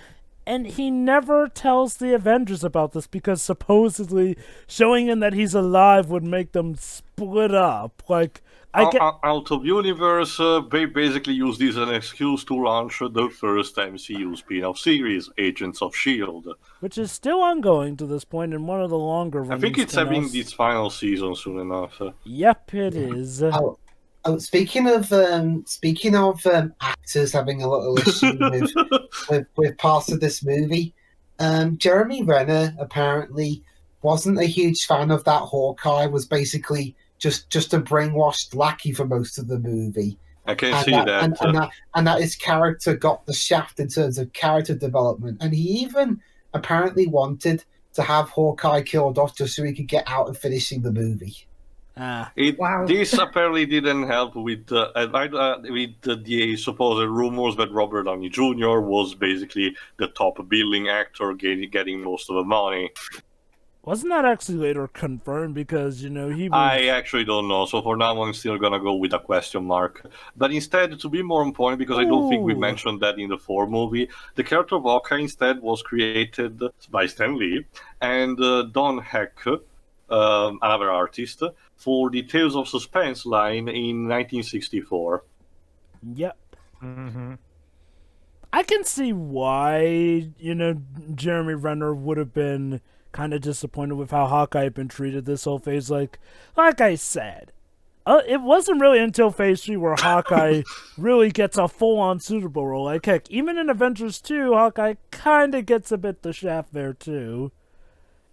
and he never tells the Avengers about this because supposedly showing him that he's alive would make them split up. Like, Out of universe, they basically use this as an excuse to launch the first MCU spin-off series, Agents of S.H.I.E.L.D. which is still ongoing to this point, and one of the longer I running think it's having spin-offs. its final season soon enough. Yep, it is. Oh, speaking of actors having a little issue with parts of this movie, Jeremy Renner apparently wasn't a huge fan of that Hawkeye. Was basically just a brainwashed lackey for most of the movie, I can and see that that. and that his character got the shaft in terms of character development, and he even apparently wanted to have Hawkeye killed off just so he could get out of finishing the movie. Wow. This apparently didn't help with the supposed rumors that Robert Downey Jr. was basically the top billing actor, getting most of the money. Wasn't that actually later confirmed? Because, he was... I actually don't know, so for now I'm still gonna go with a question mark. But instead, to be more on point, because I don't think we Ooh. mentioned that in the 4 movie, the character of Hawkeye instead was created by Stan Lee and Don Heck, another artist, for the Tales of Suspense line in 1964. Yep. Mm-hmm. I can see why, Jeremy Renner would have been kind of disappointed with how Hawkeye had been treated this whole phase. Like I said, it wasn't really until Phase 3 where Hawkeye really gets a full-on suitable role. Like, heck, even in Avengers 2, Hawkeye kind of gets a bit the shaft there, too.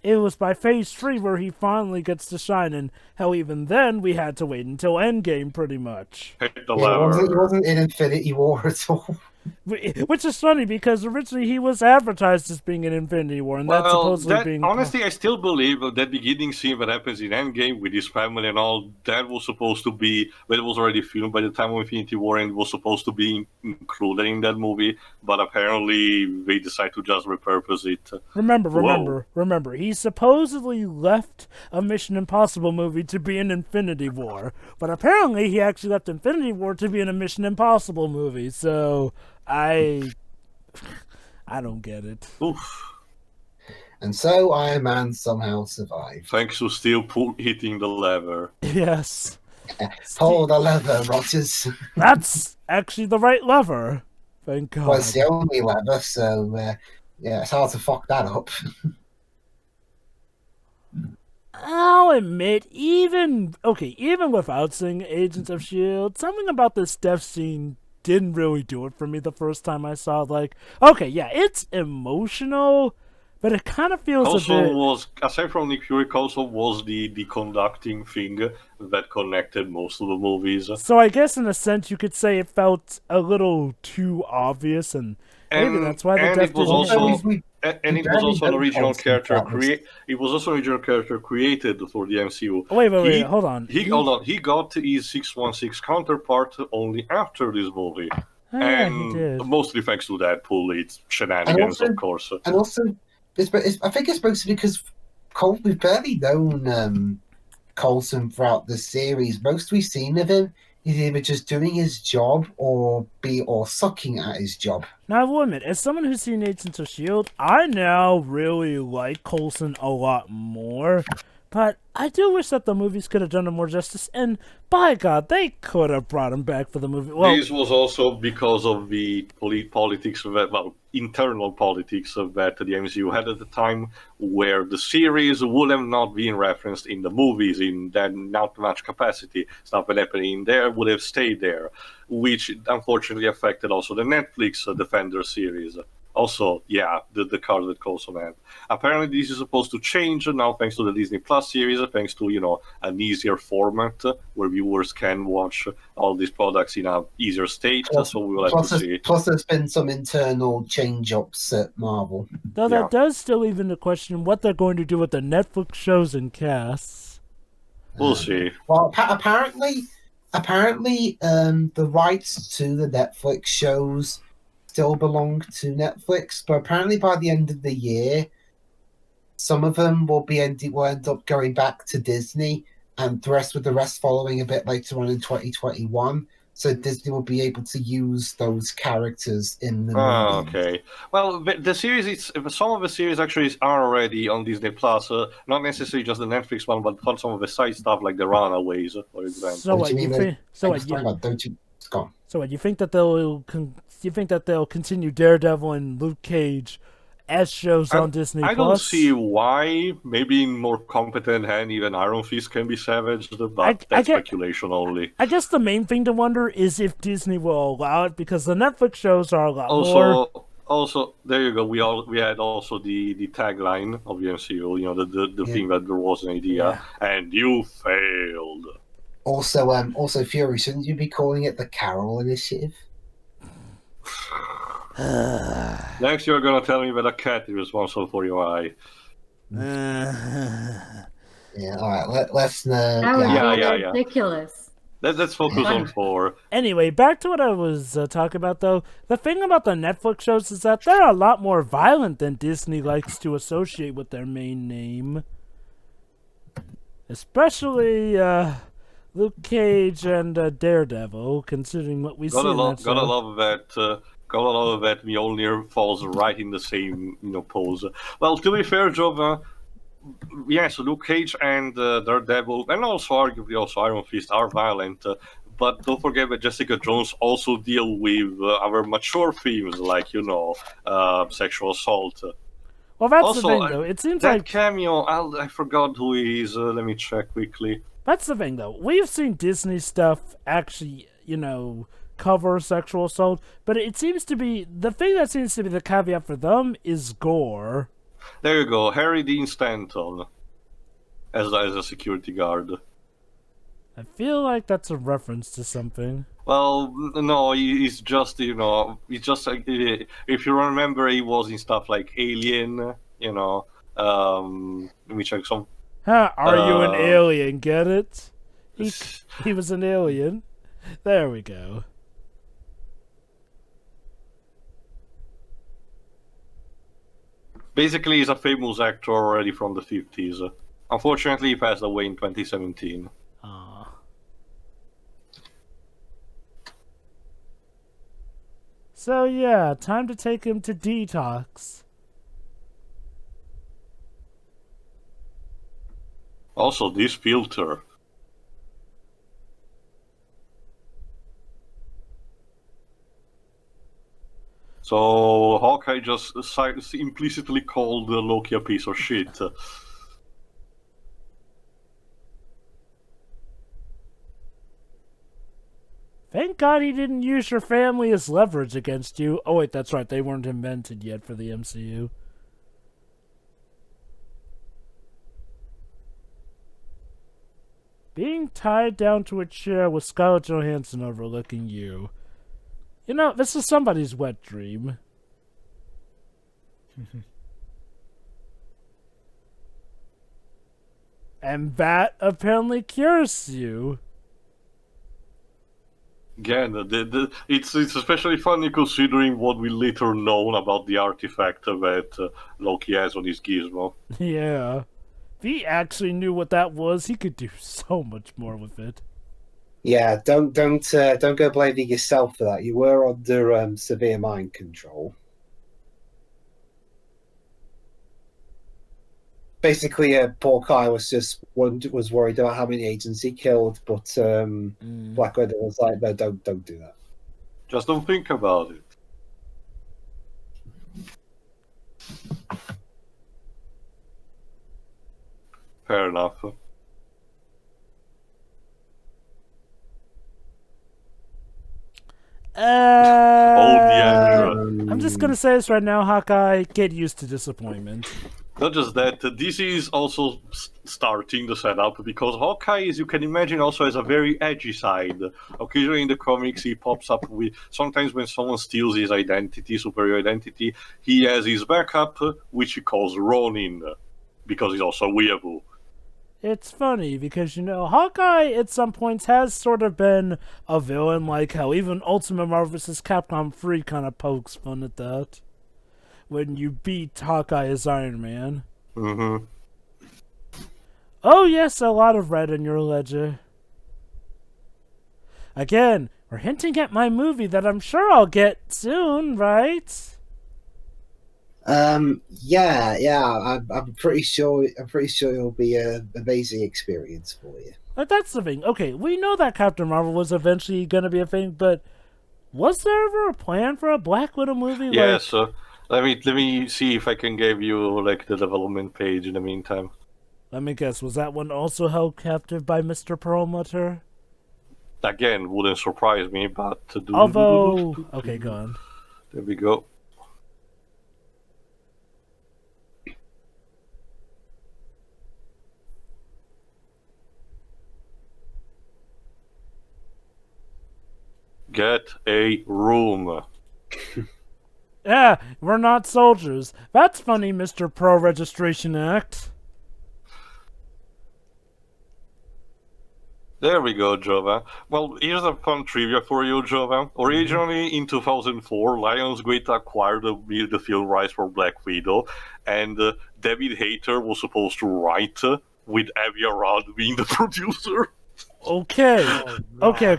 It was by Phase 3 where he finally gets to shine, and hell, even then, we had to wait until Endgame, pretty much. Hit the Yeah, lever. he wasn't in Infinity War at all. Which is funny, because originally he was advertised as being in Infinity War, and that's supposedly being... Honestly, I still believe that beginning scene that happens in Endgame with his family and all, that was supposed to be, but it was already filmed by the time of Infinity War and was supposed to be included in that movie, but apparently they decided to just repurpose it. Remember, he supposedly left a Mission Impossible movie to be in Infinity War, but apparently he actually left Infinity War to be in a Mission Impossible movie, so... I don't get it. Oof. And so Iron Man somehow survived. Thanks to still hitting the lever. Yes. Pull the lever, Rogers. That's actually the right lever. Thank God. Well, it's the only lever, so yeah, it's hard to fuck that up. I'll admit, even without seeing Agents of S.H.I.E.L.D., something about this death scene didn't really do it for me the first time I saw it. Like, okay, yeah, it's emotional, but it kind of feels Coulson a bit... was, aside from Nick Fury, Coulson was the conducting thing that connected most of the movies. So I guess in a sense you could say it felt a little too obvious, and maybe that's why the death was also... And it was also an don't original Coulson character that It was also an original character created for the MCU. Wait, hold on. He got his 616 counterpart only after this movie. Yeah, he did. Mostly thanks to Deadpool, it's shenanigans, of course. And also, I think it's mostly because we've barely known Coulson throughout the series. Most we've seen of him is either just doing his job or sucking at his job. Now, I will admit, as someone who's seen Agents of S.H.I.E.L.D., I now really like Coulson a lot more. But I do wish that the movies could have done him more justice, and by God, they could have brought him back for the movie. Well, this was also because of the politics, internal politics that the MCU had at the time, where the series would have not been referenced in the movies in that not much capacity. Stuff that happened in there would have stayed there, which unfortunately affected also the Netflix Defender series. Also, yeah, the card that Coulson had. Apparently, this is supposed to change now, thanks to the Disney Plus series, thanks to an easier format where viewers can watch all these products in an easier state. So we will have to see. Plus, there's been some internal change-ups at Marvel. Though that does still leave into question what they're going to do with the Netflix shows and casts. We'll see. Well, apparently, the rights to the Netflix shows still belong to Netflix, but apparently by the end of the year, some of them will end up going back to Disney, and the rest following a bit later on in 2021. So Disney will be able to use those characters in the movie. Oh, okay. Well, the series, some of the series actually are already on Disney Plus. Not necessarily just the Netflix one, but on some of the side stuff like the Runaways, for example. So what you think? It's gone. So what you think that they'll continue Daredevil and Luke Cage S shows on Disney I Plus. don't see why. Maybe in more competent hand, even Iron Fist can be savaged, but that's speculation only. I guess the main thing to wonder is if Disney will allow it, because the Netflix shows are a lot more. Also, there you go. We had also the tagline of the MCU. You know, the thing that there was an idea, and you failed. Also, Fury, shouldn't you be calling it the Carol Initiative? Next, you're gonna tell me that a cat is responsible for your eye. Yeah. All right. Let's. That was ridiculous. Let's focus on 4. Anyway, back to what I was talking about, though. The thing about the Netflix shows is that they're a lot more violent than Disney likes to associate with their main name. Especially Luke Cage and Daredevil, considering what we see in that show. Gotta love that. Gotta love that Mjolnir falls right in the same pose. Well, to be fair, Joe, yes, Luke Cage and Daredevil, and also arguably also Iron Fist are violent. But don't forget that Jessica Jones also deal with our mature themes like sexual assault. Well, that's also, the thing, though. It seems that like cameo. I forgot who he is. Let me check quickly. That's the thing, though. We've seen Disney stuff actually, cover sexual assault, but it seems to be the thing that seems to be the caveat for them is gore. There you go, Harry Dean Stanton as a security guard. I feel like that's a reference to something. Well, no, he's just like, if you remember, he was in stuff like Alien. Let me check some. Are you an alien? Get it? He was an alien. There we go. Basically, he's a famous actor already from the 50s. Unfortunately, he passed away in 2017. So yeah, time to take him to detox. Also, this filter. So Hawkeye just implicitly called Loki a piece of shit. Thank God he didn't use your family as leverage against you. Oh wait, that's right, they weren't invented yet for the MCU. Being tied down to a chair with Scarlett Johansson overlooking you. This is somebody's wet dream. And that apparently cures you. Again, it's especially funny considering what we later know about the artifact that Loki has on his gizmo. Yeah. If he actually knew what that was, he could do so much more with it. Yeah, don't go blaming yourself for that. You were under severe mind control. Basically, poor Kai was worried about how many agents he killed, but Black Widow was like, "No, don't do that. Just don't think about it." Fair enough. I'm just gonna say this right now, Hawkeye. Get used to disappointment. Not just that, DC is also starting the setup because Hawkeye, as you can imagine, also has a very edgy side. Occasionally in the comics, he pops up with sometimes when someone steals his identity, superior identity, he has his backup, which he calls Ronin, because he's also a weeaboo. It's funny because, Hawkeye at some points has sort of been a villain, like how even Ultimate Marvel vs. Capcom 3 kind of pokes fun at that. When you beat Hawkeye as Iron Man. Mm-hmm. Oh yes, a lot of red in your ledger. Again, we're hinting at my movie that I'm sure I'll get soon, right? Yeah. I'm pretty sure it'll be an amazing experience for you. But that's the thing. Okay, we know that Captain Marvel was eventually going to be a thing, but was there ever a plan for a Black Widow movie? Yes, Let me see if I can give you like the development page in the meantime. Let me guess, was that one also held captive by Mr. Perlmutter? Again, wouldn't surprise me, but Although... Okay, go on. There we go. Get a room. Yeah, we're not soldiers. That's funny, Mr. Pro-Registration Act. There we go, Jova. Well, here's a fun trivia for you, Jova. Originally, in 2004, Lionsgate acquired the film rights for Black Widow, and David Hayter was supposed to write, with Avi Arad being the producer. Okay. Okay.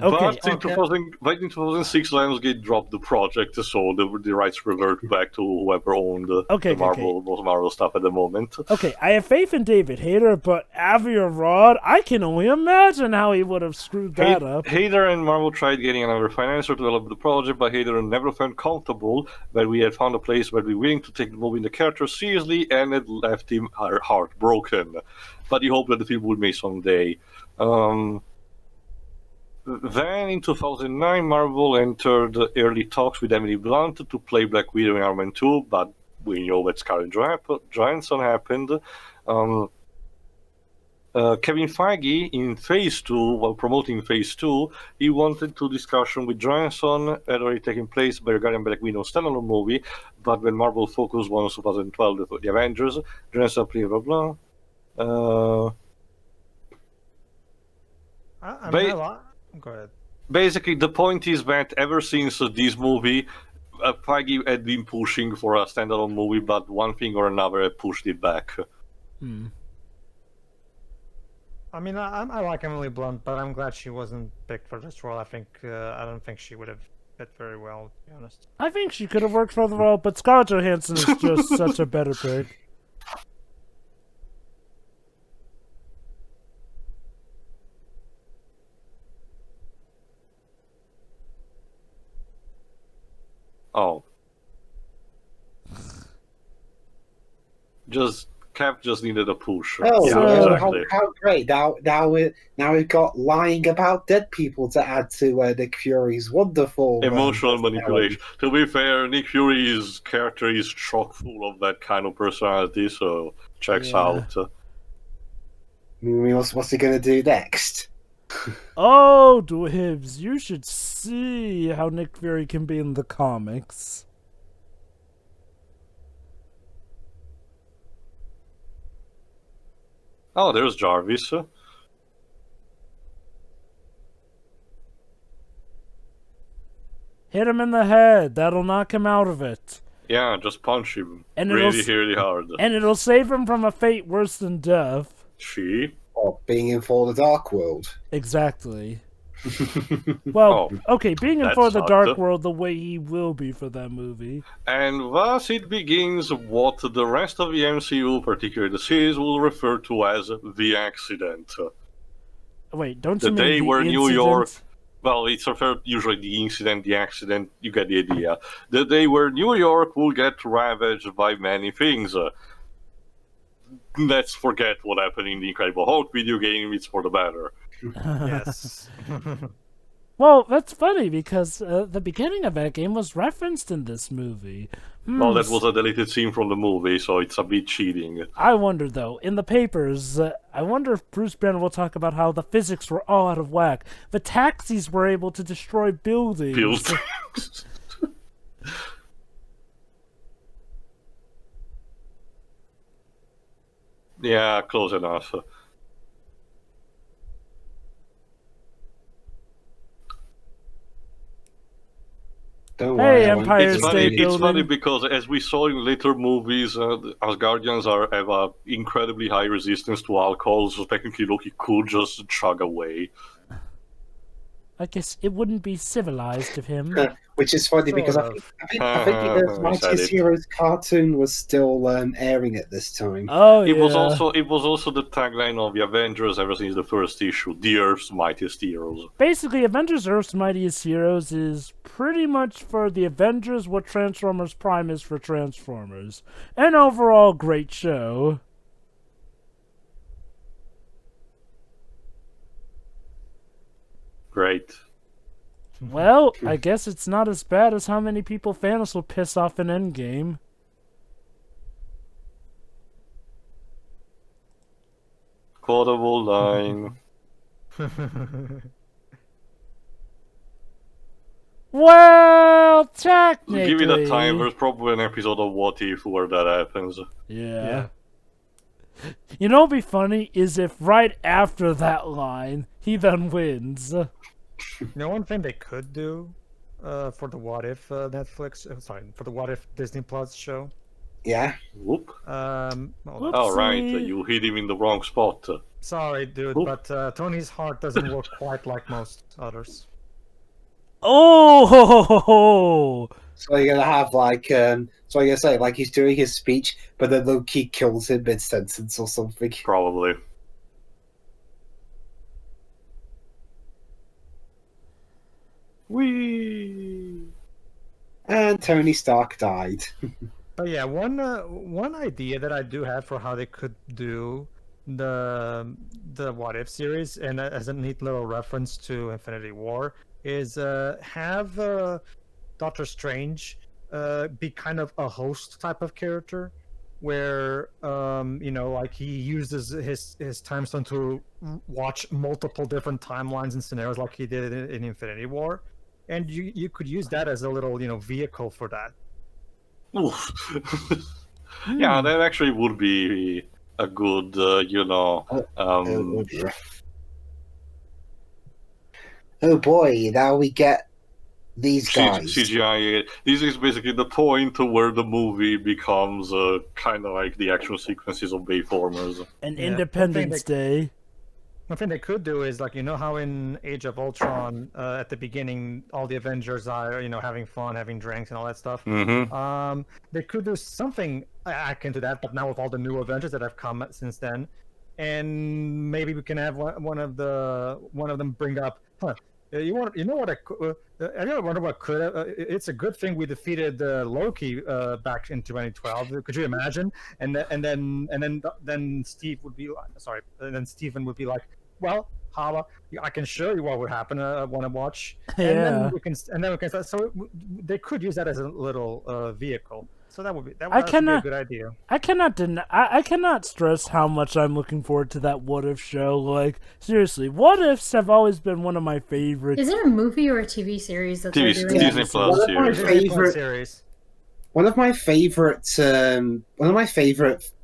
But in 2006, Lionsgate dropped the project, so the rights revert back to whoever owned the Marvel stuff at the moment. Okay, I have faith in David Hayter, but Avi Arad, I can only imagine how he would have screwed that up. Hayter and Marvel tried getting another financier to develop the project, but Hayter never felt comfortable that we had found a place where we were willing to take the movie and the character seriously, and it left him heartbroken. But he hoped that the film would make someday. Then in 2009, Marvel entered early talks with Emily Blunt to play Black Widow in Iron Man 2, but we know that Scarlett Johansson happened. Kevin Feige, in Phase 2, while promoting Phase 2, he wanted to discussion with Johansson had already taken place by regarding Black Widow standalone movie, but when Marvel focused on 2012 The Avengers, Johansson played blah blah. Go ahead. Basically, the point is that ever since this movie, Feige had been pushing for a standalone movie, but one thing or another had pushed it back. I mean, I like Emily Blunt, but I'm glad she wasn't picked for this role. I don't think she would have fit very well, to be honest. I think she could have worked for the role, but Scarlett Johansson is just such a better pick. Oh. Cap just needed a push. Oh, yeah, exactly. how great! Now we've got lying about dead people to add to Nick Fury's wonderful emotional manipulation. To be fair, Nick Fury's character is chock full of that kind of personality, so checks out. What's he gonna do next? Oh, Dwibs, you should see how Nick Fury can be in the comics. Oh, there's Jarvis. Hit him in the head. That'll knock him out of it. Yeah, just punch him And really hard. And it'll save him from a fate worse than death. Or being in For the Dark World. Exactly. Well, okay, being in For the Dark World the way he will be for that movie. And thus it begins what the rest of the MCU, particularly the series, will refer to as the accident. Wait, don't you mean the day the where incident? New York... Well, it's referred usually the incident, the accident, you get the idea. The day where New York will get ravaged by many things. Let's forget what happened in the Incredible Hulk video game, it's for the better. Yes. Well, that's funny because the beginning of that game was referenced in this movie. Well, that was a deleted scene from the movie, so it's a bit cheating. I wonder, though, in the papers, I wonder if Bruce Banner will talk about how the physics were all out of whack. The taxis were able to destroy buildings. Yeah, close enough. Hey, Empire State Building. It's funny because, as we saw in later movies, Asgardians have an incredibly high resistance to alcohol, so technically Loki could just chug away. I guess it wouldn't be civilized of him. Which is funny because I Sort of. think the We said Mightiest it. Heroes cartoon was still airing at this time. Oh, It yeah. was also the tagline of the Avengers ever since the first issue, the Earth's Mightiest Heroes. Basically, Avengers Earth's Mightiest Heroes is pretty much for the Avengers what Transformers Prime is for Transformers. An overall great show. Great. Well, I guess it's not as bad as how many people Thanos will piss off in Endgame. Quotable line. Well, technically... Give it a time, there's probably an episode of What If where that happens. Yeah. You know what'd be funny is if right after that line, he then wins. You know, one thing they could do for the What If Netflix, for the What If Disney Plus show. Yeah. Whoop. Hold on. Oh, right, Whoopsie. you hit him in the wrong spot. Sorry, dude, Oop. but Tony's heart doesn't work quite like most others. Oh! So you're gonna have like so you're gonna say like he's doing his speech, but then Loki kills him mid sentence or something. Probably. Whee! And Tony Stark died. But yeah, one idea that I do have for how they could do the What If series, and as a neat little reference to Infinity War, is have Doctor Strange be kind of a host type of character, where like he uses his time stone to watch multiple different timelines and scenarios, like he did in Infinity War, and you could use that as a little vehicle for that. Oof. Yeah, that actually would be a good, Oh boy, now we get these guys. CGI. This is basically the point where the movie becomes kind of like the action sequences of Bayformers. An Yeah. Independence Day. One thing they could do is, like, how in Age of Ultron, at the beginning, all the Avengers are, having fun, having drinks and all that stuff. Mm-hmm. They could do something akin to that, but now with all the new Avengers that have come since then, and maybe we can have one of them bring up, you know what? Have you ever wondered what could? It's a good thing we defeated Loki back in 2012. Could you imagine? And then Steve would be sorry. And then Stephen would be like, "Well, how I can show you what would happen. Want to watch?" And Yeah. then we can start. So they could use that as a little vehicle. So that would be a good idea. I cannot stress how much I'm looking forward to that What If show. Like, seriously, What Ifs have always been one of my favorites. Is it a movie or a TV series that they're doing? Disney Plus One of my series. favorite series. One of my favorite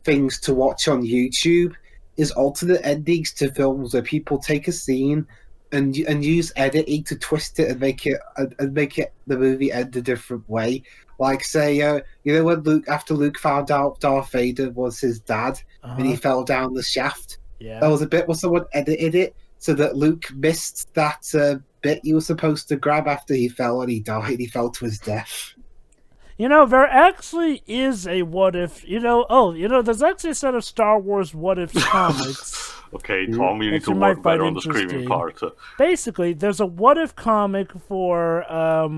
things to watch on YouTube is alternate endings to films where people take a scene and use editing to twist it and make it the movie end a different way. Like, say, when after Luke found out Darth Vader was his dad and he fell down the shaft, Yeah. there was a bit where someone edited it so that Luke missed that bit he was supposed to grab after he fell and he died. He fell to his death. There actually is a What If. There's actually a set of Star Wars What If comics. Okay, Tom, you need Which to you might work better find on the screaming interesting. part. Basically, there's a What If comic for A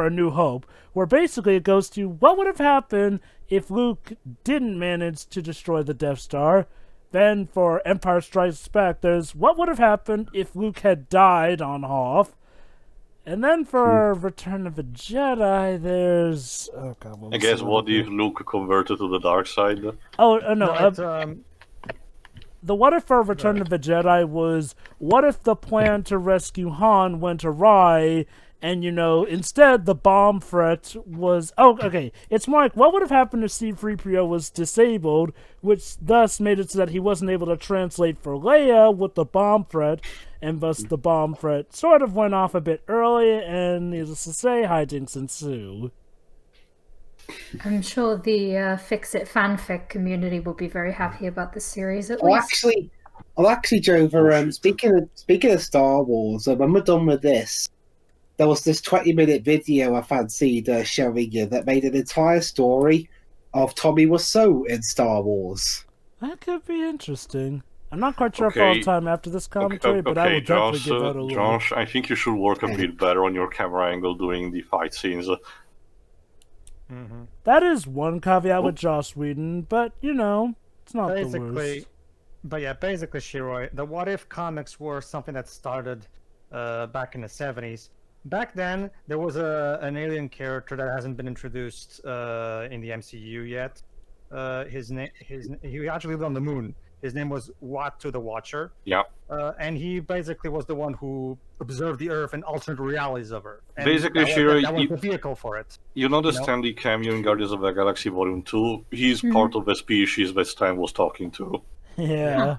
New Hope, where basically it goes to what would have happened if Luke didn't manage to destroy the Death Star. Then for Empire Strikes Back, there's what would have happened if Luke had died on Hoth. And then for Return of the Jedi, there's I guess what if Luke converted to the dark side? The what if for Return of the Jedi was, what if the plan to rescue Han went awry, and, instead the bomb threat was... It's more like, what would have happened if C-3PO was disabled, which thus made it so that he wasn't able to translate for Leia with the bomb threat, and thus the bomb threat sort of went off a bit early, and needless to say, hijinks ensue. I'm sure the Fix-It fanfic community will be very happy about this series, at Well, least. actually, Jover, speaking of Star Wars, when we're done with this, there was this 20-minute video I fancied showing you that made an entire story of Tommy Wiseau in Star Wars. That could be interesting. I'm not quite sure if I'll have time after this commentary, but I will definitely give that a look. Josh, I think you should work a bit better on your camera angle during the fight scenes. That is one caveat with Joss Whedon, but, you know, it's not the worst. But yeah, basically, Shiroi, the What If comics were something that started back in the 70s. Back then, there was an alien character that hasn't been introduced in the MCU yet. He actually lived on the moon. His name was Watu the Watcher. Yeah. And he basically was the one who observed the Earth and alternate realities of Earth. And basically, that was the vehicle for it. You know the Stan Lee cameo in Guardians of the Galaxy Volume 2? He's part of the species that Stan was talking to. Yeah.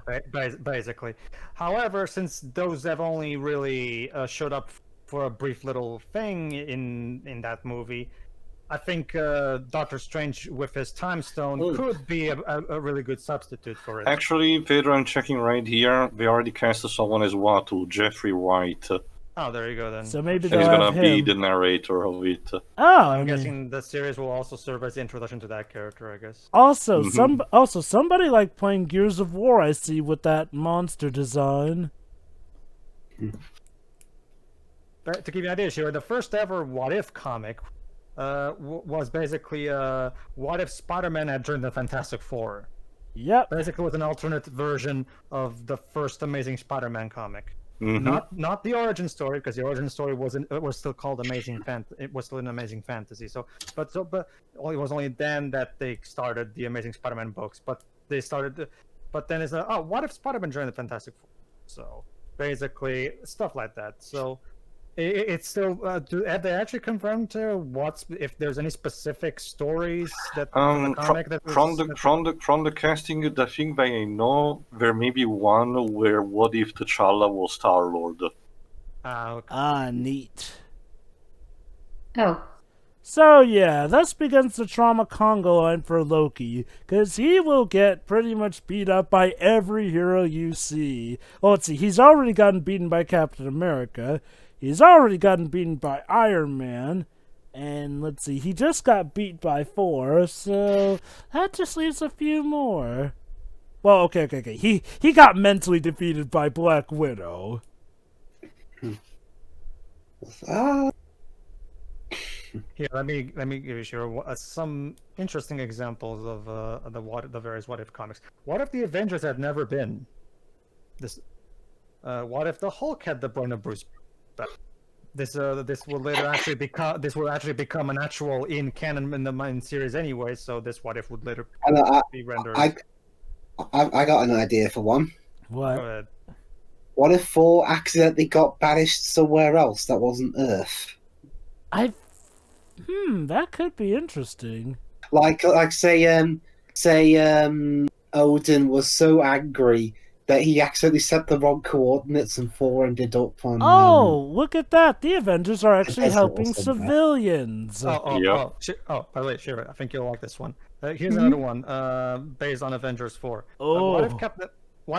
Basically. However, since those have only really showed up for a brief little thing in that movie, I think Doctor Strange with his Time Stone could be a really good substitute for it. Actually, Pedro, I'm checking right here. They already casted someone as Watu, Jeffrey White. Oh, there you go then. So maybe and he's they'll gonna have be him. the narrator of it. Oh, I'm guessing the series will also serve as the introduction to that character, I guess. Also, somebody like playing Gears of War, I see, with that monster design. But to give you an idea, Shira, the first ever What If comic was basically what if Spider-Man had joined the Fantastic Four. Yep. Basically, it was an alternate version of the first Amazing Spider-Man comic. Mm-hmm. Not the origin story, because the origin story was still called it was still an Amazing Fantasy. But it was only then that they started the Amazing Spider-Man books. But then it's what if Spider-Man joined the Fantastic Four? So basically stuff like that. So it's still have they actually confirmed if there's any specific stories that from the comic from the casting, the thing that I know, there may be one where what if T'Challa was Star-Lord. Okay. Neat. Oh. So yeah, thus begins the trauma Congo line for Loki, because he will get pretty much beat up by every hero you see. Well, let's see, he's already gotten beaten by Captain America. He's already gotten beaten by Iron Man, and let's see, he just got beat by Thor, so that just leaves a few more. Well, okay. He got mentally defeated by Black Widow. Here, let me give you some interesting examples of the various What If comics. What if the Avengers had never been? What if the Hulk had the brain of Bruce? But this will actually become an actual in canon in the main series anyway. So this What If would later be rendered. I got an idea for one. What? Go ahead. What if Thor accidentally got banished somewhere else that wasn't Earth? That could be interesting. Like say Odin was so angry that he accidentally set the wrong coordinates and Thor ended up on... look at that! The Avengers are actually helping civilians! By the way, Shira, I think you'll like this one. Here's another one, based on Avengers 4. What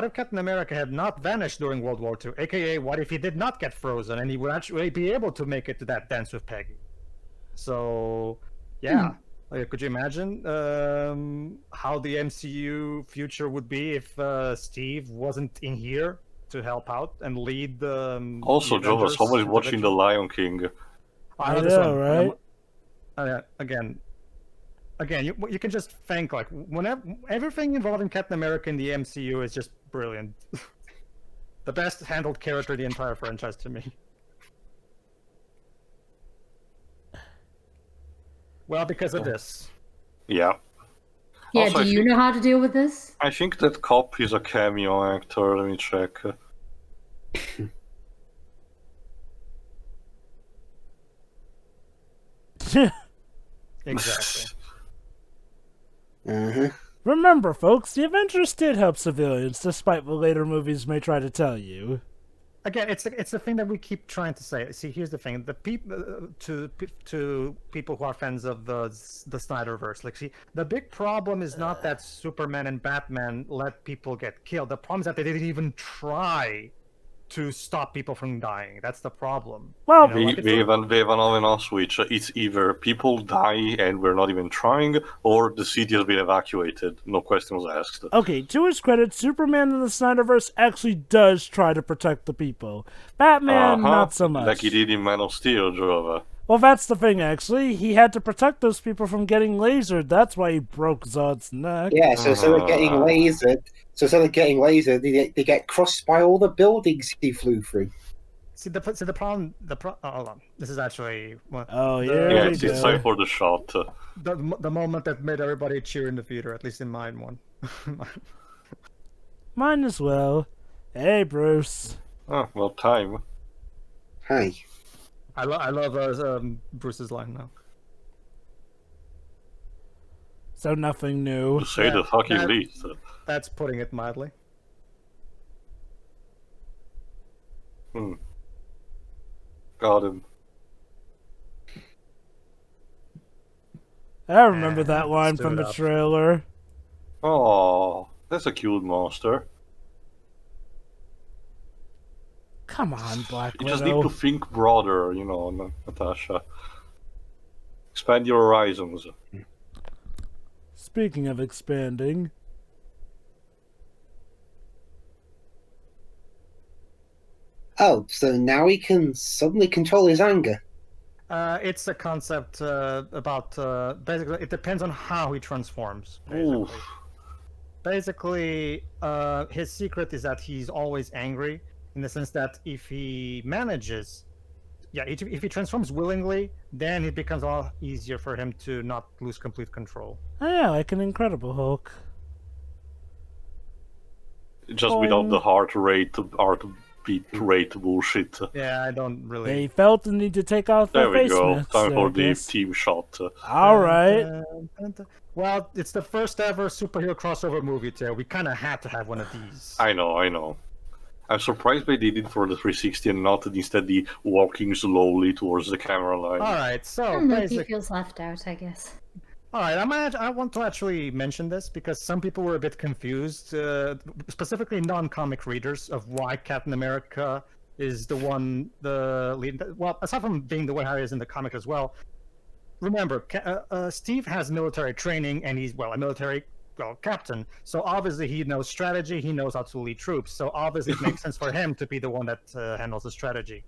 if Captain America had not vanished during World War II? AKA, what if he did not get frozen and he would actually be able to make it to that dance with Peggy? So, yeah. Could you imagine how the MCU future would be if Steve wasn't in here to help out and lead the... Also, Joe, someone is watching The Lion King. I know, right? Again, you can just think, like, whenever everything involving Captain America in the MCU is just brilliant. The best handled character in the entire franchise to me. Well, because of this. Yeah, Also, do you know how to deal with this? I think that Cop is a cameo actor. Let me check. Exactly. Remember, folks, the Avengers did help civilians, despite what later movies may try to tell you. Again, it's the thing that we keep trying to say. See, here's the thing: the people to people who are fans of the Snyderverse, like, see, the big problem is not that Superman and Batman let people get killed. The problem is that they didn't even try to stop people from dying. That's the problem. Well, You know, like, We have an on-and-off switch. It's either people die and we're not even trying, or the city has been evacuated. No questions asked. okay, to his credit, Superman in the Snyderverse actually does try to protect the people. Batman, not so much. Like he did in Man of Steel, Jova. Well, that's the thing, actually. He had to protect those people from getting lasered. That's why he broke Zod's neck. Yeah, so instead of getting lasered, they get crushed by all the buildings he flew through. See the problem. Hold on. This is actually Oh, yeah. Yeah, it's time for the shot. the moment that made everybody cheer in the theater. At least in mine one. Mine as well. Hey, Bruce. Oh, well, time. Hey. I love Bruce's line now. So nothing new. To say the fucking that- least. That's putting it mildly. Got him. I remember that line stood from the up. trailer. Oh, that's a cute monster. Come on, Black You just Widow. need to think broader, you know, Natasha. Expand your horizons. Speaking of expanding, Oh, so now he can suddenly control his anger. It's a concept about basically it depends on how he transforms. Oof. Basically, his secret is that he's always angry, in the sense that if he manages, if he transforms willingly, then it becomes a lot easier for him to not lose complete control. oh yeah, like an Incredible Hulk. Just without the heartbeat rate bullshit. Yeah, I don't really. They felt the need to take off their There we face go. masks, Time for I the guess. team shot. All right. Well, it's the first ever superhero crossover movie, too. We kind of had to have one of these. I know. I'm surprised they did it for the 360 and not instead the walking slowly towards the camera line. All right, so Movie basically, feels left out, I guess. all right. I want to actually mention this because some people were a bit confused, specifically non-comic readers, of why Captain America is the lead. Well, aside from being the way Harry is in the comic as well. Remember, Steve has military training, and he's a military captain. So obviously he knows strategy. He knows how to lead troops. So obviously it makes sense for him to be the one that handles the strategy.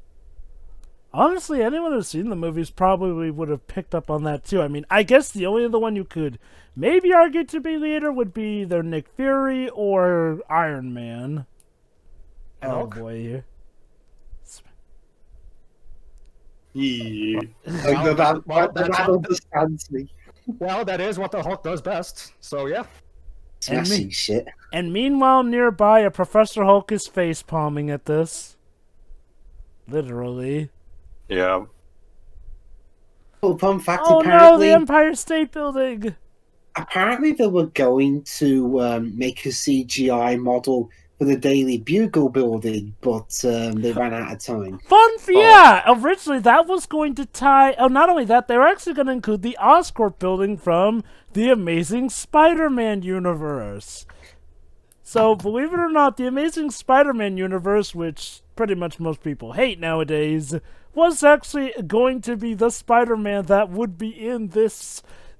Honestly, anyone who's seen the movies probably would have picked up on that too. I mean, I guess the only other one you could maybe argue to be leader would be either Nick Fury or Iron Man. Oh Hulk? boy. Yeah. Like, that understands me. Well, that is what the Hulk does best. So yeah. Smashing shit. And meanwhile, nearby, a Professor Hulk is face palming at this. Literally. Yeah. Well, fun fact, Oh no, apparently, the Empire State Building! apparently they were going to make a CGI model for the Daily Bugle building, but they ran out of time. Yeah! Originally, that was going to tie... Oh, not only that, they were actually going to include the Oscorp building from the Amazing Spider-Man universe. So, believe it or not, the Amazing Spider-Man universe, which pretty much most people hate nowadays, was actually going to be the Spider-Man that would be in the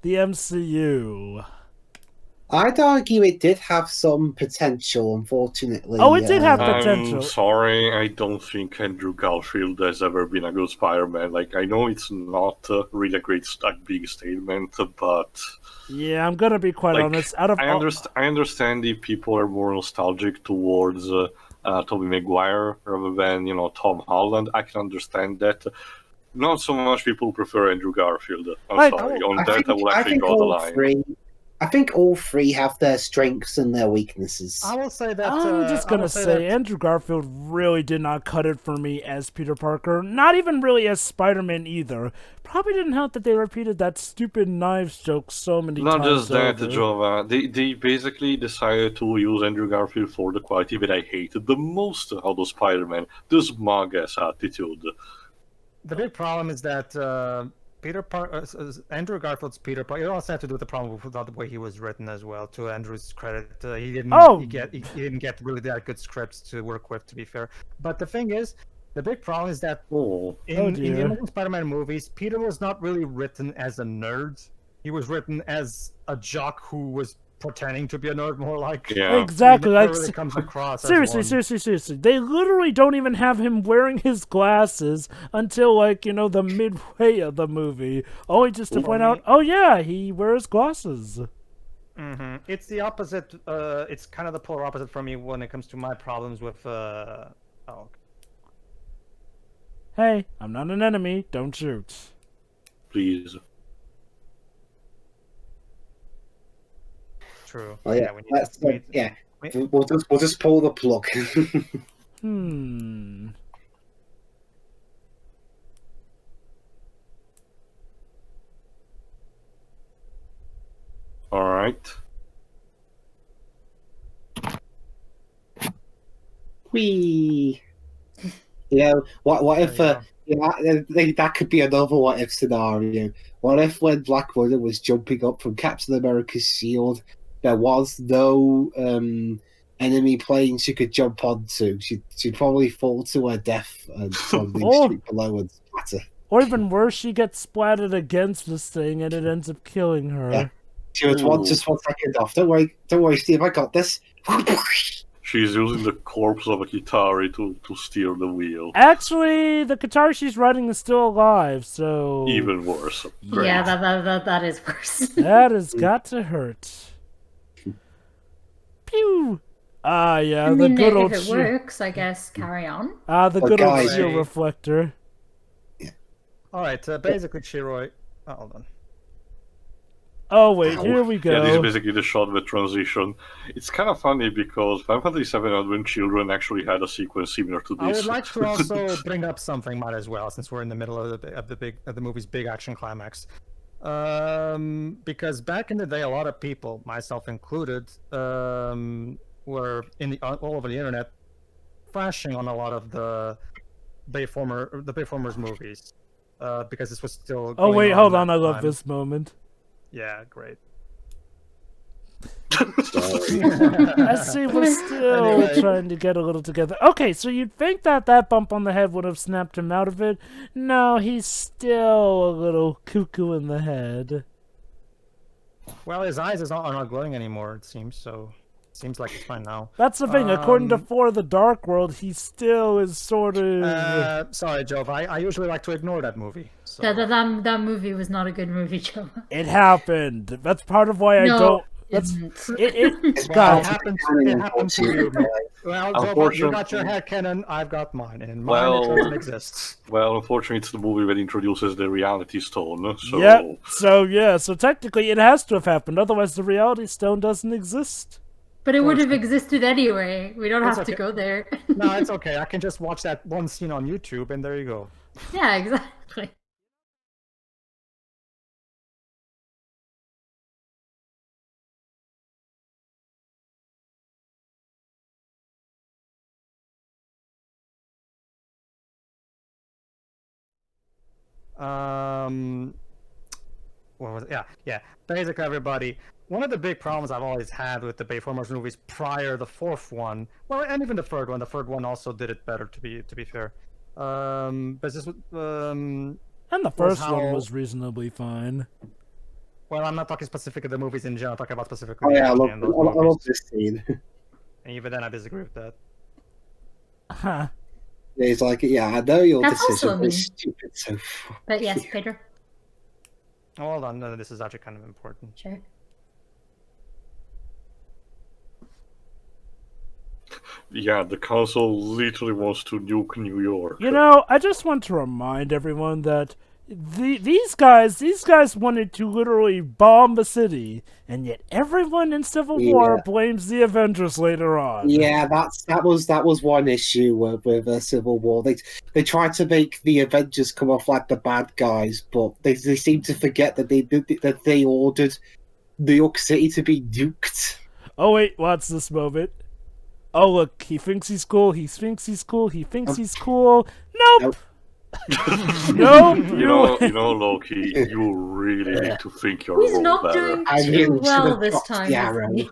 MCU. I'd argue it did have some potential, unfortunately. Oh, it did have potential. I'm sorry, I don't think Andrew Garfield has ever been a good Spider-Man. Like, I know it's not really a big statement, but... Yeah, I'm gonna be quite honest. Out of I understand if people are more nostalgic towards Tobey Maguire rather than, Tom Holland. I can understand that. Not so much people prefer Andrew Garfield. I'm sorry. On that, I will actually draw the line. I think all three have their strengths and their weaknesses. I will say that. I'm just gonna say Andrew Garfield really did not cut it for me as Peter Parker. Not even really as Spider-Man either. Probably didn't help that they repeated that stupid knives joke so many times. Not just that, over. Jova. They basically decided to use Andrew Garfield for the quality that I hated the most out of Spider-Man. This smug-ass attitude. The big problem is that Andrew Garfield's Peter Parker. It also had to do with the problem with the way he was written as well. To Andrew's credit, he didn't. Oh! He didn't get really that good scripts to work with. To be fair, but the thing is, the big problem is that in the Amazing Spider-Man movies, Peter was not really written as a nerd. He was written as a jock who was pretending to be a nerd, more like. Yeah. Exactly. He Like, never really comes across as seriously, one. seriously. They literally don't even have him wearing his glasses until, like, the midway of the movie. Only just to point out, oh yeah, he wears glasses. Mm-hmm. It's the opposite. It's kind of the polar opposite for me when it comes to my problems with. Hey, I'm not an enemy. Don't shoot. Please. True. Oh, yeah, we need let's, we need- yeah. we- We'll just pull the plug. All right. Whee! Yeah, what if There that could be another what if scenario? What if when Black Widow was jumping up from Captain America's shield, there was no enemy plane she could jump onto? She'd probably fall to her death and from the street below and splatter. Or even worse, she gets splattered against this thing and it ends up killing her. Yeah. She was just 1 second off. Don't worry, Steve, I got this. She's using the corpse of a Kitari to steer the wheel. Actually, the Qatar she's riding is still alive, so... Even worse. Great. Yeah, that is worse. That has got to hurt. Pew! Ah, yeah, I the mean, good old if it works, I guess carry on. the good old guys. shield reflector. All right. Basically, Shiroi. Oh, hold on. Oh, wait, here we Yeah, this is go. basically the shot with transition. It's kind of funny because Final Fantasy VII Advent Children actually had a sequence similar to I this. would like to also bring up something, might as well, since we're in the middle of the movie's big action climax. Because back in the day, a lot of people, myself included, were all over the internet, flashing on a lot of the Bayformers movies, because this was still. Oh, going wait, hold at on, I the love time. this moment. Yeah, great. I see we're still Anyway. trying to get a little together. Okay, so you'd think that bump on the head would have snapped him out of it. No, he's still a little cuckoo in the head. Well, his eyes are not glowing anymore. It seems so. Seems like it's fine now. That's the thing, according to For the Dark World, he still is sort of... Sorry, Jove. I usually like to ignore that movie. So. That movie was not a good movie, Joe. It happened. That's part of why I No, don't... It's It Well, God, it happened to you. Well, Jove, you got your head canon, I've got mine, and mine it doesn't exist. Well, unfortunately, it's the movie that introduces the Reality Stone. So Yep. So technically it has to have happened. Otherwise, the Reality Stone doesn't exist. But it would have existed anyway. We don't It's have to okay. go there. No, it's okay. I can just watch that one scene on YouTube, and there you go. Yeah, exactly. What was it? Yeah. Basically, everybody. One of the big problems I've always had with the Bayformers movies prior the fourth one, well, and even the third one. The third one also did it better, to be fair. But this And the first one how- was reasonably fine. well, I'm not talking specifically the movies in general. I'm talking about specifically. Oh yeah, I the love, action in those I love movies. this scene. And even then, I disagree with that. Huh. He's like, yeah, I know your That's also decision, a but meme. it's stupid. So But yes, Peter. Oh, hold on, no, this is actually kind of important. Sure. yeah, the council literally wants to nuke New York. You know, I just want to remind everyone that these guys wanted to literally bomb the city, and yet everyone in Civil War Yeah. blames the Avengers later on. yeah, that was one issue with Civil War. They tried to make the Avengers come off like the bad guys, but they seem to forget that they ordered New York City to be nuked. Oh wait, what's this moment? Oh look, he thinks he's cool. He thinks he's cool. He thinks he's cool. Nope. Nope, You know, Loki, you really need to think your He's role not better. doing I too really well should've this dropped time. the is arrow. he?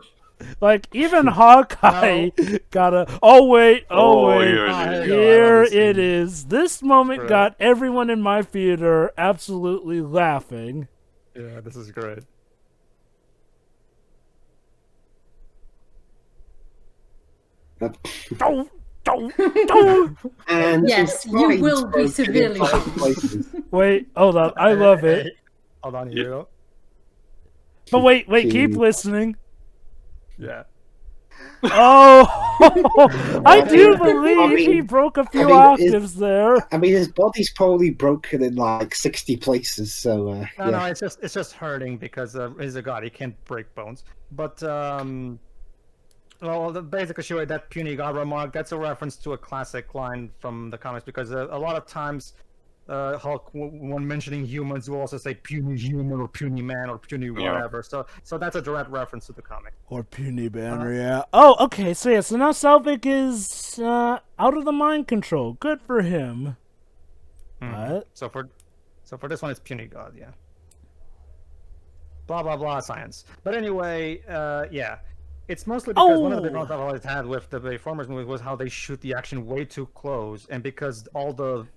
Like, even Hawkeye gotta. Oh, wait. Oh, Wait. here it Ah, is. here you go. I Here love this it scene. is. This moment Right. got everyone in my theater absolutely laughing. Yeah, this is great. Don't, don't. And Yes, his you spine's will be broken in severely 5 shocked. places. Wait, hold on. I love it. Hold on, here you go. But wait, keep Jeez. listening. Yeah. Oh, I do believe I mean- he broke a few I mean, octaves there. I mean, his body's probably broken in like 60 places, so No, yeah. no, it's just hurting because he's a god. He can't break bones. But well, basically, sure, that puny god remark, that's a reference to a classic line from the comics because a lot of times Hulk, when mentioning humans, will also say puny human or puny man or puny Yeah. whatever. So that's a direct reference to the comic. Or puny banner, yeah. Oh, okay, so yeah, so now Selvig is out of the mind control. Good for him. What? So for this one, it's puny god, yeah. Blah blah blah science. But anyway, yeah. It's mostly because one of the big problems I've always had with the Bayformers movie was how they shoot the action way too close, and because all the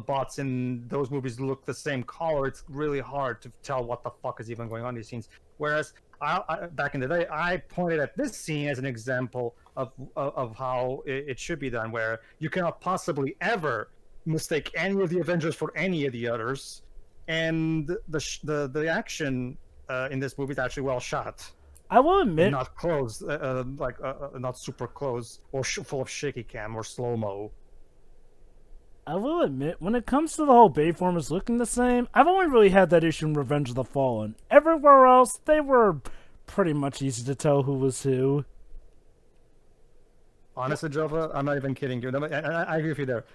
bots in those movies look the same color, it's really hard to tell what the fuck is even going on in these scenes. Whereas I back in the day, I pointed at this scene as an example of how it should be done, where you cannot possibly ever mistake any of the Avengers for any of the others, and the action in this movie is actually well shot. I will admit, Not close, not super close, or full of shaky cam or slow mo. when it comes to the whole Bayformers looking the same, I've only really had that issue in Revenge of the Fallen. Everywhere else, they were pretty much easy to tell who was who. Honestly, Jova, I'm not even kidding you. I agree with you there.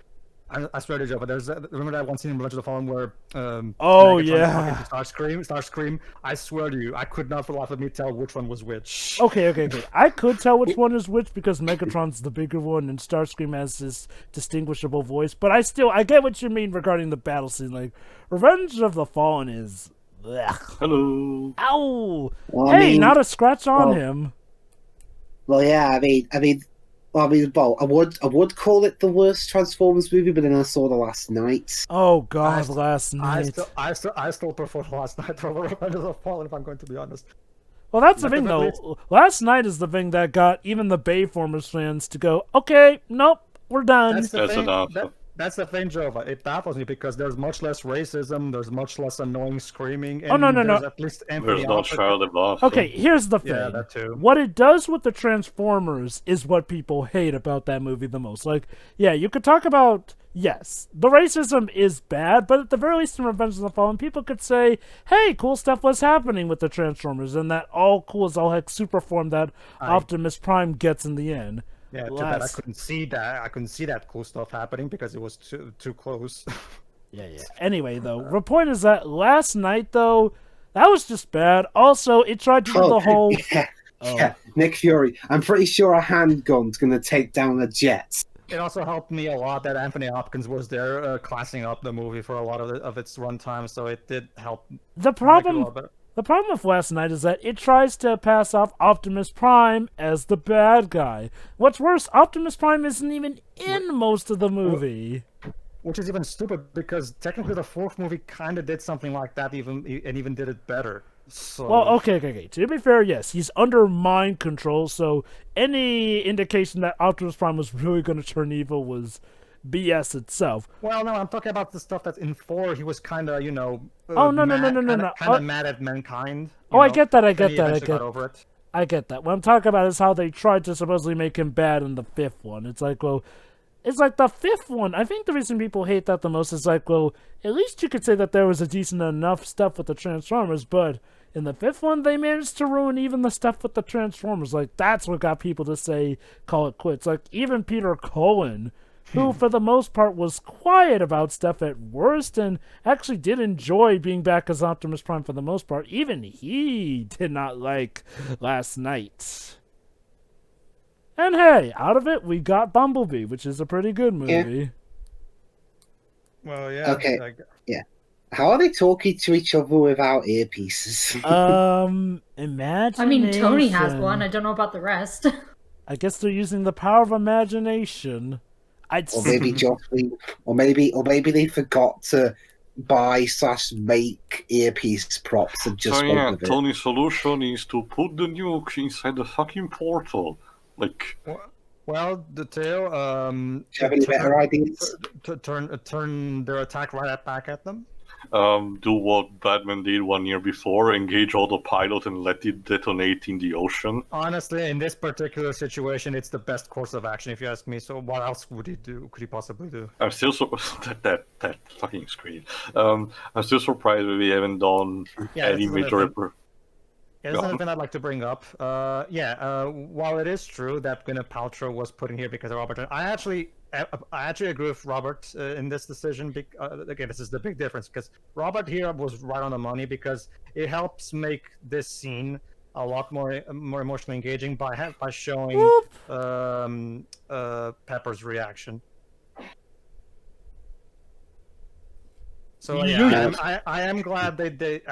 I swear to Jova, remember that one scene in Revenge of the Fallen where Oh, Megatron's yeah. talking to Starscream. I swear to you, I could not for the life of me tell which one was which. Okay. I could tell which one is which because Megatron's the bigger one and Starscream has this distinguishable voice, but I get what you mean regarding the battle scene. Like, Revenge of the Fallen is... Ugh. Hello. Ow! Well, I Hey, mean- not a scratch on well- him. Well, yeah, I would call it the worst Transformers movie, but then I saw the last night. Oh God, last night. I still prefer Last Night over Revenge of the Fallen, if I'm going to be honest. Well, that's the But thing, at though. least- Last night is the thing that got even the Bayformers fans to go, okay, nope, we're done. That's enough. That's the thing, Jova. It baffles me because there's much less racism, there's much less annoying screaming, and Oh, no. there's at least Anthony There's no Hopkins. child above. Okay, here's the thing. Yeah, that too. What it does with the Transformers is what people hate about that movie the most. Like, yeah, you could talk about, yes, the racism is bad, but at the very least in Revenge of the Fallen, people could say, hey, cool stuff was happening with the Transformers, and that all cool as all heck super form that Optimus Prime gets in the end. Yeah, too bad I couldn't see that. I couldn't see that cool stuff happening because it was too close. Yeah. Anyway, though, the point is that last night, though, that was just bad. Also, it tried to do the whole... Yeah, Nick Fury. I'm pretty sure a handgun's going to take down a jet. It also helped me a lot that Anthony Hopkins was there, classing up the movie for a lot of its runtime, so it did help. The problem with last night is that it tries to pass off Optimus Prime as the bad guy. What's worse, Optimus Prime isn't even in most of the movie. Which is even stupid because technically the fourth movie kind of did something like that, even did it better. So... Well, okay. To be fair, yes, he's under mind control, so any indication that Optimus Prime was really going to turn evil was BS itself. Well, no, I'm talking about the stuff that's in 4. He was kind of, no. kind of mad at mankind. I get that. Got over it. I get that. What I'm talking about is how they tried to supposedly make him bad in the 5th one. It's like, well, it's like the 5th one. I think the reason people hate that the most is like, well, at least you could say that there was a decent enough stuff with the Transformers, but in the 5th one, they managed to ruin even the stuff with the Transformers. Like, that's what got people to say, call it quits. Like, even Peter Cullen, who for the most part was quiet about stuff at worst and actually did enjoy being back as Optimus Prime for the most part, even he did not like last night. And hey, out of it, we got Bumblebee, which is a pretty good movie. Well, yeah. Okay. How are they talking to each other without earpieces? Imagination. I mean, Tony has one. I don't know about the rest. I guess they're using the power of imagination. Or maybe or maybe they forgot to buy/make earpiece props and just So went yeah, with it. Tony's solution is to put the nuke inside the fucking portal. Like, Well, the tail. Do you have any better ideas? Turn their attack back at them. do what Batman did 1 year before, engage autopilot and let it detonate in the ocean. Honestly, in this particular situation, it's the best course of action, if you ask me. So, what else would he do? Could he possibly do? I'm still that fucking screen. I'm still surprised that we haven't done any major. Yeah, there's another thing I'd like to bring up. While it is true that Gwyneth Paltrow was put in here because of Robert, I actually agree with Robert in this decision. Again, this is the big difference because Robert here was right on the money because it helps make this scene a lot more emotionally engaging by showing Pepper's reaction. So yeah, I am glad they did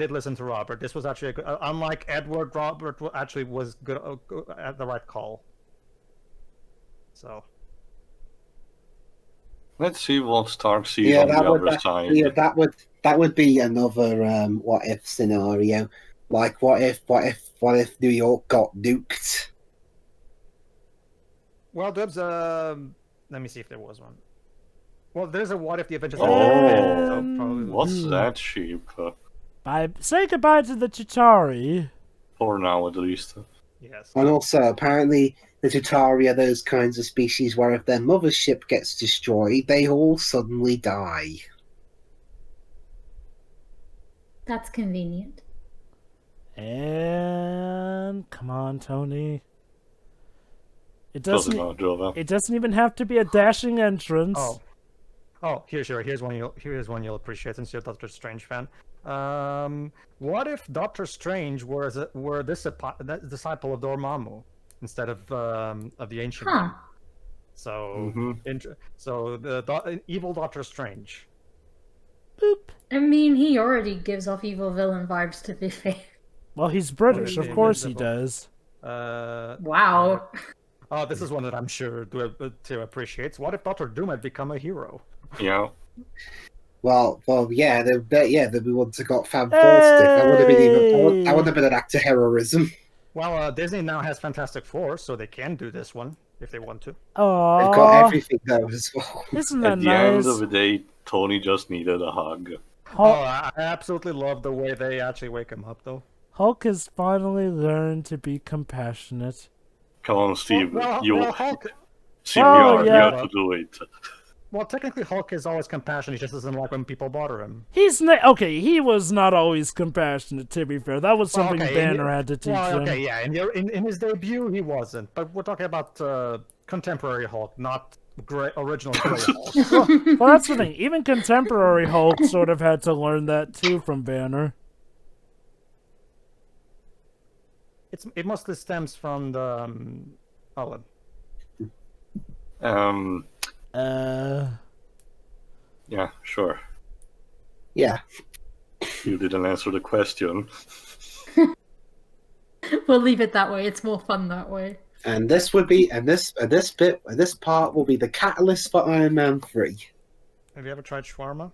listen to Robert. This was actually unlike Edward. Robert actually was good at the right call. So let's see what Stark sees on the other side. Yeah, that would be another what if scenario. Like what if New York got nuked? Well, Dubs, let me see if there was one. Well, there's a what if the Avengers. What's that sheep? Say goodbye to the Chitauri. For now, at least. Yes. And also, apparently, the Chitauri are those kinds of species where if their mothership gets destroyed, they all suddenly die. That's convenient. And come on, Tony. It doesn't even have to be a dashing entrance. Here's one you'll appreciate since you're a Doctor Strange fan. What if Doctor Strange were this disciple of Dormammu instead of the ancient one? So so the evil Doctor Strange. Boop. I mean, he already gives off evil villain vibes, to be fair. Well, he's British, of course he does. Wow. Oh, this is one that I'm sure to appreciates. What if Doctor Doom had become a hero? Yeah. Well, yeah, then we would have got Fan Stick. That would have been an act of heroism. Well, Disney now has Fantastic Four, so they can do this one if they want to. Oh, they've got everything though as well. Isn't that At the nice? end of the day, Tony just needed a hug. I absolutely love the way they actually wake him up, though. Hulk has finally learned to be compassionate. Come on, Steve. Hulk. CPR, you have to do it. Well, technically, Hulk is always compassionate. He just doesn't like when people bother him. He was not always compassionate, to be fair. That was something Banner had to teach him. Okay, yeah. In his debut, he wasn't. But we're talking about contemporary Hulk, not original Grey Hulk. Well, that's the thing. Even contemporary Hulk sort of had to learn that, too, from Banner. It mostly stems from the... Yeah, sure. Yeah. Hmm. You didn't answer the question. We'll leave it that way. It's more fun that way. And this part will be the catalyst for Iron Man 3. Have you ever tried shawarma?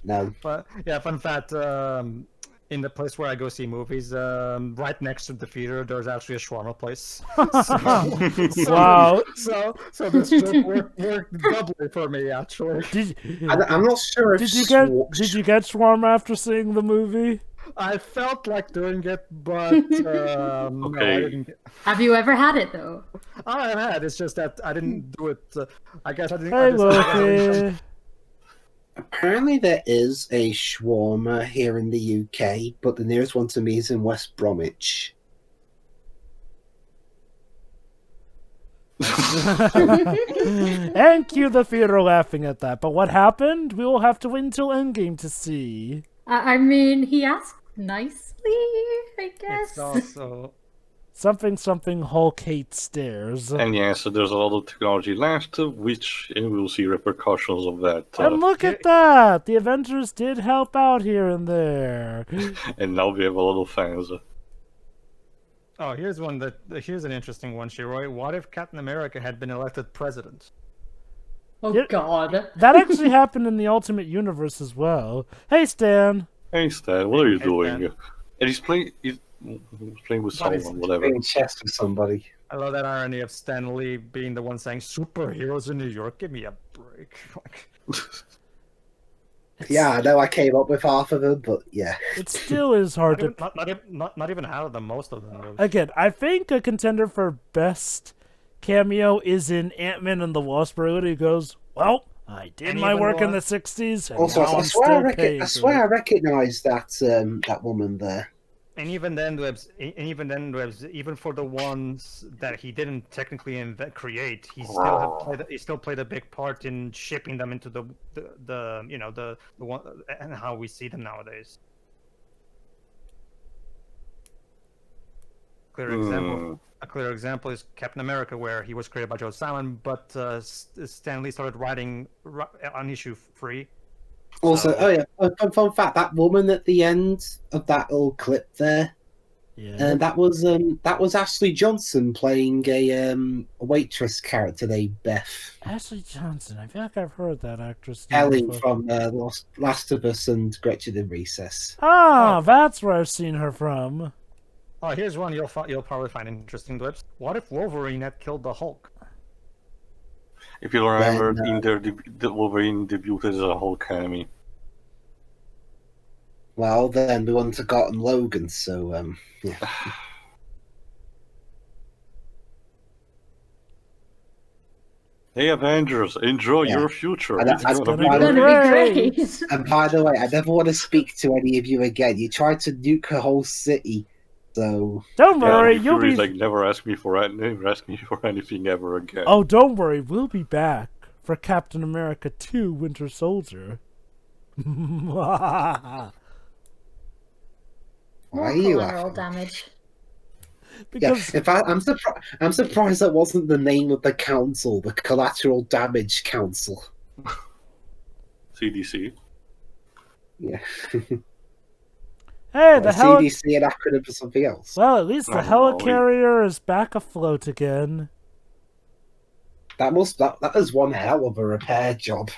No. But yeah, fun fact. In the place where I go see movies, right next to the theater, there's actually a shawarma place. Wow. So this trip worked doubly for me, actually. I'm not sure if did you get shawarma after seeing the movie? I felt like doing it, but no, I didn't. Have you ever had it though? I had. It's just that I didn't do it. I guess I didn't. Hey, Loki. Apparently there is a shawarma here in the UK, but the nearest one to me is in West Bromwich. And cue the theater laughing at that. But what happened? We will have to wait until Endgame to see. I mean, he asked nicely, I guess. It's also... Something something Hulk hates stairs. And yes, there's a lot of technology left, which and we'll see repercussions of that. And look at that! The Avengers did help out here and there. And now we have a lot of fans. Oh, here's an interesting one, Shiroi. What if Captain America had been elected president? Oh Yeah. God. That actually happened in the Ultimate Universe as well. Hey, Stan. Hey Stan, what are you Hey, doing? Stan. And he's playing with someone, whatever. Playing chess with somebody. I love that irony of Stan Lee being the one saying, "Superheroes in New York, give me a break." Yeah, I know I came up with half of them, but yeah. It still is hard to... not even half of them, most of them. Really. Again, I think a contender for best cameo is in Ant-Man and the Wasp, where he goes, well, I did And my even work in more- the 60s, and Also, now I I'm swear, still paying I for swear it." I recognise that woman there. And even then, even for the ones that he didn't technically create, he still played a big part in shipping them into the one and how we see them nowadays. A clear example is Captain America, where he was created by Joe Simon, but Stan Lee started writing on issue 3. Also, So- oh yeah, fun fact: that woman at the end of that little clip there, Yeah. that was Ashley Johnson playing a waitress character named Beth. Ashley Johnson. I feel like I've heard that actress name Ellie before. from Last of Us and Gretchen in Recess. Ah, that's where I've seen her from. Oh, here's one you'll probably find interesting, Dwips. What if Wolverine had killed the Hulk? If you remember, Then, in their the Wolverine debuted as a Hulk enemy. Well, then we wouldn't have gotten Logan, so yeah. Hey Avengers, enjoy Yeah. your future. And It's that's gonna gonna be be Gonna great. be great. And by the way, I never want to speak to any of you again. You tried to nuke a whole city, so Don't worry, Nick you'll Fury's be... like never ask me for anything ever again. Oh, don't worry, we'll be back for Captain America 2 Winter Soldier. why More are you collateral laughing? damage. Yeah, Because in fact, I'm surprised that wasn't the name of the council, the Collateral Damage Council. CDC. Yeah, hey, the CDC an acronym for something else. Well, at least the I don't know, helicarrier is back afloat again. That is one hell of a repair job.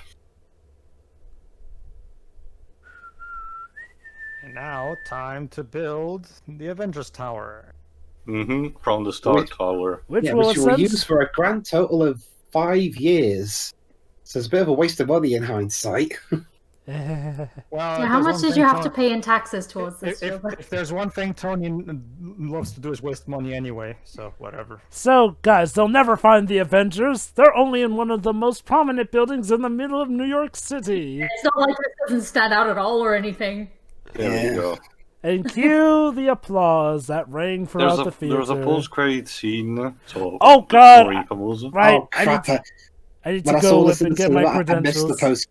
And now, time to build the Avengers Tower. From the Star Which- Tower. Which Yeah, will which will use essentially... for a grand total of 5 years. So it's a bit of a waste of money in hindsight. Well, Yeah, if how there's much one did thing you have to Tony- pay in taxes towards this? If, Joe? if there's one thing Tony loves to do is waste money anyway, so whatever. So, guys, they'll never find the Avengers. They're only in one of the most prominent buildings in the middle of New York City. It's not like this doesn't stand out at all or anything. There Yeah. we go. And cue the applause that rang throughout the theater. There's a post-credit scene. So Oh, God! more infamous. Right, Oh crap! I need When to I saw go this up in and the get my cinema, credentials.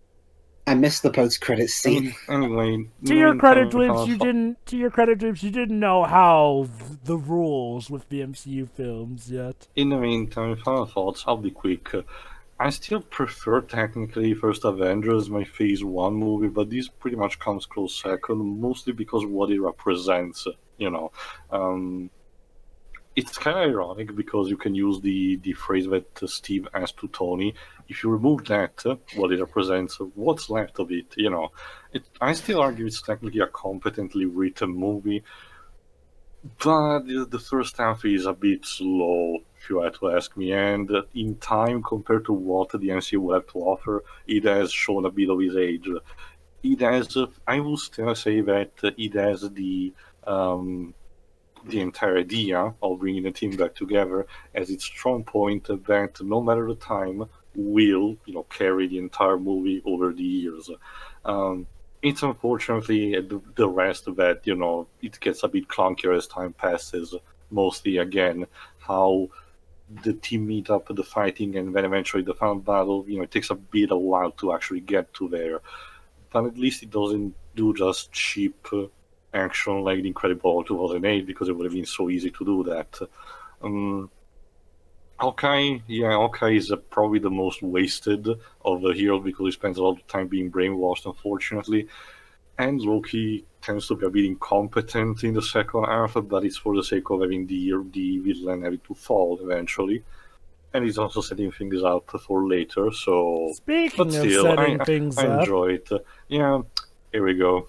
I missed the post-credit scene. Anyway, To your credit, meantime, Dwibs, you didn't. To your credit, Dwibs, you didn't know how the rules with the MCU films yet. In the meantime, final thoughts. I'll be quick. I still prefer technically First Avengers, my Phase 1 movie, but this pretty much comes close second, mostly because of what it represents, you know. It's kind of ironic because you can use the phrase that Steve asked to Tony. If you remove that, what it represents, what's left of it, you know. I still argue it's technically a competently written movie, but the first half is a bit slow, if you had to ask me. And in time, compared to what the MCU will have to offer, it has shown a bit of its age. It has, I will still say that it has the entire idea of bringing the team back together as its strong point that no matter the time will, carry the entire movie over the years. It's unfortunately the rest that, it gets a bit clunkier as time passes. Mostly, again, how the team meet up, the fighting, and then eventually the final battle, it takes a bit of a while to actually get to there. But at least it doesn't do just cheap action like The Incredible Hulk 2008 because it would have been so easy to do that. Hawkeye is probably the most wasted of the heroes because he spends a lot of time being brainwashed, unfortunately. And Loki tends to be a bit incompetent in the second half, but it's for the sake of having the villain having to fall eventually. And he's also setting things up for later, so... Speaking but of still, setting things I up, enjoy it. Yeah, here we go.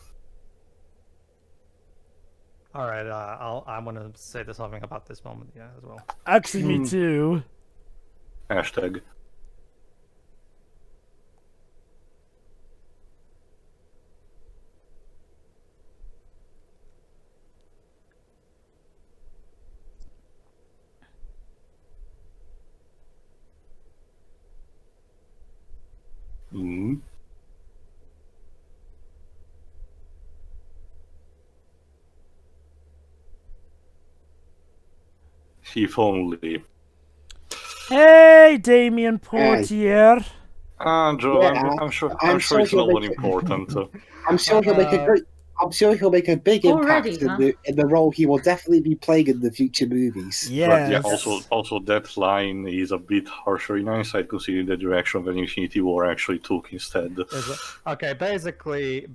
All right, I'm gonna say something about this moment, as well. actually, me too. Hashtag. If only. Hey, Damien Portier. Joe, Yeah, I'm sure I'm sure it's not he'll one make it. important. I'm sure he'll make a great. I'm sure he'll make a big Already, impact huh? in the role he will definitely be playing in the future movies. But yeah, Yes. also that line is a bit harsher in hindsight, considering the direction that Infinity War actually took instead. Okay, basically,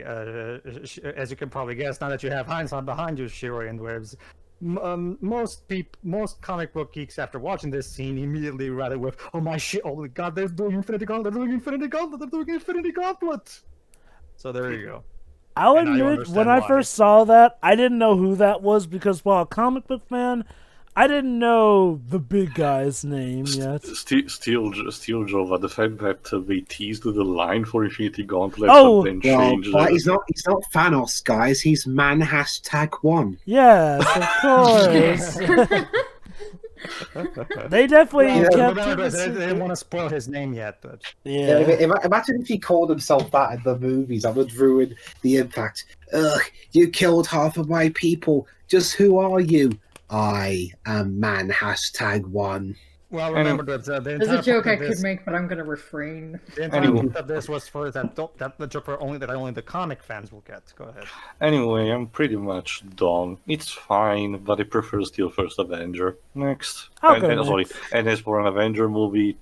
as you can probably guess, now that you have hindsight behind you, Shiro and Webs, most comic book geeks after watching this scene immediately rather with, "Oh my shit! Oh my god! They're doing Infinity Gauntlet! They're doing Infinity Gauntlet! They're doing Infinity Gauntlet!" So there you go. I'll And now you admit, when understand I why. first saw that, I didn't know who that was because, while a comic book fan, I didn't know the big guy's name yet. Still, Joe, but the fact that they teased the line for Infinity Gauntlet Oh! and then Well, changed but it. he's not Thanos, guys. He's man #1. Yes, of course. They definitely Well, kept Remember, it. they didn't want to spoil his name yet, but Yeah. Imagine if he called himself that in the movies. That would ruin the impact. Ugh, you killed half of my people. Just who are you? I am man #1. well, remember that the There's entire a joke I point of could this, make, but I'm gonna refrain. the entire Anyway. point of this was for that the joke for only the comic fans will get. Go ahead. Anyway, I'm pretty much done. It's fine, but I prefer still First Avenger. Next. I'll and, go and, sorry, next. and as for an Avenger movie,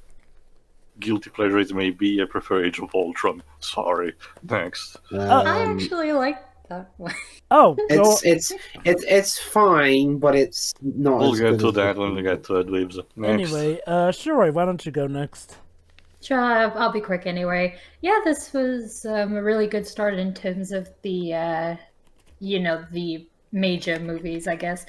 guilty pleasure it may be, I prefer Age of Ultron. Sorry. Next. I actually like that one. Oh, go, It's fine, but it's not. We'll as get good to as that the when we get to it, Waves. Next. anyway, Shiroi, why don't you go next? Sure, I'll be quick anyway. Yeah, this was a really good start in terms of the, the major movies, I guess.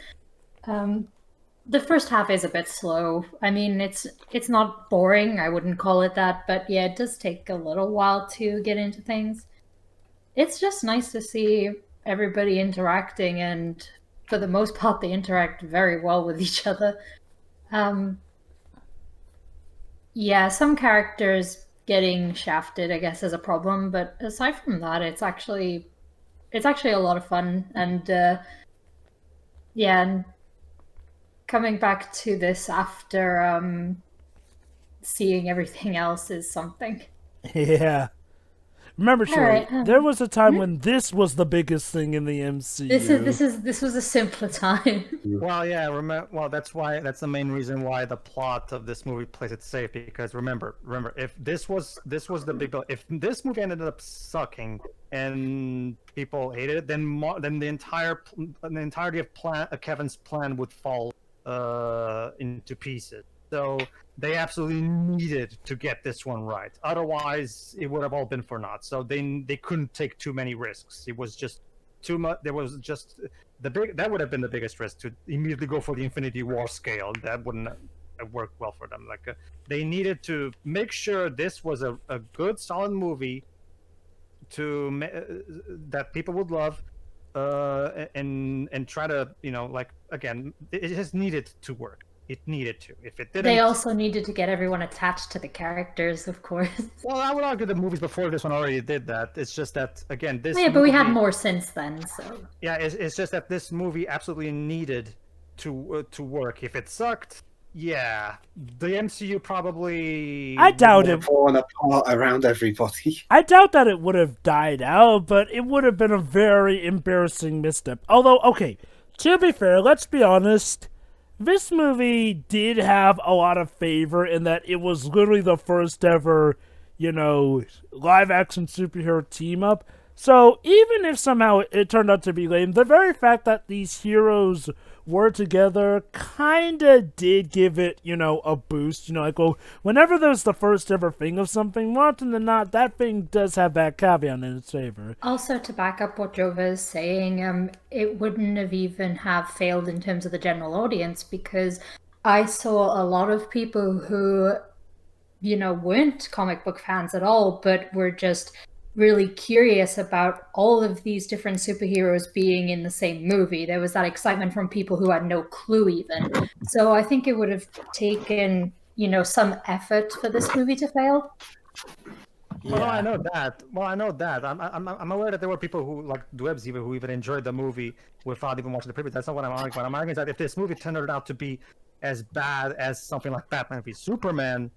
The first half is a bit slow. I mean, it's not boring. I wouldn't call it that, but yeah, it does take a little while to get into things. It's just nice to see everybody interacting, and for the most part, they interact very well with each other. Yeah, some characters getting shafted, I guess, is a problem, but aside from that, it's actually a lot of fun, and and coming back to this after seeing everything else is something. Yeah. Remember, Shiroi, right, there was a time when this was the biggest thing in the MCU. This was a simpler time. Well, yeah. Well, that's the main reason why the plot of this movie plays it safe. Because remember, if this was the big deal, if this movie ended up sucking and people hated it, then the entirety of Kevin's plan would fall into pieces. So they absolutely needed to get this one right. Otherwise, it would have all been for naught. So they couldn't take too many risks. It was just too much. There was just that would have been the biggest risk, to immediately go for the Infinity War scale. That wouldn't have worked well for them. They needed to make sure this was a good, solid movie that people would love, and try to, again, it just needed to work. It needed to. If it didn't, They also needed to get everyone attached to the characters, of course. well, I would argue the movies before this one already did that. It's just that, again, this. Yeah, but we had movie- more since then, so. Yeah, it's just that this movie absolutely needed to work. If it sucked, Yeah, the MCU probably. I doubt it. Falling apart around everybody. I doubt that it would have died out, but it would have been a very embarrassing misstep. Although, okay, to be fair, let's be honest. This movie did have a lot of favor in that it was literally the first ever, live-action superhero team-up. So even if somehow it turned out to be lame, the very fact that these heroes were together kinda did give it, a boost. Well, whenever there's the first ever thing of something, more often than not, that thing does have that caveat in its favor. Also, to back up what Jova is saying, it wouldn't have even have failed in terms of the general audience, because I saw a lot of people who, weren't comic book fans at all, but were just really curious about all of these different superheroes being in the same movie. There was that excitement from people who had no clue even. So I think it would have taken, some effort for this movie to fail. Well, I know that. I'm aware that there were people who, like Dwebs even, who even enjoyed the movie without even watching the preview. That's not what I'm arguing. What I'm arguing is that if this movie turned out to be as bad as something like Batman v Superman,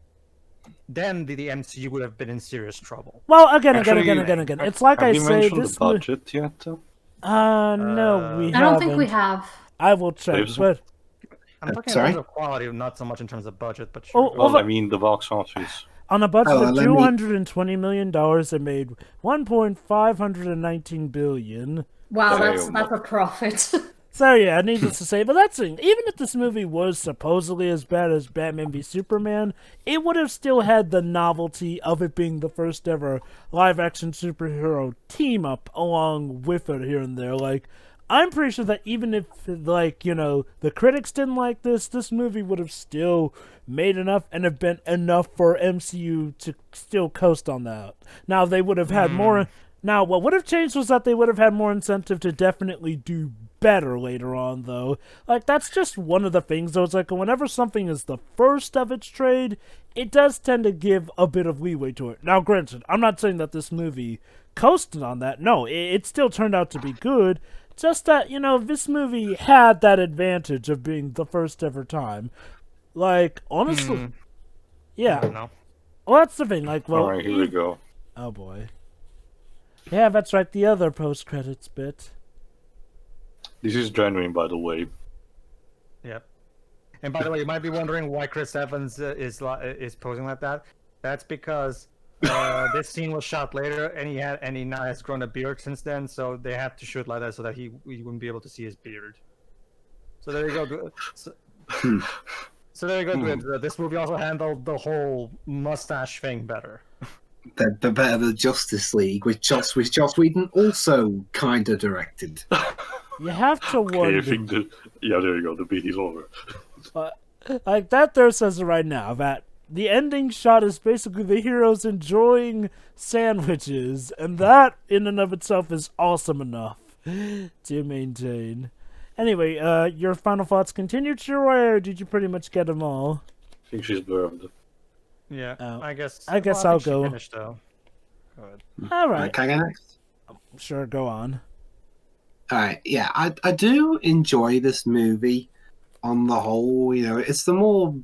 then the MCU would have been in serious trouble. Well, again. It's like I say, this the budget yet? no, we haven't. I don't think we have. I will check, There's- but I'm talking sorry? in terms of quality, not so much in terms of budget, but sure. Oh, Well, I mean the box office. on a budget of let me- $220 million, it made $1.519 billion. Wow, Damn. that's a profit. So yeah, needless to say, but that's it. Even if this movie was supposedly as bad as Batman v Superman, it would have still had the novelty of it being the first ever live-action superhero team-up along with it here and there. Like, I'm pretty sure that even if, the critics didn't like this movie would have still made enough and have been enough for MCU to still coast on that. Now, they would have had more... Now, what would have changed was that they would have had more incentive to definitely do better later on, though. Like, that's just one of the things, though. It's like, whenever something is the first of its trade, it does tend to give a bit of leeway to it. Now, granted, I'm not saying that this movie coasted on that. No, it still turned out to be good. Just that, this movie had that advantage of being the first ever time. Like, honestly... Yeah. I don't know. Well, that's the thing. Like, well... Alright, here we go. Oh, boy. Yeah, that's right, the other post-credits bit. This is genuine, by the way. Yep. And by the way, you might be wondering why Chris Evans is posing like that. That's because this scene was shot later, and he now has grown a beard since then. So they had to shoot like that so that he wouldn't be able to see his beard. So there you go. So there you go. This movie also handled the whole mustache thing better. The better the Justice League, which Joss Whedon also kind of directed. You have to Okay, wonder... I think yeah, there you go. The beat is over. Like, that there says it right now, that the ending shot is basically the heroes enjoying sandwiches, and that, in and of itself, is awesome enough to maintain. Anyway, your final thoughts continue, Chiroy, or did you pretty much get them all? I think she's burned. Yeah, Oh. I guess. I guess well, I'll think she go. finished, though. Good. Alright, Can I go next? sure, go on. Alright, yeah, I do enjoy this movie on the whole. It's the more...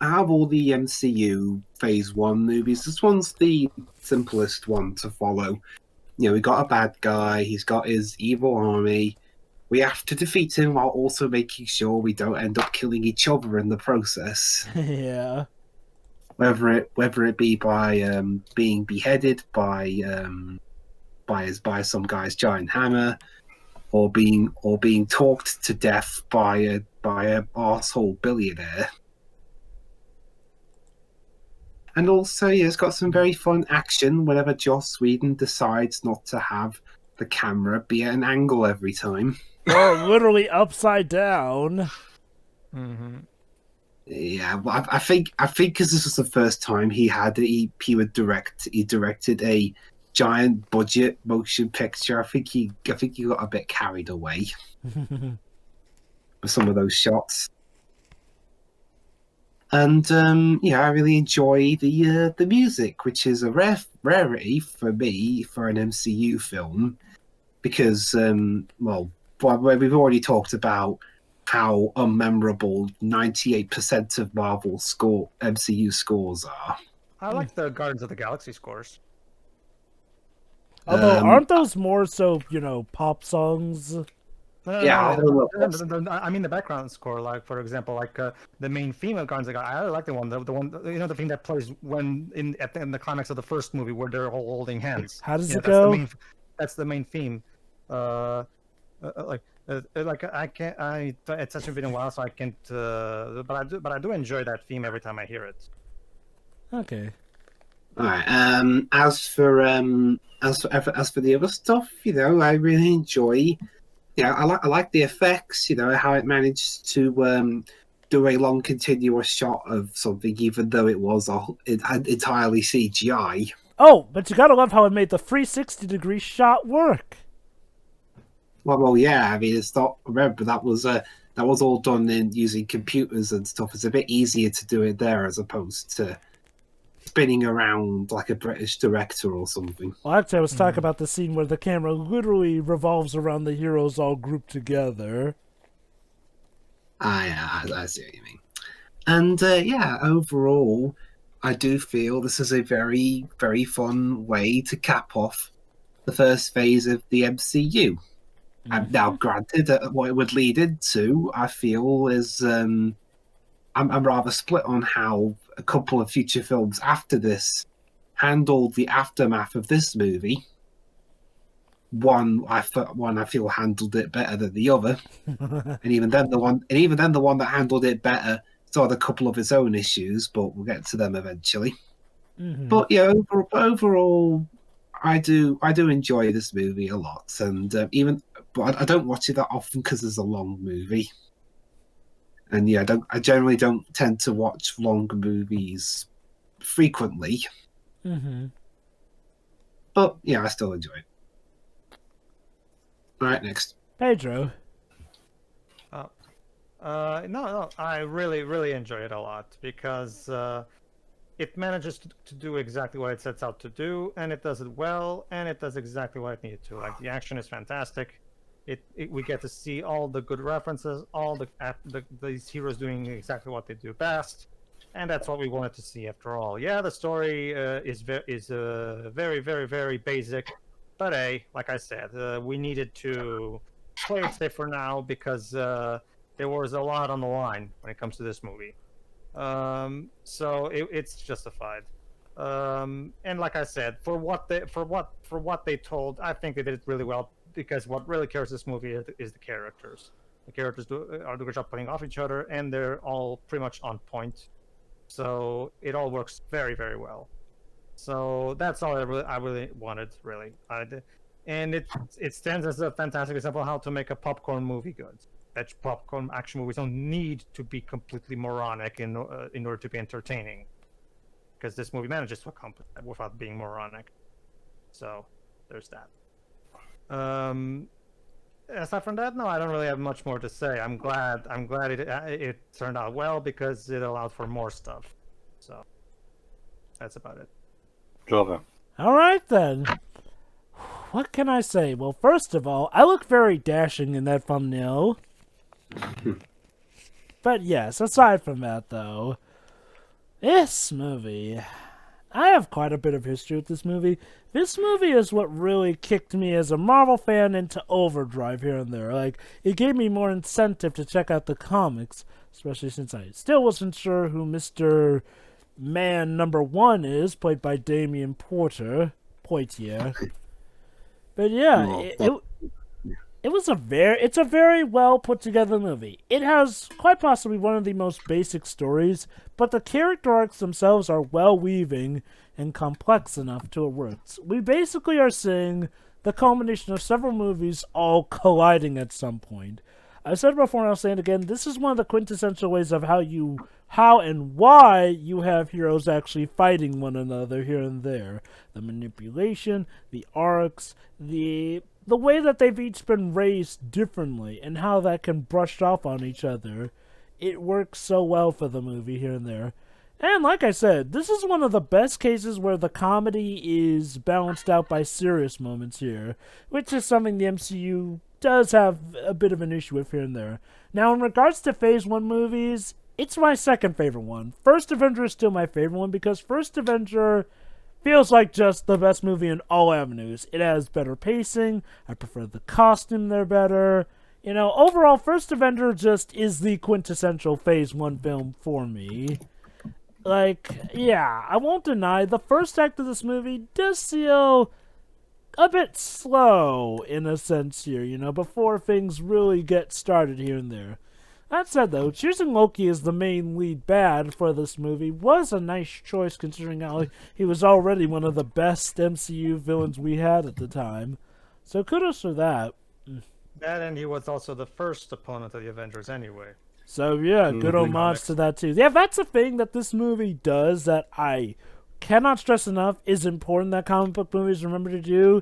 Out of all the MCU Phase 1 movies, this one's the simplest one to follow. We got a bad guy, he's got his evil army. We have to defeat him while also making sure we don't end up killing each other in the process. Yeah. Whether it be by being beheaded by some guy's giant hammer, or being talked to death by a arsehole billionaire. And also, it's got some very fun action whenever Joss Whedon decides not to have the camera be at an angle every time. Or literally upside down. Mm-hmm. Yeah, well, I think because this was the first time he directed a giant budget motion picture. I think he got a bit carried away with some of those shots. And I really enjoy the music, which is a rarity for me for an MCU film, because we've already talked about how unmemorable 98% of Marvel MCU scores are. I like the Guardians of the Galaxy scores. Although, aren't those more so, pop songs? Yeah, I don't know. I mean the background score, like for example, like the main theme of Guardians of the Galaxy. I really like the one, the theme that plays when in the climax of the first movie where they're all holding hands. How does it go? That's the main theme. I can't. It's such been a while, so I can't. But I do enjoy that theme every time I hear it. Okay. All right. As for the other stuff, I really enjoy. Yeah, I like the effects. How it managed to do a long continuous shot of something, even though it was entirely CGI. Oh, but you gotta love how it made the 360-degree shot work. Well, yeah. I mean, it's not. Remember, that was all done in using computers and stuff. It's a bit easier to do it there as opposed to spinning around like a British director or something. Well, actually, I was talking about the scene where the camera literally revolves around the heroes all grouped together. I see what you mean. And overall, I do feel this is a very, very fun way to cap off the first phase of the MCU. And now, granted, what it would lead into, I feel, is I'm rather split on how a couple of future films after this handled the aftermath of this movie. One I feel handled it better than the other, and even then the one that handled it better still had a couple of its own issues, but we'll get to them eventually. Mm-hmm. But yeah, overall, I do enjoy this movie a lot, and but I don't watch it that often because it's a long movie. And yeah, I generally don't tend to watch long movies frequently. Mm-hmm. But yeah, I still enjoy it. All right, next. Pedro. No, I really enjoy it a lot because it manages to do exactly what it sets out to do, and it does it well, and it does exactly what it needed to. Like, the action is fantastic. We get to see all the good references, all these heroes doing exactly what they do best, and that's what we wanted to see after all. Yeah, the story is very, very, very basic, but like I said, we needed to play it safe for now because there was a lot on the line when it comes to this movie. So it's justified. And like I said, for what they told, I think they did it really well. Because what really cares this movie is the characters. The characters are doing a good job playing off each other, and they're all pretty much on point. So it all works very, very well. So that's all I really wanted, really. And it stands as a fantastic example of how to make a popcorn movie good. That popcorn action movies don't need to be completely moronic in order to be entertaining. Because this movie manages to accomplish that without being moronic. So there's that. Aside from that, no, I don't really have much more to say. I'm glad it turned out well because it allowed for more stuff. So that's about it. Java. All right then. What can I say? Well, first of all, I look very dashing in that thumbnail. But yes, aside from that though, this movie, I have quite a bit of history with this movie. This movie is what really kicked me as a Marvel fan into overdrive here and there. Like, it gave me more incentive to check out the comics, especially since I still wasn't sure who Mr. Man number 1 is, played by Damian Poitier. But yeah, it's a very well put together movie. It has quite possibly one of the most basic stories, but the character arcs themselves are well weaving and complex enough to it works. We basically are seeing the culmination of several movies all colliding at some point. I said before and I'll say it again, this is one of the quintessential ways of how and why you have heroes actually fighting one another here and there. The manipulation, the arcs, the way that they've each been raised differently and how that can brush off on each other. It works so well for the movie here and there. And like I said, this is one of the best cases where the comedy is balanced out by serious moments here, which is something the MCU does have a bit of an issue with here and there. Now, in regards to Phase 1 movies, it's my second favorite one. First Avenger is still my favorite one because First Avenger feels like just the best movie in all avenues. It has better pacing. I prefer the costume there better. You know, overall, First Avenger just is the quintessential Phase 1 film for me. Like, yeah, I won't deny, the first act of this movie does feel a bit slow, in a sense here, you know, before things really get started here and there. That said, though, choosing Loki as the main lead bad for this movie was a nice choice, considering how he was already one of the best MCU villains we had at the time. So kudos for that. That, and he was also the first opponent of the Avengers anyway. So yeah, good homage to that too. Yeah, that's a thing that this movie does that I cannot stress enough is important that comic book movies remember to do.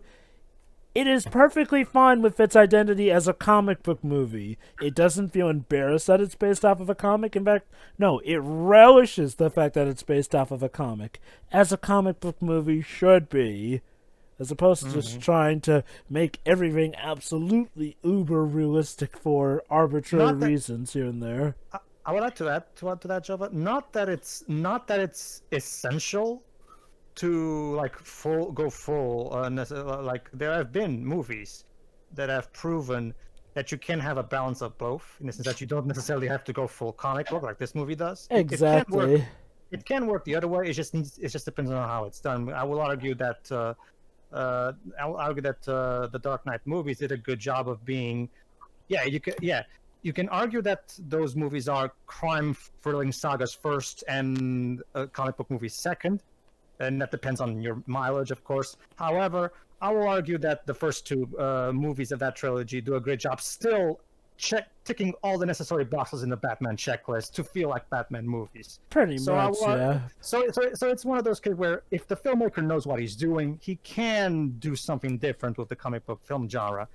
It is perfectly fine with its identity as a comic book movie. It doesn't feel embarrassed that it's based off of a comic. In fact, no, it relishes the fact that it's based off of a comic, as a comic book movie should be, as opposed to just trying to make everything absolutely uber realistic for arbitrary reasons here and there. I would like to add to that, Java. Not that it's essential to like go full. Like there have been movies that have proven that you can have a balance of both, in the sense that you don't necessarily have to go full comic book like this movie does. Exactly. It can work the other way. It just depends on how it's done. I will argue that the Dark Knight movies did a good job of being. You can argue that those movies are crime-thrilling sagas first and comic book movies second, and that depends on your mileage, of course. However, I will argue that the first two movies of that trilogy do a great job still ticking all the necessary boxes in the Batman checklist to feel like Batman movies. Pretty much, yeah. So it's one of those cases where if the filmmaker knows what he's doing, he can do something different with the comic book film genre.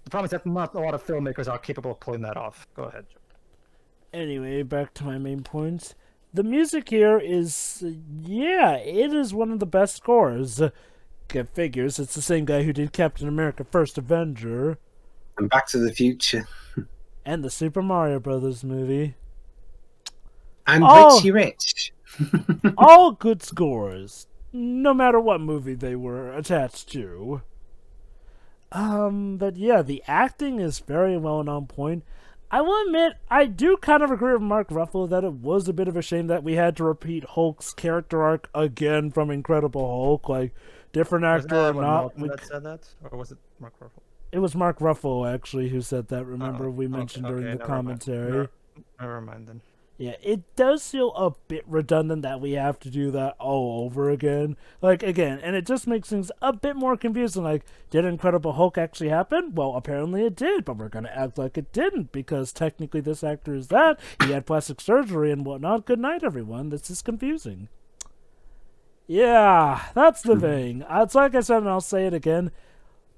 The problem is that not a lot of filmmakers are capable of pulling that off. Go ahead, Joe. Anyway, back to my main points. The music here is, it is one of the best scores. Get figures, it's the same guy who did Captain America First Avenger. And Back to the Future. And the Super Mario Brothers movie. And Richie Rich. All good scores, no matter what movie they were attached to. But yeah, the acting is very well and on point. I will admit, I do kind of agree with Mark Ruffalo that it was a bit of a shame that we had to repeat Hulk's character arc again from Incredible Hulk, like, different actor or not. That said that? Or was it Mark Ruffalo? It was Mark Ruffalo, actually, who said that, remember, we mentioned during the commentary. Never mind then. Yeah, it does feel a bit redundant that we have to do that all over again. Like, again, and it just makes things a bit more confusing. Like, did Incredible Hulk actually happen? Well, apparently it did, but we're going to act like it didn't, because technically this actor is that. He had plastic surgery and whatnot. Good night, everyone. This is confusing. Yeah, that's the thing. It's like I said, and I'll say it again.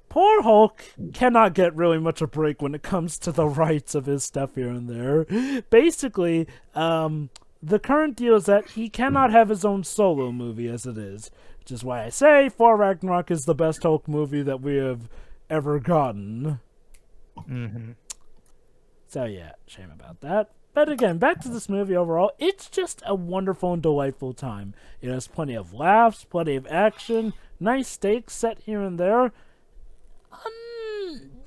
Poor Hulk cannot get really much a break when it comes to the rights of his stuff here and there. Basically, the current deal is that he cannot have his own solo movie as it is. Which is why I say Thor Ragnarok is the best Hulk movie that we have ever gotten. So yeah, shame about that. But again, back to this movie overall, it's just a wonderful and delightful time. It has plenty of laughs, plenty of action, nice stakes set here and there.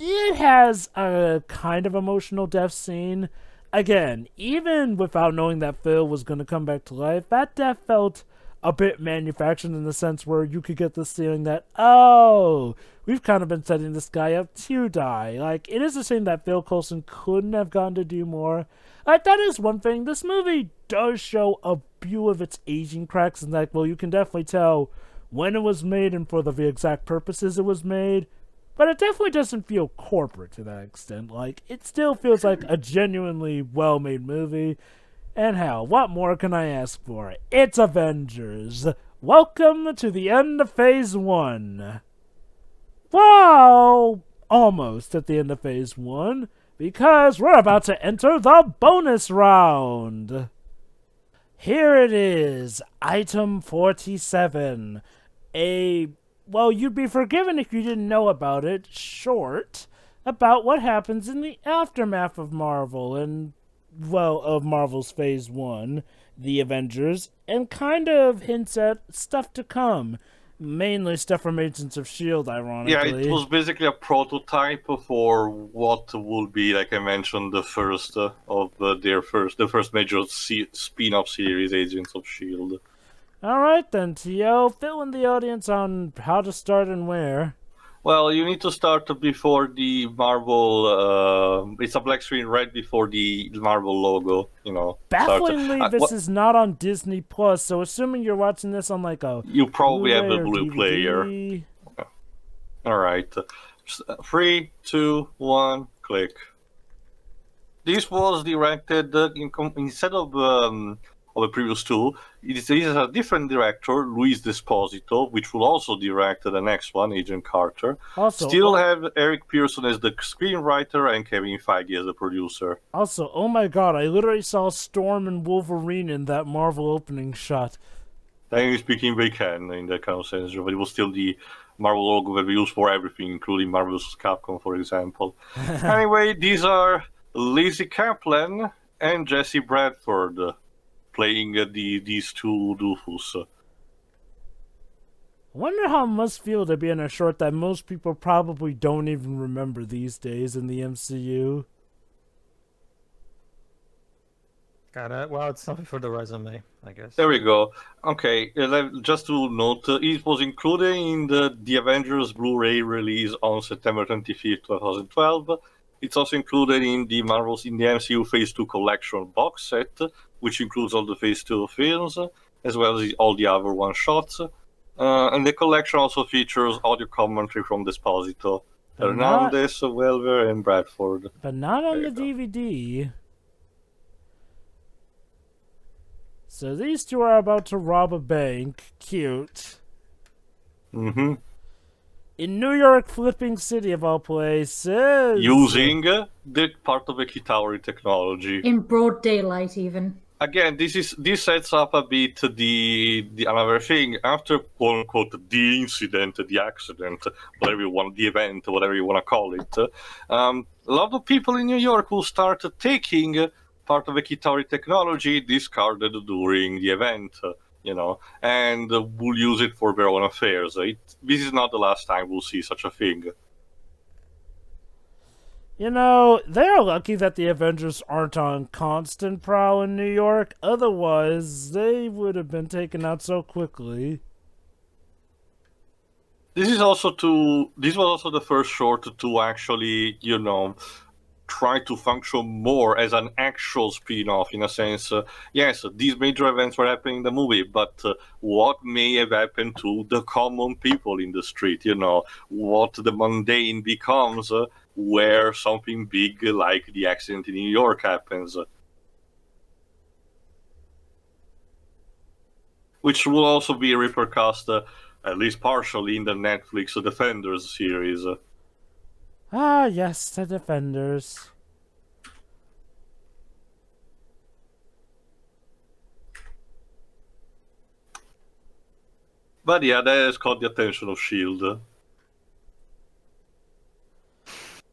It has a kind of emotional death scene. Again, even without knowing that Phil was going to come back to life, that death felt a bit manufactured in the sense where you could get this feeling that, oh, we've kind of been setting this guy up to die. Like, it is a shame that Phil Coulson couldn't have gone to do more. Like, that is one thing. This movie does show a few of its aging cracks, and like, well, you can definitely tell when it was made and for the exact purposes it was made. But it definitely doesn't feel corporate to that extent. Like, it still feels like a genuinely well-made movie. And hell, what more can I ask for? It's Avengers. Welcome to the end of Phase 1. Well, almost at the end of Phase 1, because we're about to enter the bonus round. Here it is, Item 47. Well, you'd be forgiven if you didn't know about it. Short. about what happens in the aftermath of Marvel and, well, of Marvel's Phase 1, The Avengers, and kind of hints at stuff to come. Mainly stuff from Agents of S.H.I.E.L.D., Yeah, ironically. it was basically a prototype for what will be, like I mentioned, the first of the first major spin-off series, Agents of Shield. Alright then, T.O., fill in the audience on how to start and where. Well, you need to start before the Marvel. It's a black screen right before the Marvel logo. Starts. Bafflingly, this is not on Disney Plus, so assuming you're watching this on like a You probably have Blu-ray a or blue DVD. player. All right. 3, 2, 1, click. This was directed instead of the previous two. This is a different director, Luis Desposito, which will also direct the next one, Agent Carter. Also, Still have Eric Pearson as the screenwriter and Kevin Feige as the producer. Also, oh my god, I literally saw Storm and Wolverine in that Marvel opening shot. Technically speaking, they can in that kind of sense, but it was still the Marvel logo that we use for everything, including Marvel vs. Capcom, for example. Anyway, these are Lizzie Kaplan and Jesse Bradford playing these two doofus. I wonder how it must feel to be in a short that most people probably don't even remember these days in the MCU. Well, it's something for the resume, I guess. There we go. Okay, just to note, it was included in the Avengers Blu-ray release on September 25th, 2012. It's also included in the MCU Phase 2 collection box set, which includes all the Phase 2 films, as well as all the other one-shots. And the collection also features audio commentary from Desposito, Hernandez, Welver, and Bradford. But not on the DVD. So these two are about to rob a bank. Cute. Mm-hmm. In New York flipping city of all places. Using the part of the Kitauri technology. In broad daylight, even. Again, this sets up a bit the another thing after quote unquote the incident, the accident, the event, whatever you want to call it. A lot of people in New York will start taking part of the Kitauri technology discarded during the event, and will use it for their own affairs. This is not the last time we'll see such a thing. They're lucky that the Avengers aren't on constant prowl in New York. Otherwise, they would have been taken out so quickly. This was also the first short to actually, try to function more as an actual spin-off in a sense. Yes, these major events were happening in the movie, but what may have happened to the common people in the street? What the mundane becomes where something big like the accident in New York happens. Which will also be repercussed, at least partially, in the Netflix Defenders series. Ah, yes, the Defenders. But yeah, that has caught the attention of S.H.I.E.L.D.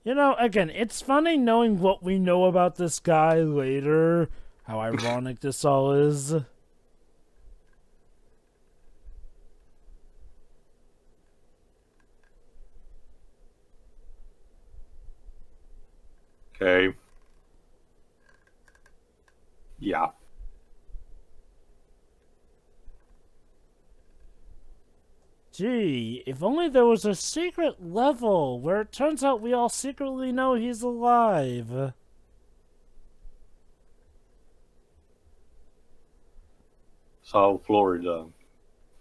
Again, it's funny knowing what we know about this guy later. How ironic this all is. Okay. Yeah. Gee, if only there was a secret level where it turns out we all secretly know he's alive. South Florida.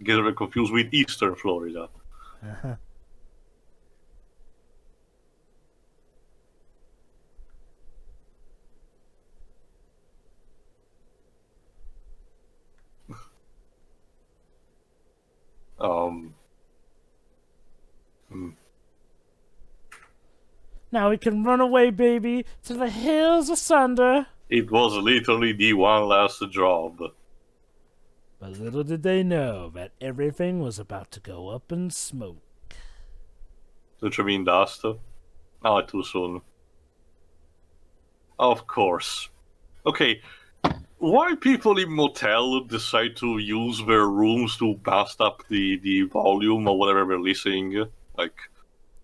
Get it confused with Eastern Florida. Now we can run away, baby, to the hills asunder. It was literally the one last job. But little did they know that everything was about to go up in smoke. Don't you mean dust? Oh, too soon. Of course. Okay. Why people in motel decide to use their rooms to bust up the volume or whatever they're listening? Like,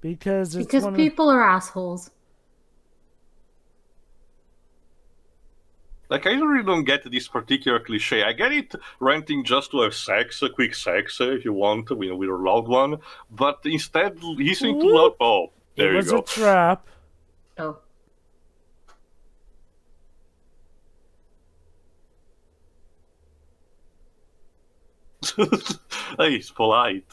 Because it's Because one people are assholes. I really don't get this particular cliche. I get it, renting just to have sex, quick sex, if you want, with a loud one. But instead, listening to loud. Whoop. Oh, It there you was go. a trap. Oh. Hey, it's polite.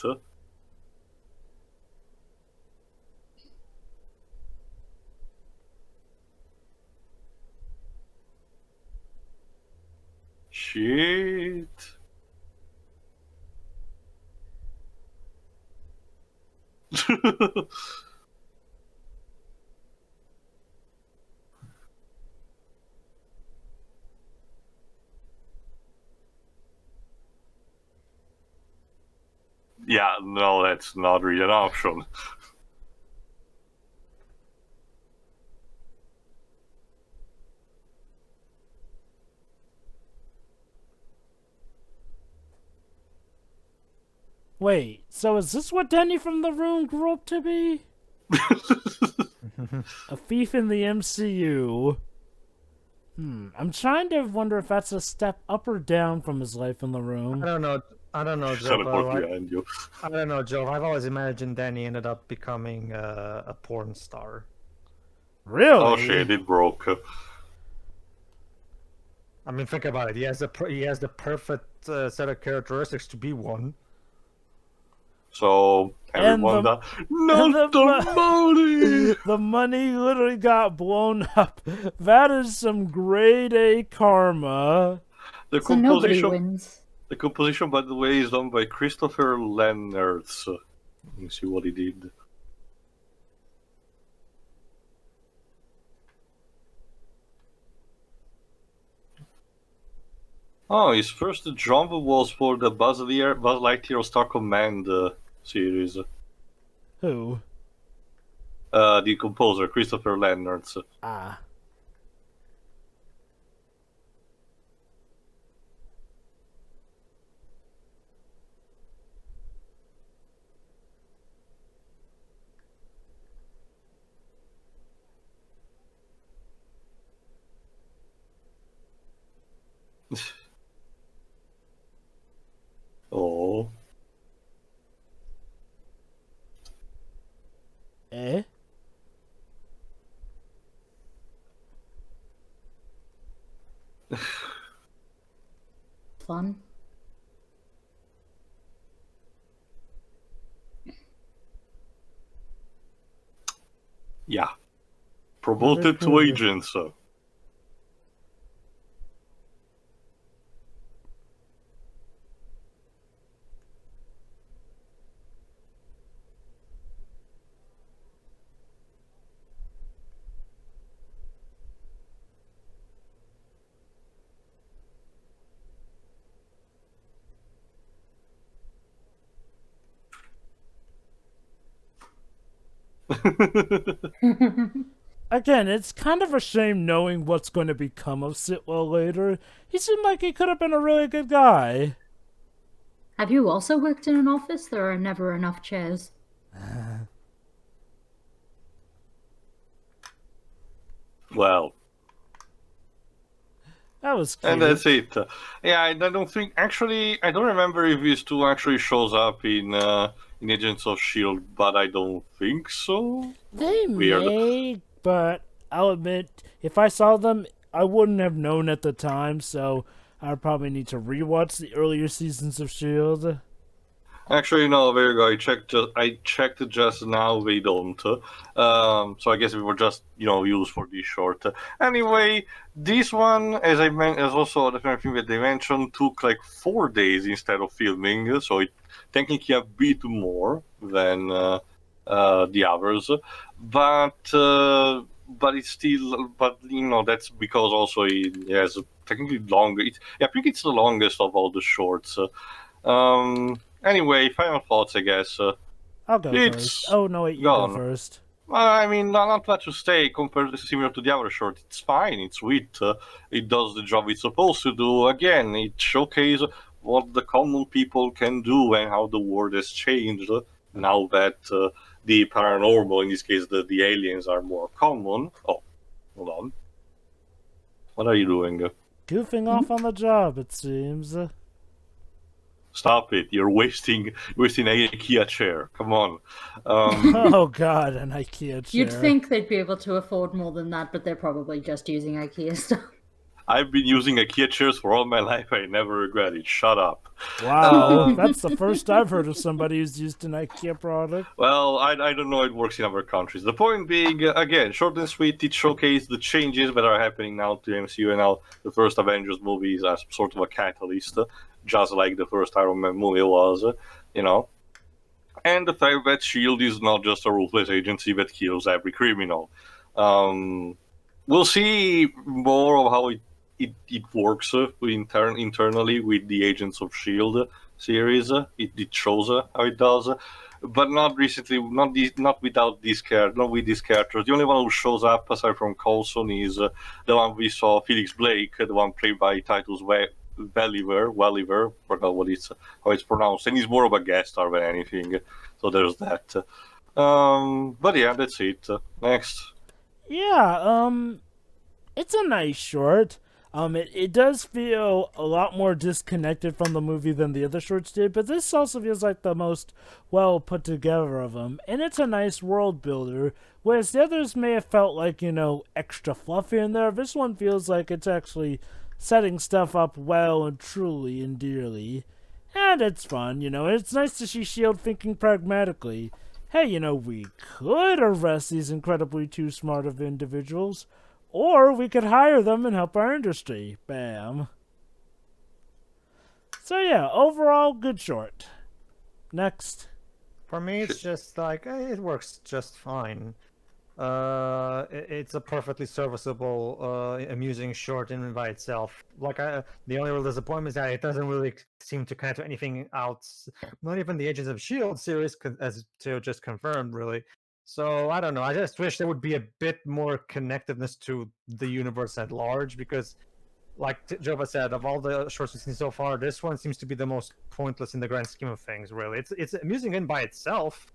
Shit. Yeah, no, that's not really an option. Wait, so is this what Danny from The Room grew up to be? A thief in the MCU. I'm trying to wonder if that's a step up or down from his life in The Room. I don't know. I don't know, Joe. Teleport behind you. I don't know, Joe. I've always imagined Danny ended up becoming a porn star. Really? Oh shit, it broke. I mean, think about it. He has the perfect set of characteristics to be one. So everyone the- not the money. The money literally got blown up. That is some grade A karma. The So nobody composition, wins. the composition, by the way, is done by Christopher Lennertz. Let me see what he did. Oh, his first job was for the Buzz Lightyear Star Command series. Who? The composer, Christopher Lennertz. Ah. Oh. Eh? Fun. Yeah. Promoted to agents. Again, it's kind of a shame knowing what's going to become of Sitwell later. He seemed like he could have been a really good guy. Have you also worked in an office? There are never enough chairs. Well, That was cute. and that's it. Yeah, I don't think. Actually, I don't remember if these two actually shows up in Agents of Shield, but I don't think so. They Weird. may, but I'll admit, if I saw them, I wouldn't have known at the time, so I'd probably need to rewatch the earlier seasons of S.H.I.E.L.D. Actually, no. There you go. I checked just now. They don't. So I guess we were just used for this short. Anyway, this one, as I mentioned, as also the thing that they mentioned, took like 4 days instead of filming, so it technically a bit more than the others, but it's still, that's because also it has technically longer. I think it's the longest of all the shorts. Anyway, final thoughts, I guess. I'll go It's first. Oh, no, wait, you gone. go first. I mean, not much to say compared to similar to the other short. It's fine. It's sweet. It does the job it's supposed to do. Again, it showcases what the common people can do and how the world has changed now that the paranormal, in this case, the aliens, are more common. Oh, hold on. What are you doing? Goofing off on the job, it seems. Stop it! You're wasting an IKEA chair. Come on. Oh god, an IKEA chair. You'd think they'd be able to afford more than that, but they're probably just using IKEA stuff. I've been using IKEA chairs for all my life. I never regret it. Shut up. Wow, that's the first I've heard of somebody who's used an IKEA product. Well, I don't know. It works in other countries. The point being, again, short and sweet. It showcased the changes that are happening now to MCU, and now the first Avengers movie is as sort of a catalyst, just like the first Iron Man movie was, you know. And the fact that Shield is not just a ruthless agency that kills every criminal. We'll see more of how it works internally with the Agents of Shield series. It shows how it does, but not recently. Not without this character. Not with these characters. The only one who shows up aside from Coulson is the one we saw, Felix Blake, the one played by Titus Welliver. Forgot how it's pronounced, and he's more of a guest star than anything. So there's that. But yeah, that's it. Next. Yeah, it's a nice short. It does feel a lot more disconnected from the movie than the other shorts did, but this also feels like the most well put together of them. And it's a nice world builder, whereas the others may have felt like, extra fluffy in there. This one feels like it's actually setting stuff up well and truly and dearly. And it's fun, it's nice to see S.H.I.E.L.D. thinking pragmatically. Hey, we could arrest these incredibly too smart of individuals, or we could hire them and help our industry. Bam. So yeah, overall, good short. Next. For me, it's just like it works just fine. It's a perfectly serviceable, amusing short in and by itself. The only real disappointment is that it doesn't really seem to connect to anything else. Not even the Agents of Shield series, as Theo just confirmed, really. So I don't know. I just wish there would be a bit more connectedness to the universe at large, because, like Jova said, of all the shorts we've seen so far, this one seems to be the most pointless in the grand scheme of things. Really, it's amusing in by itself.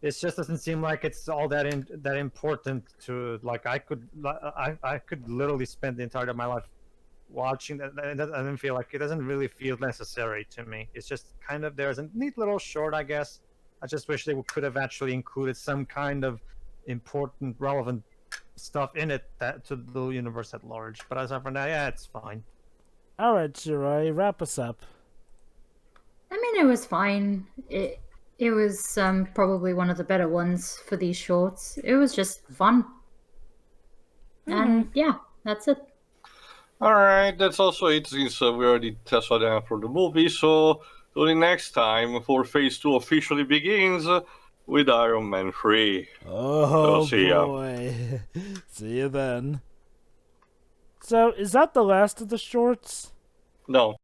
It just doesn't seem like it's all that important to I could literally spend the entirety of my life watching that. I don't feel like it doesn't really feel necessary to me. It's just kind of there's a neat little short, I guess. I just wish they could have actually included some kind of important, relevant stuff in it to the universe at large. But as of for now, yeah, it's fine. All right, Shirai, wrap us up. I mean, it was fine. It was probably one of the better ones for these shorts. It was just fun. And yeah, that's it. Alright, that's also it, since we already tested down for the movie. So, till the next time, for Phase 2 officially begins with Iron Man 3. Oh, see ya. boy. See you then. So, is that the last of the shorts? No.